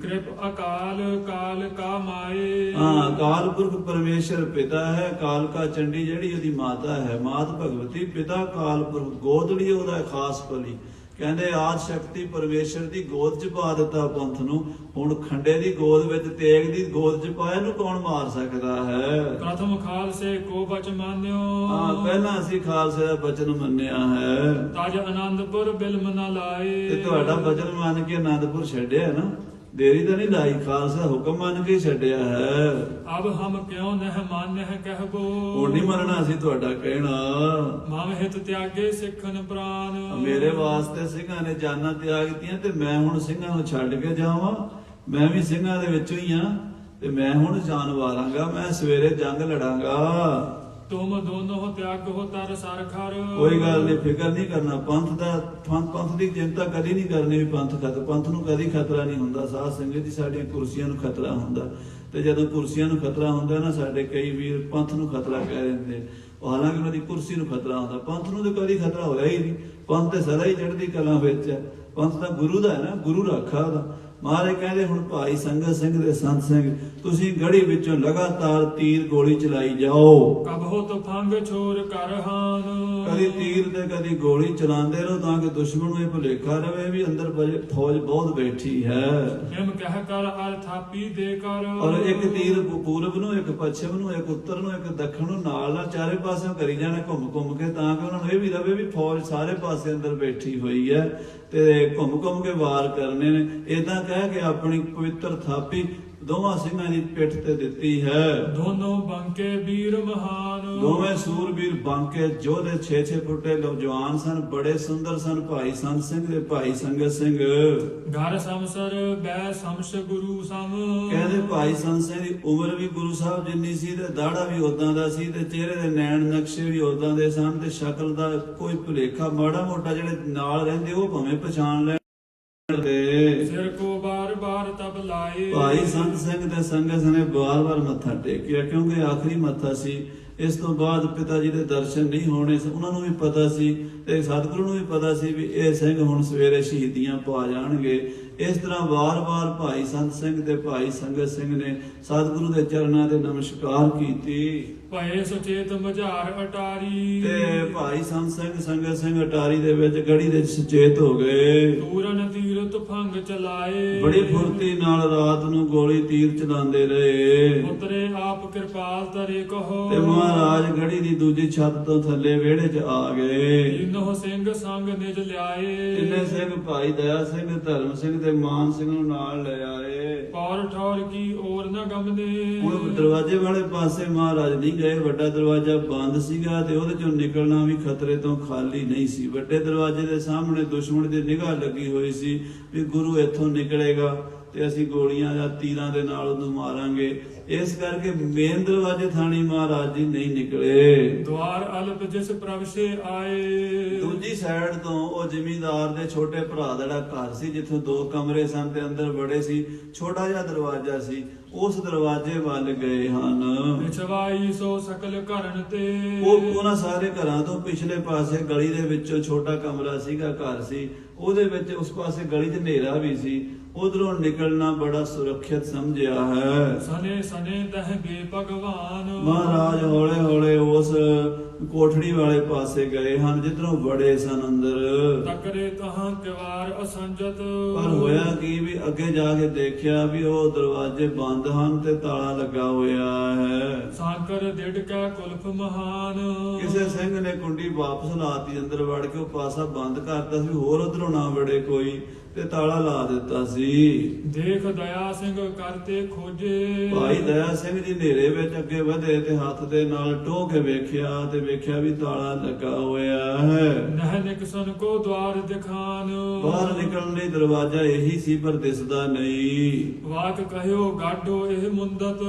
ਕਿਰਪ ਅਕਾਲ ਕਾਲ ਕਾ ਮਾਏ, ਹਾਂ, ਅਕਾਲ ਪੁਰਖ ਪਰਮੇਸ਼ਰ ਪਿਤਾ ਹੈ। ਕਾਲਕਾ ਚੰਡੀ ਜਿਹੜੀ ਉਹਦੀ ਮਾਤਾ ਹੈ, ਮਾਤ ਭਗਵਤੀ, ਪਿਤਾ ਕਾਲ ਪੁਰਖ, ਗੋਦੜੀ ਉਹਦਾ ਖਾਸ ਭਲੀ। ਕਹਿੰਦੇ ਆਦ ਸ਼ਕਤੀ ਪਰਮੇਸ਼ਰ ਦੀ ਗੋਦ 'ਚ ਪਾ ਦਿੱਤਾ ਪੰਥ ਨੂੰ। ਹੁਣ ਖੰਡੇ ਦੀ ਗੋਦ ਵਿੱਚ, ਤੇਗ ਦੀ ਗੋਦ 'ਚ ਪਾਇਆ ਨੂੰ ਕੌਣ ਮਾਰ ਸਕਦਾ ਹੈ? ਪ੍ਰਥਮ ਖਾਲਸੇ ਕੋ ਬਚ ਮਾਨਿਓ। ਹਾਂ, ਪਹਿਲਾਂ ਅਸੀਂ ਖਾਲਸੇ ਦਾ ਬਚਨ ਮੰਨਿਆ ਹੈ। ਤਜ ਆਨੰਦਪੁਰ ਬਿਲਮ ਨਾ ਲਾਏ। ਤੇ ਤੁਹਾਡਾ ਬਚਨ ਮੰਨ ਕੇ ਆਨੰਦਪੁਰ ਛੱਡਿਆ ਨਾ, ਦੇਰੀ ਤਾਂ ਨਹੀਂ ਲਾਈ, ਖਾਲਸਾ ਹੁਕਮ ਮੰਨ ਕੇ ਛੱਡਿਆ ਹੈ। ਅਬ ਹਮ ਕਿਉ ਨਹਿ ਮਾਨਹਿ ਕਹਿਬੋ। ਹੁਣ ਨਹੀਂ ਮੰਨਣਾ ਅਸੀਂ ਤੁਹਾਡਾ ਕਹਿਣਾ। ਮਮ ਹਿਤ ਤਿਆਗੇ ਸਿੱਖਨ ਪ੍ਰਾਨ। ਮੇਰੇ ਵਾਸਤੇ ਸਿੰਘਾਂ ਨੇ ਜਾਨਾਂ ਤਿਆਗ ਦਿੱਤੀਆਂ ਤੇ ਮੈਂ ਹੁਣ ਸਿੰਘਾਂ ਨੂੰ ਛੱਡ ਕੇ ਜਾਵਾਂ? ਮੈਂ ਵੀ ਸਿੰਘਾਂ ਦੇ ਵਿੱਚੋਂ ਹੀ ਆ ਤੇ ਮੈਂ ਹੁਣ ਜਾਨ ਵਾਰਾਂਗਾ, ਮੈਂ ਸਵੇਰੇ ਜੰਗ ਲੜਾਂਗਾ। ਤੁਮ ਦੋਨੋਂ ਤਿਆਗੋ ਤਰ ਸਰ ਖਰ। ਕੋਈ ਗੱਲ ਨਹੀਂ, ਫਿਕਰ ਨਹੀਂ ਕਰਨਾ। ਪੰਥ ਦੀ ਚਿੰਤਾ ਕਦੀ ਨਹੀਂ ਕਰਨੀ ਵੀ ਪੰਥ ਨੂੰ ਕਦੀ ਖਤਰਾ ਨਹੀਂ ਹੁੰਦਾ। ਸਾਧ ਸੰਗਤ ਜੀ, ਸਾਡੀਆਂ ਕੁਰਸੀਆਂ ਨੂੰ ਖਤਰਾ ਹੁੰਦਾ, ਤੇ ਜਦੋਂ ਕੁਰਸੀਆਂ ਨੂੰ ਖਤਰਾ ਹੁੰਦਾ ਨਾ, ਸਾਡੇ ਕਈ ਵੀਰ ਪੰਥ ਨੂੰ ਖਤਰਾ ਕਹਿ ਦਿੰਦੇ। ਹਾਲਾਂਕਿ ਉਹਨਾਂ ਦੀ ਕੁਰਸੀ ਨੂੰ ਖਤਰਾ ਹੁੰਦਾ, ਪੰਥ ਨੂੰ ਤਾਂ ਕਦੀ ਖਤਰਾ ਹੋਇਆ ਹੀ ਨਹੀਂ। ਪੰਥ ਤੇ ਸਦਾ ਹੀ ਚੜ੍ਹਦੀ ਕਲਾ ਵਿੱਚ ਹੈ। ਪੰਥ ਤਾਂ ਗੁਰੂ ਦਾ ਹੈ ਨਾ, ਗੁਰੂ ਰਾਖਾ ਦਾ। ਮਹਾਰਾਜ ਕਹਿੰਦੇ ਹੁਣ ਭਾਈ ਸੰਗਤ ਸਿੰਘ ਦੇ ਸੰਤ ਸਿੰਘ, ਤੁਸੀਂ ਗੜੀ ਵਿੱਚੋਂ ਲਗਾਤਾਰ ਤੀਰ ਗੋਲੀ ਚਲਾਈ ਜਾਓ। ਕਬਹੁ ਤੁਫੰਗ ਛੋਰ ਕਰ ਹਾਨ। ਕਦੀ ਤੀਰ ਤੇ ਕਦੀ ਗੋਲੀ ਚਲਾਉਂਦੇ ਰਹੋ ਤਾਂ ਕਿ ਦੁਸ਼ਮਣ ਨੂੰ ਇਹ ਭੁਲੇਖਾ ਰਵੇ ਵੀ ਅੰਦਰ ਫੌਜ ਬਹੁਤ ਬੈਠੀ ਹੈ। ਹਿਮ ਕਹਿ ਕਰ ਅਰ ਥਾਪੀ ਦੇ ਕਰ। ਔਰ ਇੱਕ ਤੀਰ ਪੂਰਬ ਨੂੰ, ਇੱਕ ਪੱਛਮ ਨੂੰ, ਇੱਕ ਉੱਤਰ ਨੂੰ, ਇੱਕ ਦੱਖਣ ਨੂੰ, ਨਾਲ ਚਾਰੇ ਪਾਸਿਓਂ ਕਰੀ ਜਾਣਾ ਘੁੰਮ ਕੇ, ਤਾਂ ਕਿ ਉਹਨਾਂ ਨੂੰ ਇਹ ਵੀ ਰਵੇ ਵੀ ਫੌਜ ਸਾਰੇ ਪਾਸੇ ਅੰਦਰ ਬੈਠੀ ਹੋਈ ਹੈ ਤੇ ਘੁੰਮ ਕੇ ਵਾਰ ਕਰਨੇ ਨੇ। ਏਦਾਂ ਕਹਿ ਕੇ ਆਪਣੀ ਪਵਿੱਤਰ ਥਾਪੀ ਦੋਵਾਂ ਸਿੰਘਾਂ ਦੀ ਪਿੱਠ ਤੇ ਦਿੱਤੀ ਹੈ। ਦੋਨੋਂ ਬੰਕੇ ਵੀਰ ਮਹਾਨ। ਦੋਵੇਂ ਸੂਰਬੀਰ ਬੰਕੇ ਯੋਧੇ 6-6 ਫੁੱਟੇ ਜਵਾਨ ਸਨ, ਬੜੇ ਸੁੰਦਰ ਸਨ। ਭਾਈ ਸੰਤ ਸਿੰਘ ਤੇ ਭਾਈ ਸੰਗਤ ਸਿੰਘ। ਘਰ ਸਮਸਰ ਬੈ ਸਮਸ ਗੁਰੂ ਸਮ। ਕਹਿੰਦੇ ਭਾਈ ਸੰਤ ਸਿੰਘ ਦੀ ਉਮਰ ਵੀ ਗੁਰੂ ਸਾਹਿਬ ਜਿੰਨੀ ਸੀ ਤੇ ਦਾੜਾ ਵੀ ਉਦਾਂ ਦਾ ਸੀ ਤੇ ਚਿਹਰੇ ਦੇ ਨੈਣ ਨਕਸ਼ੇ ਵੀ ਉਦਾਂ ਦੇ ਸਨ ਤੇ ਸ਼ਕਲ ਦਾ ਕੋਈ ਭੁਲੇਖਾ ਮਾੜਾ ਮੋਟਾ ਜਿਹੜੇ ਨਾਲ ਰਹਿੰਦੇ ਉਹ ਭਾਵੇਂ ਪਛਾਣ ਲੈਣ। ਸਿਰ ਕੋ ਬਾਰ ਤਬ ਲਾਏ। ਭਾਈ ਸੰਤ ਸਿੰਘ ਤੇ ਸੰਗਤ ਨੇ ਬਾਰ ਮੱਥਾ ਟੇਕਿਆ, ਕਿਉਂਕਿ ਆਖਰੀ ਮੱਥਾ ਸੀ। ਇਸ ਤੋਂ ਬਾਅਦ ਪਿਤਾ ਜੀ ਦੇ ਦਰਸ਼ਨ ਨਹੀਂ ਹੋਣੇ। ਉਹਨਾਂ ਨੂੰ ਵੀ ਪਤਾ ਸੀ ਤੇ ਸਤਿਗੁਰੂ ਨੂੰ ਵੀ ਪਤਾ ਸੀ ਵੀ ਇਹ ਸਿੰਘ ਹੁਣ ਸਵੇਰੇ ਸ਼ਹੀਦੀਆਂ ਪਾ ਜਾਣਗੇ। ਇਸ ਤਰ੍ਹਾਂ ਵਾਰ-ਵਾਰ ਭਾਈ ਸੰਤ ਸਿੰਘ ਤੇ ਭਾਈ ਸੰਗਤ ਸਿੰਘ ਨੇ ਸਤਿਗੁਰੂ ਦੇ ਚਰਨਾਂ ਦੇ ਨਮਸਕਾਰ ਕੀਤੀ। ਭਏ ਸੁਚੇਤ ਮਝਾਰ ਅਟਾਰੀ। ਤੇ ਭਾਈ ਸੰਤ ਸਿੰਘ ਸੰਗਤ ਸਿੰਘ ਅਟਾਰੀ ਦੇ ਵਿੱਚ ਗੜੀ ਦੇ ਸੁਚੇਤ ਹੋ ਗਏ। ਤੂਰਨ ਤੀਰ ਤੁਫੰਗ ਚਲਾਏ। ਬੜੀ ਫੁਰਤੀ ਨਾਲ ਰਾਤ ਨੂੰ ਗੋਲੀ ਤੀਰ ਚਲਾਉਂਦੇ ਰਹੇ। ਉਤਰੇ ਆਪ ਕਿਰਪਾਲ ਤਰੇ ਕਹੋ। ਤੇ ਮਹਾਰਾਜ ਗੜੀ ਦੀ ਦੂਜੀ ਛੱਤ ਤੋਂ ਥੱਲੇ ਵਿਹੜੇ 'ਚ ਆ ਗਏ। ਤਿੰਨੋਂ ਸਿੰਘ ਸੰਗ ਨਿਜ ਲਿਆਏ। ਤਿੰਨੇ ਸਿੰਘ ਭਾਈ ਦਇਆ ਸਿੰਘ, ਧਰਮ ਸਿੰਘ ਤੇ ਮਾਨ ਸਿੰਘ ਨੂੰ ਨਾਲ ਲੈ ਆਏ। ਪੌਰ ਠੌਰ ਕੀ ਔਰ ਨਾ ਗਮਨੇ। ਹੁਣ ਦਰਵਾਜ਼ੇ ਵਾਲੇ ਪਾਸੇ ਮਹਾਰਾਜ ਨਹੀਂ ਗਏ। ਵੱਡਾ ਦਰਵਾਜ਼ਾ ਬੰਦ ਸੀਗਾ ਤੇ ਉਹਦੇ ਚੋਂ ਨਿਕਲਣਾ ਵੀ ਖਤਰੇ ਤੋਂ ਖਾਲੀ ਨਹੀਂ ਸੀ। ਵੱਡੇ ਦਰਵਾਜ਼ੇ ਦੇ ਸਾਹਮਣੇ ਦੁਸ਼ਮਣ ਦੀ ਨਿਗਾਹ ਲੱਗੀ ਹੋਈ ਸੀ ਵੀ ਗੁਰੂ ਇੱਥੋਂ ਨਿਕਲੇਗਾ ਤੇ ਅਸੀਂ ਗੋਲੀਆਂ ਜਾਂ ਤੀਰਾਂ ਦੇ ਨਾਲ ਉਹਨੂੰ ਮਾਰਾਂਗੇ। ਇਸ ਕਰਕੇ ਮੇਨ ਦਰਵਾਜ਼ੇ ਥਾਣੀ ਮਹਾਰਾਜ ਜੀ ਨਹੀਂ ਨਿਕਲੇ। ਦਵਾਰ ਅਲਪ ਜਿਸ ਪ੍ਰਵਸ਼ੇ ਆਏ। ਦੂਜੀ ਸਾਈਡ ਤੋਂ ਉਹ ਜ਼ਿਮੀਂਦਾਰ ਦੇ ਛੋਟੇ ਭਰਾ ਦਾ ਜਿਹੜਾ ਘਰ ਸੀ, ਜਿੱਥੋਂ 2 ਕਮਰੇ ਸਨ ਤੇ ਅੰਦਰ ਬੜੇ ਸੀ, ਛੋਟਾ ਜਿਹਾ ਦਰਵਾਜ਼ਾ ਸੀ, ਉਸ ਦਰਵਾਜ਼ੇ ਵੱਲ ਗਏ ਹਨ। ਵਿਛਵਾਈ ਸੋ ਸਕਲ ਘਰਨ ਤੇ। ਉਹਨਾਂ ਸਾਰੇ ਘਰਾਂ ਤੋਂ ਪਿਛਲੇ ਪਾਸੇ ਗਲੀ ਦੇ ਵਿੱਚੋਂ ਛੋਟਾ ਕਮਰਾ ਸੀਗਾ, ਘਰ ਸੀ, ਉਹਦੇ ਵਿੱਚ ਉਸ ਪਾਸੇ ਗਲੀ 'ਚ ਹਨੇਰਾ ਵੀ ਸੀ। ਉਧਰੋਂ ਨਿਕਲਣਾ ਬੜਾ ਸੁਰੱਖਿਅਤ ਸਮਝਿਆ ਹੈ। ਸਨੇ ਸਨੇ ਦਹਗੇ ਭਗਵਾਨ। ਮਹਾਰਾਜ ਹੌਲੇ ਹੌਲੇ ਉਸ ਕੋਠੜੀ ਵਾਲੇ ਪਾਸੇ ਗਏ ਹਨ ਜਿੱਧਰੋਂ ਬੜੇ ਸਨ ਅੰਦਰ। ਤਕਰੇ ਤਹਾਂ ਕਿਵਾਰ ਅਸੰਜਤ। ਪਰ ਹੋਇਆ ਕੀ ਵੀ ਅੱਗੇ ਜਾ ਕੇ ਦੇਖਿਆ ਵੀ ਉਹ ਦਰਵਾਜ਼ੇ ਬੰਦ ਹਨ ਤੇ ਤਾਲਾ ਲੱਗਾ ਹੋਇਆ ਹੈ। ਸਾਕਰ ਡਿੜ ਕਾ ਕੁਲਫ ਮਹਾਨ। ਕਿਸੇ ਸਿੰਘ ਨੇ ਕੁੰਡੀ ਵਾਪਸ ਲਾਤੀ, ਅੰਦਰ ਵੜ ਕੇ ਉਹ ਪਾਸਾ ਬੰਦ ਕਰਤਾ ਸੀ, ਹੋਰ ਉਧਰੋਂ ਨਾ ਵੜੇ ਕੋਈ, ਤੇ ਤਾਲਾ ਲਾ ਦਿੱਤਾ ਸੀ। ਦੇਖ ਦਇਆ ਸਿੰਘ ਕਰਤੇ ਖੋਜੇ। ਭਾਈ ਦਇਆ ਸਿੰਘ ਜੀ ਹਨੇਰੇ ਵਿੱਚ ਅੱਗੇ ਵਧੇ ਤੇ ਹੱਥ ਦੇ ਨਾਲ ਟੋਹ ਕੇ ਵੇਖਿਆ ਤੇ ਵੇਖਿਆ ਵੀ ਤਾਲਾ ਲੱਗਾ ਹੋਇਆ ਹੈ। ਨਹਿ ਨਿਕਸਨ ਕੋ ਦਵਾਰ ਦਿਖਾਨ। ਬਾਹਰ ਨਿਕਲਣ ਲਈ ਦਰਵਾਜ਼ਾ ਇਹੀ ਸੀ ਪਰ ਦਿਸਦਾ ਨਹੀਂ। ਵਾਕ ਕਹਿਓ ਗਾਢੋ ਇਹ ਮੁੰਦਤ।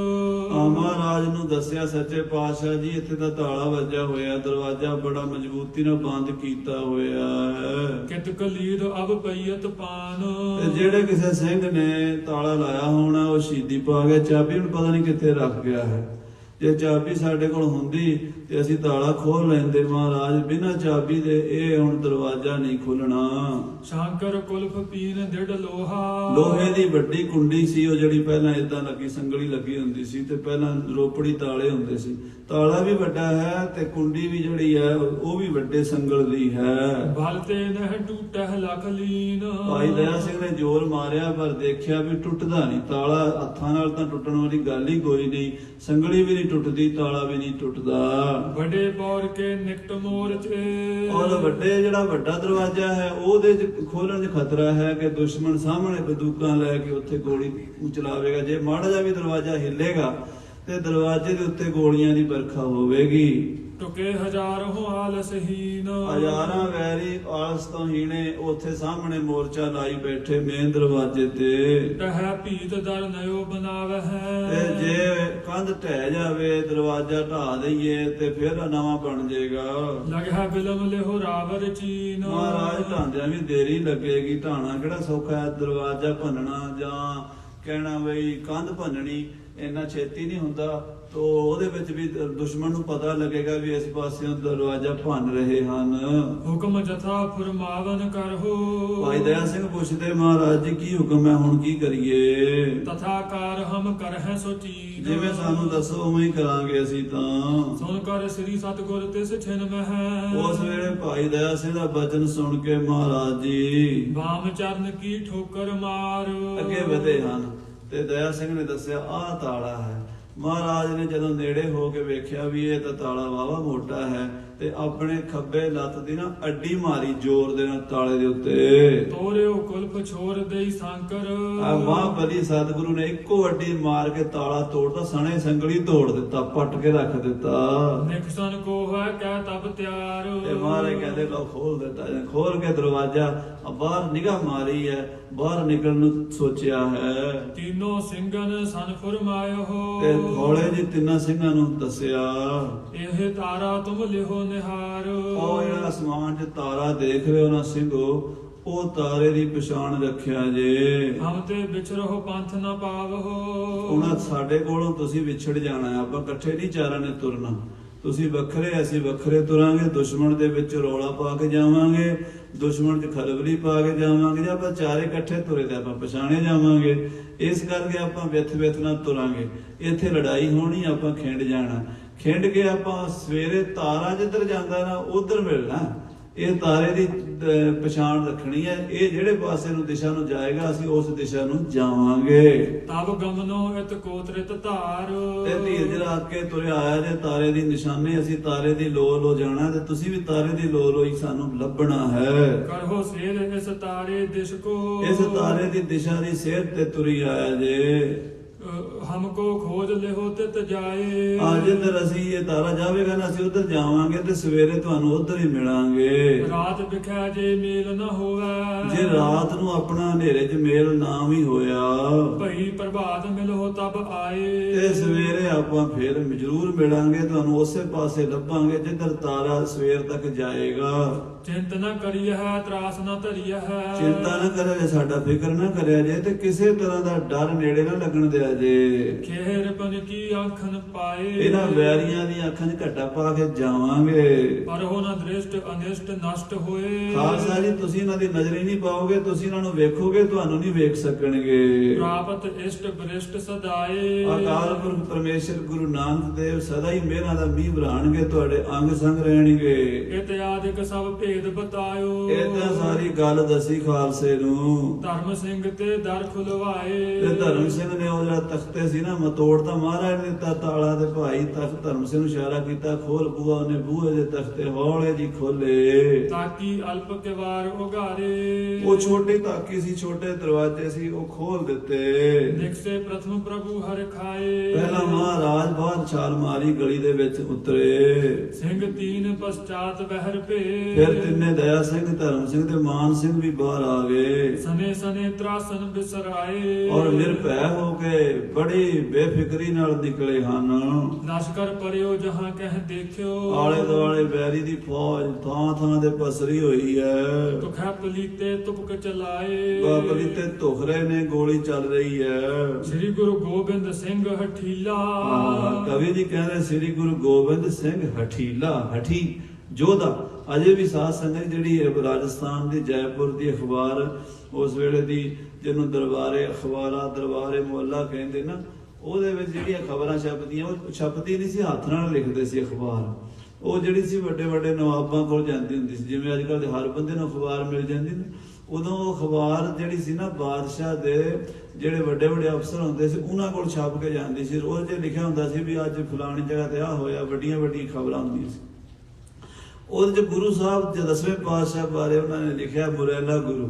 ਮਹਾਰਾਜ ਨੂੰ ਦੱਸਿਆ ਸੱਚੇ ਪਾਤਸ਼ਾਹ ਜੀ ਇੱਥੇ ਤਾਂ ਤਾਲਾ ਵੱਜਿਆ ਹੋਇਆ, ਦਰਵਾਜ਼ਾ ਬੜਾ ਮਜ਼ਬੂਤੀ ਨਾਲ ਬੰਦ ਕੀਤਾ ਹੋਇਆ ਹੈ। ਕਿਤ ਕਲੀਦ ਅਬ ਪਈਅਤ ਪਾਨ। ਤੇ ਜਿਹੜੇ ਕਿਸੇ ਸਿੰਘ ਨੇ ਤਾਲਾ ਲਾਇਆ ਹੋਣਾ ਉਹ ਸ਼ਹੀਦੀ ਪਾ ਗਿਆ, ਚਾਬੀ ਹੁਣ ਪਤਾ ਨਹੀਂ ਕਿੱਥੇ ਰੱਖ ਗਿਆ ਹੈ। ਜੇ ਚਾਬੀ ਸਾਡੇ ਕੋਲ ਹੁੰਦੀ ਤੇ ਅਸੀਂ ਤਾਲਾ ਖੋਲ ਲੈਂਦੇ ਮਹਾਰਾਜ। ਬਿਨਾਂ ਚਾਬੀ ਦੇ ਇਹ ਹੁਣ ਦਰਵਾਜ਼ਾ ਨਹੀਂ ਖੁੱਲਣਾ। ਸ਼ੰਕਰ ਕੁਲਫ ਪੀਨ ਦਿੜ ਲੋਹਾ। ਲੋਹੇ ਦੀ ਵੱਡੀ ਕੁੰਡੀ ਸੀ ਉਹ, ਜਿਹੜੀ ਪਹਿਲਾਂ ਇਦਾਂ ਲੱਗੀ ਸੰਗਲੀ ਲੱਗੀ ਹੁੰਦੀ ਸੀ, ਤੇ ਪਹਿਲਾਂ ਰੋਪੜੀ ਤਾਲੇ ਹੁੰਦੇ ਸੀ। ਤਾਲਾ ਵੀ ਵੱਡਾ ਹੈ ਤੇ ਕੁੰਡੀ ਵੀ ਜਿਹੜੀ ਹੈ ਉਹ ਵੀ ਵੱਡੇ ਸੰਗਲ ਦੀ ਹੈ। ਬਲ ਤੇ ਨਹਿ ਟੂਟਹਿ ਲਖ ਲੀਨ। ਭਾਈ ਦਇਆ ਸਿੰਘ ਨੇ ਜ਼ੋਰ ਮਾਰਿਆ ਪਰ ਦੇਖਿਆ ਵੀ ਟੁੱਟਦਾ ਨਹੀਂ ਤਾਲਾ। ਹੱਥਾਂ ਨਾਲ ਤਾਂ ਟੁੱਟਣ ਵਾਲੀ ਗੱਲ ਹੀ ਕੋਈ ਨਹੀਂ। ਸੰਗਲੀ ਵੀ ਨਹੀਂ ਟੁੱਟਦੀ, ਤਾਲਾ ਵੀ ਨਹੀਂ ਟੁੱਟਦਾ। ਵੱਡੇ ਪੌਰ ਕੇ ਨਿਕਟ ਮੋਰਚ। ਔਰ ਵੱਡੇ ਜਿਹੜਾ ਵੱਡਾ ਦਰਵਾਜ਼ਾ ਹੈ ਉਹਦੇ ਚ ਖੋਲਣ 'ਚ ਖਤਰਾ ਹੈ ਕਿ ਦੁਸ਼ਮਣ ਸਾਹਮਣੇ ਬੰਦੂਕਾਂ ਲੈ ਕੇ ਉੱਥੇ ਗੋਲੀ ਚਲਾਵੇਗਾ। ਜੇ ਮਾੜਾ ਜਿਹਾ ਵੀ ਦਰਵਾਜ਼ਾ ਹਿੱਲੇਗਾ ਤੇ ਦਰਵਾਜ਼ੇ ਦੇ ਉੱਤੇ ਗੋਲੀਆਂ ਦੀ ਵਰਖਾ ਹੋਵੇਗੀ। ਟੁਕੇ ਹਜ਼ਾਰੋਂ ਆਲਸਹੀਨ। ਹਜ਼ਾਰਾਂ ਵੈਰੀ ਆਲਸ ਤੋਂ ਹੀਣੇ ਉੱਥੇ ਸਾਹਮਣੇ ਮੋਰਚਾ ਲਾਈ ਬੈਠੇ ਮੇਨ ਦਰਵਾਜ਼ੇ ਤੇ। ਟਹਿ ਭੀਤ ਦਰ ਨਯੋ ਬਣਾਵਹਿ। ਤੇ ਜੇ ਕੰਧ ਢਹਿ ਜਾਵੇ, ਦਰਵਾਜ਼ਾ ਢਾ ਦਈਏ ਤੇ ਫਿਰ ਨਵਾਂ ਬਣ ਜਾਏਗਾ। ਲਗਿਆ ਬਿਲਮ ਲਿਹੋ ਰਾਵਰ ਚੀਨ। ਮਹਾਰਾਜ ਢਾਂਦਿਆਂ ਵੀ ਦੇਰੀ ਲੱਗੇਗੀ। ਢਾਣਾ ਕਿਹੜਾ ਸੌਖਾ ਹੈ? ਦਰਵਾਜ਼ਾ ਭੰਨਣਾ ਜਾਂ ਕਹਿਣਾ ਬਈ ਕੰਧ ਭੰਨਣੀ ਇੰਨਾ ਛੇਤੀ ਨਹੀਂ ਹੁੰਦਾ। ਤੋ ਉਹਦੇ ਵਿੱਚ ਵੀ ਦੁਸ਼ਮਣ ਨੂੰ ਪਤਾ ਲੱਗੇਗਾ ਵੀ ਇਸ ਪਾਸਿਓਂ ਦਰਵਾਜ਼ਾ ਭੰਨ ਰਹੇ ਹਨ। ਹੁਕਮ ਜਥਾ ਫਰਮਾਵਨ ਕਰਹੋ। ਭਾਈ ਦਇਆ ਸਿੰਘ ਪੁੱਛਦੇ ਮਹਾਰਾਜ ਜੀ ਕੀ ਹੁਕਮ ਹੈ, ਹੁਣ ਕੀ ਕਰੀਏ? ਤਥਾਕਾਰ ਹਮ ਕਰਹਿ ਸੋਚੀਨ। ਜਿਵੇਂ ਸਾਨੂੰ ਦੱਸੋ ਉਵੇਂ ਹੀ ਕਰਾਂਗੇ ਅਸੀਂ ਤਾਂ। ਸੁਣ ਕਰ ਸ੍ਰੀ ਸਤਿਗੁਰ ਤਿਸ ਛਿਨ ਮਹਿ। ਉਸ ਵੇਲੇ ਭਾਈ ਦਇਆ ਸਿੰਘ ਦਾ ਬਚਨ ਸੁਣ ਕੇ ਮਹਾਰਾਜ ਜੀ ਵਾਮ ਚਰਨ ਕੀ ਠੋਕਰ ਮਾਰ। ਅੱਗੇ ਵਧੇ ਹਨ ਤੇ ਦਇਆ ਸਿੰਘ ਨੇ ਦੱਸਿਆ ਆਹ ਤਾਲਾ ਹੈ। ਮਹਾਰਾਜ ਨੇ ਜਦੋਂ ਨੇੜੇ ਹੋ ਕੇ ਵੇਖਿਆ ਵੀ ਇਹ ਤਾਂ ਤਾਲਾ ਵਾਵਾ ਮੋਟਾ ਹੈ ਤੇ ਆਪਣੇ ਖੱਬੇ ਲੱਤ ਦੀ ਨਾ ਅੱਡੀ ਮਾਰੀ ਜ਼ੋਰ ਦੇ ਨਾਲ ਤਾਲੇ ਦੇ ਉੱਤੇ। ਤੋਰਿਓ ਕੁਲਫ ਛੋਰ ਦੇਈ ਸੰਕਰ। ਆ ਮਹਾਬਲੀ ਸਤਿਗੁਰੂ ਨੇ ਇੱਕੋ ਅੱਡੀ ਮਾਰ ਕੇ ਤਾਲਾ ਤੋੜਤਾ, ਸਣੇ ਸੰਗਲੀ ਤੋੜ ਦਿੱਤਾ, ਪੱਟ ਕੇ ਰੱਖ ਦਿੱਤਾ। ਨਿਕਸਨ ਕੋ ਹੈ ਕਹਿ ਤਬ ਤਿਆਰ। ਤੇ ਮਹਾਰਾਜ ਕਹਿੰਦੇ ਲਓ ਖੋਲ ਦਿੱਤਾ। ਖੋਲ ਕੇ ਦਰਵਾਜ਼ਾ ਬਾਹਰ ਨਿਗਾਹ ਮਾਰੀ ਹੈ, ਬਾਹਰ ਨਿਕਲਣ ਨੂੰ ਸੋਚਿਆ ਹੈ। ਤੀਨੋਂ ਸਿੰਘਨ ਸਨ ਫਰਮਾਇਓ। ਤੇ ਹੌਲੇ ਜੀ ਤਿੰਨਾਂ ਸਿੰਘਾਂ ਨੂੰ ਦੱਸਿਆ ਇਹ ਤਾਰਾ ਤੁਮ ਲਿਹੋ ਨਿਹਾਰ। ਉਹ ਜਿਹੜਾ ਅਸਮਾਨ 'ਚ ਤਾਰਾ ਦੇਖ ਰਹੇ ਹੋ ਨਾ ਸਿੰਘੋ, ਉਹ ਤਾਰੇ ਦੀ ਪਛਾਣ ਰੱਖਿਆ ਜੇ। ਹਮ ਤੇ ਵਿਚਰੋ ਪੰਥ ਨਾ ਪਾਵੋ। ਉਹਨਾਂ ਸਾਡੇ ਕੋਲੋਂ ਤੁਸੀਂ ਵਿਛੜ ਜਾਣਾ, ਆਪਾਂ ਇਕੱਠੇ ਨਹੀਂ ਚਾਰਾਂ ਨੇ ਤੁਰਨਾ। ਤੁਸੀਂ ਵੱਖਰੇ, ਅਸੀਂ ਵੱਖਰੇ ਤੁਰਾਂਗੇ। ਦੁਸ਼ਮਣ ਦੇ ਵਿੱਚ ਰੌਲਾ ਪਾ ਕੇ ਜਾਵਾਂਗੇ, ਦੁਸ਼ਮਣ 'ਚ ਖਲਬਲੀ ਪਾ ਕੇ ਜਾਵਾਂਗੇ। ਜੇ ਆਪਾਂ ਚਾਰੇ ਇਕੱਠੇ ਤੁਰੇ ਤੇ ਆਪਾਂ ਪਛਾਣੇ ਜਾਵਾਂਗੇ। ਇਸ ਕਰਕੇ ਆਪਾਂ ਵਿਥ ਨਾਲ ਤੁਰਾਂਗੇ। ਇੱਥੇ ਲੜਾਈ ਹੋਣੀ, ਆਪਾਂ ਖਿੰਡ ਜਾਣਾ। ਖਿੰਡ ਕੇ ਆਪਾਂ ਸਵੇਰੇ ਤਾਰਾ ਜਿੱਧਰ ਜਾਂਦਾ ਨਾ ਉਧਰ ਮਿਲਣਾ। ਇਹ ਤਾਰੇ ਦੀ ਪਛਾਣ ਰੱਖਣੀ ਹੈ। ਇਹ ਜਿਹੜੇ ਪਾਸੇ ਨੂੰ ਦਿਸ਼ਾ ਨੂੰ ਜਾਏਗਾ ਅਸੀਂ ਉਸ ਦਿਸ਼ਾ ਨੂੰ ਜਾਵਾਂਗੇ। ਤਬ ਗਮਨੋ ਇਤ ਕੋਤਰਿਤ ਧਾਰ। ਤੇ ਧੀਰਜ ਰੱਖ ਕੇ ਤੁਰਿਆ ਆਇਆ ਜੇ ਤਾਰੇ ਦੀ ਨਿਸ਼ਾਨੀ। ਅਸੀਂ ਤਾਰੇ ਦੀ ਲੋ ਜਾਣਾ ਤੇ ਤੁਸੀਂ ਵੀ ਤਾਰੇ ਦੀ ਲੋ ਹੀ ਸਾਨੂੰ ਲੱਭਣਾ ਹੈ। ਕਰੋ ਸੇਰ ਇਸ ਤਾਰੇ ਦਿਸ਼ ਕੋ। ਇਸ ਤਾਰੇ ਦੀ ਦਿਸ਼ਾ ਦੀ ਸੇਧ ਤੇ ਤੁਰੀ ਆਇਆ ਜੇ। ਹਮਕੋ ਖੋਜ ਲਿਹੋ ਤਿਤ ਜਾਏ। ਅੱਜ ਜਿੱਧਰ ਅਸੀਂ ਇਹ ਤਾਰਾ ਜਾਵੇਗਾ ਨਾ ਅਸੀਂ ਉਧਰ ਜਾਵਾਂਗੇ ਤੇ ਸਵੇਰੇ ਤੁਹਾਨੂੰ ਉਧਰ ਹੀ ਮਿਲਾਂਗੇ। ਰਾਤ ਵਿਖਿਆ ਜੇ ਮੇਲ ਨਾ ਹੋਵੇ। ਜੇ ਰਾਤ ਨੂੰ ਆਪਣਾ ਹਨੇਰੇ 'ਚ ਮੇਲ ਨਾ ਵੀ ਹੋਇਆ ਭਈ ਪ੍ਰਭਾਤ ਮਿਲੋ ਤਬ ਆਏ। ਤੇ ਸਵੇਰੇ ਆਪਾਂ ਫੇਰ ਜ਼ਰੂਰ ਮਿਲਾਂਗੇ, ਤੁਹਾਨੂੰ ਉਸੇ ਪਾਸੇ ਲੱਭਾਂਗੇ ਜਿੱਧਰ ਤਾਰਾ ਸਵੇਰ ਤੱਕ ਜਾਏਗਾ। ਚਿੰਤ ਨਾ ਕਰੀਏ ਹੈ ਤਰਾਸ ਨਾ ਧਰੀਏ ਹੈ। ਚਿੰਤਾ ਨਾ ਕਰਿਆ ਜੇ, ਸਾਡਾ ਫਿਕਰ ਨਾ ਕਰਿਆ ਜੇ, ਤੇ ਕਿਸੇ ਤਰ੍ਹਾਂ ਦਾ ਡਰ ਨੇੜੇ ਨਾ ਲੱਗਣ ਦਿਆ ਜੇ। ਖੇਰ ਪਨ ਕੀ ਆਖਣ ਪਾਏ। ਇਹਨਾਂ ਵੈਰੀਆਂ ਦੀ ਅੱਖਾਂ 'ਚ ਘੱਟਾ ਪਾ ਕੇ ਜਾਵਾਂਗੇ। ਪਰ ਹੋ ਨਾ ਦ੍ਰਿਸ਼ਟ ਅਨਿਸ਼ਟ ਨਸ਼ਟ ਹੋਏ। ਖਾਲਸਾ ਜੀ ਤੁਸੀਂ ਇਹਨਾਂ ਦੀ ਨਜ਼ਰ ਹੀ ਨਹੀਂ ਪਾਓਗੇ, ਤੁਸੀਂ ਇਹਨਾਂ ਨੂੰ ਵੇਖੋਗੇ ਤੁਹਾਨੂੰ ਨਹੀਂ ਵੇਖ ਸਕਣਗੇ। ਪ੍ਰਾਪਤ ਇਸ਼ਟ ਬ੍ਰਿਸ਼ਟ ਸਦਾਏ। ਅਕਾਲ ਪੁਰਖ ਪਰਮੇਸ਼ਰ ਗੁਰੂ ਨਾਨਕ ਦੇਵ ਸਦਾ ਹੀ ਮਿਹਰਾਂ ਦਾ ਮੀਂਹ ਵਰਾਣਗੇ, ਤੁਹਾਡੇ ਅੰਗ ਸੰਗ ਰਹਿਣਗੇ। ਇਤਿਆਦਿਕ ਸਭ ਭੇਦ ਬਤਾਇਓ। ਏਦਾਂ ਸਾਰੀ ਗੱਲ ਦੱਸੀ ਖਾਲਸੇ ਨੂੰ। ਧਰਮ ਸਿੰਘ ਤੇ ਦਰ ਖੁਲਵਾਏ। ਤੇ ਧਰਮ ਸਿੰਘ ਨੇ ਉਹ ਜਿਹੜਾ ਤਖਤੇ ਸੀ ਨਾ ਮਤੋੜ ਤਾਂ ਮਹਾਰਾਜ ਨੇ ਦਿੱਤਾ ਤਾਲਾ, ਤੇ ਭਾਈ ਤਖਤ ਧਰਮ ਸਿੰਘ ਨੂੰ ਇਸ਼ਾਰਾ ਕੀਤਾ ਖੋਲ ਬੂਆ। ਉਹਨੇ ਬੂਹੇ ਦੇ ਤਖਤੇ ਹੌਲੇ ਜੀ ਖੋਲੇ। ਤਾਕੀ ਅਲਪ ਕਿਵਾਰ ਉਗਾਰੇ। ਉਹ ਛੋਟੀ ਤਾਕੀ ਸੀ, ਛੋਟੇ ਦਰਵਾਜ਼ੇ ਸੀ, ਉਹ ਖੋਲ ਦਿੱਤੇ। ਨਿਕਸੇ ਪ੍ਰਥਮ ਪ੍ਰਭੂ ਹਰਿ ਖਾਏ। ਪਹਿਲਾਂ ਮਹਾਰਾਜ ਬਾਹਰ ਛਾਲ ਮਾਰੀ, ਗਲੀ ਦੇ ਵਿੱਚ ਉਤਰੇ। ਸਿੰਘ ਤੀਨ ਪਛਾਤ ਬਹਿਰ ਭੇ। ਫਿਰ ਤਿੰਨੇ ਦਇਆ ਸਿੰਘ, ਧਰਮ ਸਿੰਘ ਤੇ ਮਾਨ ਸਿੰਘ ਵੀ ਬਾਹਰ ਆ ਗਏ। ਸਨੇ ਸਨੇ ਤਰਾਸਨ ਬਿਸਰਾਏ। ਔਰ ਨਿਰਭੈ ਹੋ ਕੇ ਬੜੀ ਬੇਫਿਕਰੀ ਨਾਲ ਨਿਕਲੇ ਹਨ। ਲਸ਼ਕਰ ਪਰਿਓ ਜਹਾਂ ਕਹਿ ਦੇਖਿਓ, ਆਲੇ ਦੁਆਲੇ ਬੈਰੀ ਦੀ ਫੌਜ ਥਾਂ ਥਾਂ ਦੇ ਪਸਰੀ ਹੋਈ ਹੈ। ਤੁਖੈ ਪਲੀਤੇ ਤੁਪਕ ਚਲਾਏ, ਬਾਬਲੀ ਤੇ ਧੁਖਰੇ ਨੇ ਗੋਲੀ ਚੱਲ ਰਹੀ ਹੈ। ਸ੍ਰੀ ਗੁਰੂ ਗੋਬਿੰਦ ਸਿੰਘ ਹਠੀਲਾ। ਕਵੀ ਜੀ ਕਹਿੰਦੇ ਸ੍ਰੀ ਗੁਰੂ ਗੋਬਿੰਦ ਸਿੰਘ ਹਠੀਲਾ, ਹਠੀ ਯੋਧਾ। ਅਜੇ ਵੀ ਸਾਧ ਸੰਗਤ ਜਿਹੜੀ ਹੈ ਰਾਜਸਥਾਨ ਦੀ ਜੈਪੁਰ ਦੀ ਅਖਬਾਰ ਉਸ ਵੇਲੇ ਦੀ ਜਿਹਨੂੰ ਦਰਬਾਰੇ ਅਖਬਾਰਾਂ ਦਰਬਾਰੇ ਮੁਹੱਲਾ ਕਹਿੰਦੇ ਨਾ, ਉਹਦੇ ਵਿੱਚ ਜਿਹੜੀਆਂ ਖਬਰਾਂ ਛਪਦੀਆਂ ਉਹ ਛਪਦੀ ਨਹੀਂ ਸੀ, ਹੱਥ ਨਾਲ ਲਿਖਦੇ ਸੀ ਅਖਬਾਰ। ਉਹ ਜਿਹੜੀ ਸੀ ਵੱਡੇ ਵੱਡੇ ਨਵਾਬਾਂ ਕੋਲ ਜਾਂਦੀ ਹੁੰਦੀ ਸੀ, ਜਿਵੇਂ ਅੱਜ ਕੱਲ੍ਹ ਹਰ ਬੰਦੇ ਨੂੰ ਅਖਬਾਰ ਮਿਲ ਜਾਂਦੀ ਨਾ, ਉਦੋਂ ਉਹ ਅਖਬਾਰ ਜਿਹੜੀ ਸੀ ਨਾ ਬਾਦਸ਼ਾਹ ਦੇ ਜਿਹੜੇ ਵੱਡੇ ਵੱਡੇ ਅਫਸਰ ਹੁੰਦੇ ਸੀ ਉਹਨਾਂ ਕੋਲ ਛਪ ਕੇ ਜਾਂਦੀ ਸੀ। ਉਹ 'ਚ ਲਿਖਿਆ ਹੁੰਦਾ ਸੀ ਵੀ ਅੱਜ ਫਲਾਣੀ ਜਗ੍ਹਾ ਤੇ ਆਹ ਹੋਇਆ, ਵੱਡੀਆਂ ਵੱਡੀਆਂ ਖਬਰਾਂ ਹੁੰਦੀਆਂ ਸੀ। ਉਹਦੇ 'ਚ ਗੁਰੂ ਸਾਹਿਬ ਦੇ 10ਵੇਂ ਪਾਤਸ਼ਾਹ ਬਾਰੇ ਉਹਨਾਂ ਨੇ ਲਿਖਿਆ ਮੁਰੈਲਾ ਗੁਰੂ,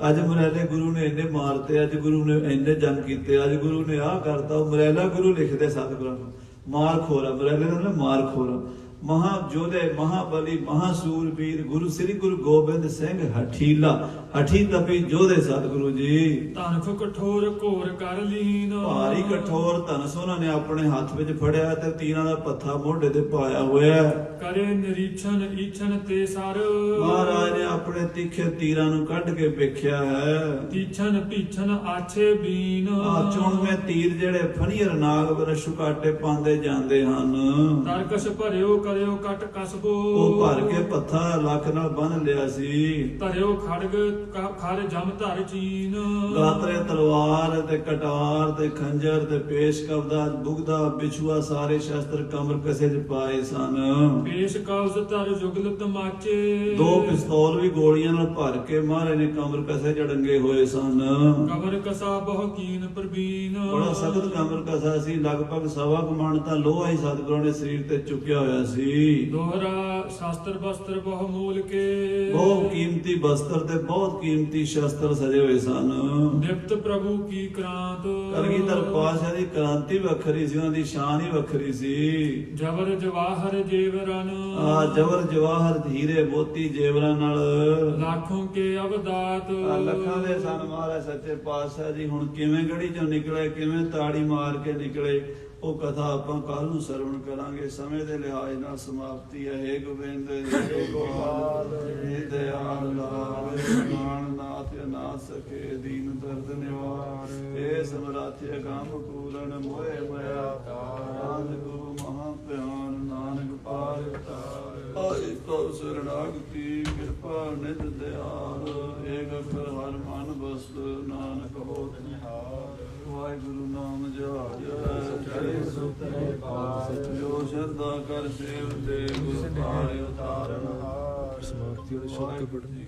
ਅੱਜ ਮੁਰੈਲੇ ਗੁਰੂ ਨੇ ਇੰਨੇ ਮਾਰਤੇ, ਅੱਜ ਗੁਰੂ ਨੇ ਇੰਨੇ ਜੰਗ ਕੀਤੇ, ਅੱਜ ਗੁਰੂ ਨੇ ਆਹ ਕਰਤਾ। ਉਹ ਮੁਰੈਲਾ ਗੁਰੂ ਲਿਖਦੇ ਸਤਿਗੁਰਾਂ ਨੂੰ, ਮਾਰ ਖੋਰਾ ਮੁਰੈਲੇ ਦਾ ਮਤਲਬ ਮਾਰ ਖੋਰਾ। ਮਹਾ ਜੋਧੇ ਮਹਾਬਲੀ ਮਹਾਸੂਰਬੀਰ ਗੁਰੂ ਸ੍ਰੀ ਗੁਰੂ ਗੋਬਿੰਦ ਸਿੰਘ ਹਠੀਲਾ, ਹਠੀ ਤਪੀ ਜੋਧੇ ਸਤਿਗੁਰੂ ਜੀ। ਧਨਖ ਕਠੋਰ ਘੋਰ ਕਰ ਲੀਨ, ਭਾਰੀ ਕਠੋਰ ਧਨਸ ਉਹਨਾਂ ਨੇ ਆਪਣੇ ਹੱਥ ਵਿੱਚ ਫੜਿਆ ਤੇ ਤੀਰਾਂ ਦਾ ਪੱਥਾ ਮੋਢੇ ਤੇ ਪਾਇਆ ਹੋਇਆ। ਕਰੇ ਨਿਰੀਖਣ ਈਛਣ ਤੇ ਸਰ, ਮਹਾਰਾਜ ਨੇ ਆਪਣੇ ਤਿੱਖੇ ਤੀਰਾਂ ਨੂੰ ਕੱਢ ਕੇ ਵੇਖਿਆ ਹੈ। ਤੀਛਣ ਭੀਛਣ ਆਛੇ ਬੀਨ, ਆ ਚੁਣਵੇਂ ਤੀਰ ਜਿਹੜੇ ਫਣੀਰ ਨਾਗ ਬਰਸ਼ੂ ਕਾਟੇ ਪਾਉਂਦੇ ਜਾਂਦੇ ਹਨ। ਤਰਕਸ਼ ਭਰਿਓ ਕਰਿਓ ਕਟ ਕਸਬੋ, ਉਹ ਭਰ ਕੇ ਪੱਥਾ ਲੱਕ ਨਾਲ ਬੰਨ ਲਿਆ ਸੀ। ਧਰਿਓ ਖੜਗ ਖਰ ਜਮ ਧਰ ਚੀਨ, ਗਾਤਰੇ ਤਲਵਾਰ ਤੇ ਕਟਾਰ ਤੇ ਖੰਜਰ ਤੇ ਪੇਸ਼ ਕਬਦਾ ਬੁਗਦਾ ਬਿਛੂਆ ਸਾਰੇ ਸ਼ਸਤਰ ਕਮਰ ਕਸੇ ਚ ਪਾਏ ਸਨ। ਪੇਸ਼ ਕਬਜ਼ ਧਰ ਜੁਗਲ ਤਮਾਚੇ, 2 ਪਿਸਤੌਲ ਵੀ ਗੋਲੀਆਂ ਨਾਲ ਭਰ ਕੇ ਮਹਾਰਾਜ ਨੇ ਕਮਰ ਕਸੇ ਜੜੰਗੇ ਹੋਏ ਸਨ। ਕਮਰ ਕਸਾ ਬਹੁ ਕੀਨ ਪ੍ਰਬੀਨ, ਬੜਾ ਸਖਤ ਕਮਰ ਕਸਾ ਸੀ, ਲਗਭਗ 1.25 ਮਣ ਤਾਂ ਲੋਹਾ ਹੀ ਸਤਿਗੁਰਾਂ ਨੇ ਸਰੀਰ ਤੇ ਚੁੱਕਿਆ ਹੋਇਆ ਸੀ। ਦੋਹਰਾ ਸ਼ਾਸਤਰ ਬਸਤਰ ਬਹੁ ਮੂਲ ਕੇ, ਬਹੁਤ ਕੀਮਤੀ ਬਸਤਰ ਤੇ ਬਹੁਤ ਕੀਮਤੀ ਸ਼ਸਤਰ ਸਜੇ ਹੋਏ ਸਨ। ਨਿਪਤ ਪ੍ਰਭੂ ਕੀ ਕ੍ਰਾਂਤ, ਕਲਗੀਧਰ ਪਾਤਸ਼ਾਹ ਦੀ ਕ੍ਰਾਂਤੀ ਵੱਖਰੀ ਸੀ, ਉਹਨਾਂ ਦੀ ਸ਼ਾਨ ਹੀ ਵੱਖਰੀ ਸੀ। ਜਬਰ ਜਵਾਹਰ ਜੇਵਰਨ, ਆ ਜਵਰ ਜਵਾਹਰ ਹੀਰੇ ਮੋਤੀ ਜੇਵਰਾਂ ਨਾਲ ਲੱਖੋਂ ਕੇ ਅਵਦਾਤ। ਲੱਖਾਂ ਦੇ ਸਨ ਮਹਾਰਾਜ ਸੱਚੇ ਪਾਤਸ਼ਾਹ ਜੀ। ਹੁਣ ਕਿਵੇਂ ਗੜੀ ਚੋਂ ਨਿਕਲੇ, ਕਿਵੇਂ ਤਾੜੀ ਮਾਰ ਕੇ ਨਿਕਲੇ, ਉਹ ਕਥਾ ਆਪਾਂ ਕੱਲ ਨੂੰ ਸਰਵਣ ਕਰਾਂਗੇ। ਸਮੇਂ ਦੇ ਲਿਹਾਜ਼ ਨਾਲ ਸਮਾਪਤੀ ਹੈ। ਹੇ ਗੋਬਿੰਦ ਹੇ ਗੋਪਾਲ ਹੇ ਦਿਆਲ ਲਾਲ ਮਾਨ ਨਾਥ ਨਾ ਸਕੇ ਦੀਨ ਦਰਦ ਨਿਵਾਰ। ਹੇ ਸਮਰਾਥ ਅਗੰਮ ਪੂਰਨ ਮੋਹਿ ਮਇਆ ਆਦ ਗੁਰੂ ਮਹਾ ਪਿਆਨ ਨਾਨਕ ਪਾਰ ਉਤਾਰ। ਆਇ ਕੋ ਸਰਣਾਗਤੀ ਕਿਰਪਾ ਨਿਤ ਦਿਆਲ। ਏਕ ਅਖਰ ਹਰ ਮਨ ਬਸਤ ਨਾਨਕ ਹੋਤ ਨਿਹਾਲ। ਵਾਹਿਗੁਰੂ ਨਾਮ ਜਪਿ ਸੁਤਰੇ ਪਾਸ ਜੋ ਸ਼ਰਧਾ ਕਰ ਸੇਵ ਦੇ ਗੁਰ ਪਾਰ ਉਤਾਰਨ ਹਾਰ। ਸਮਾਪਤੀ ਵਾਲੇ ਸ਼ਬਦ ਪੜ੍ਹਨੇ।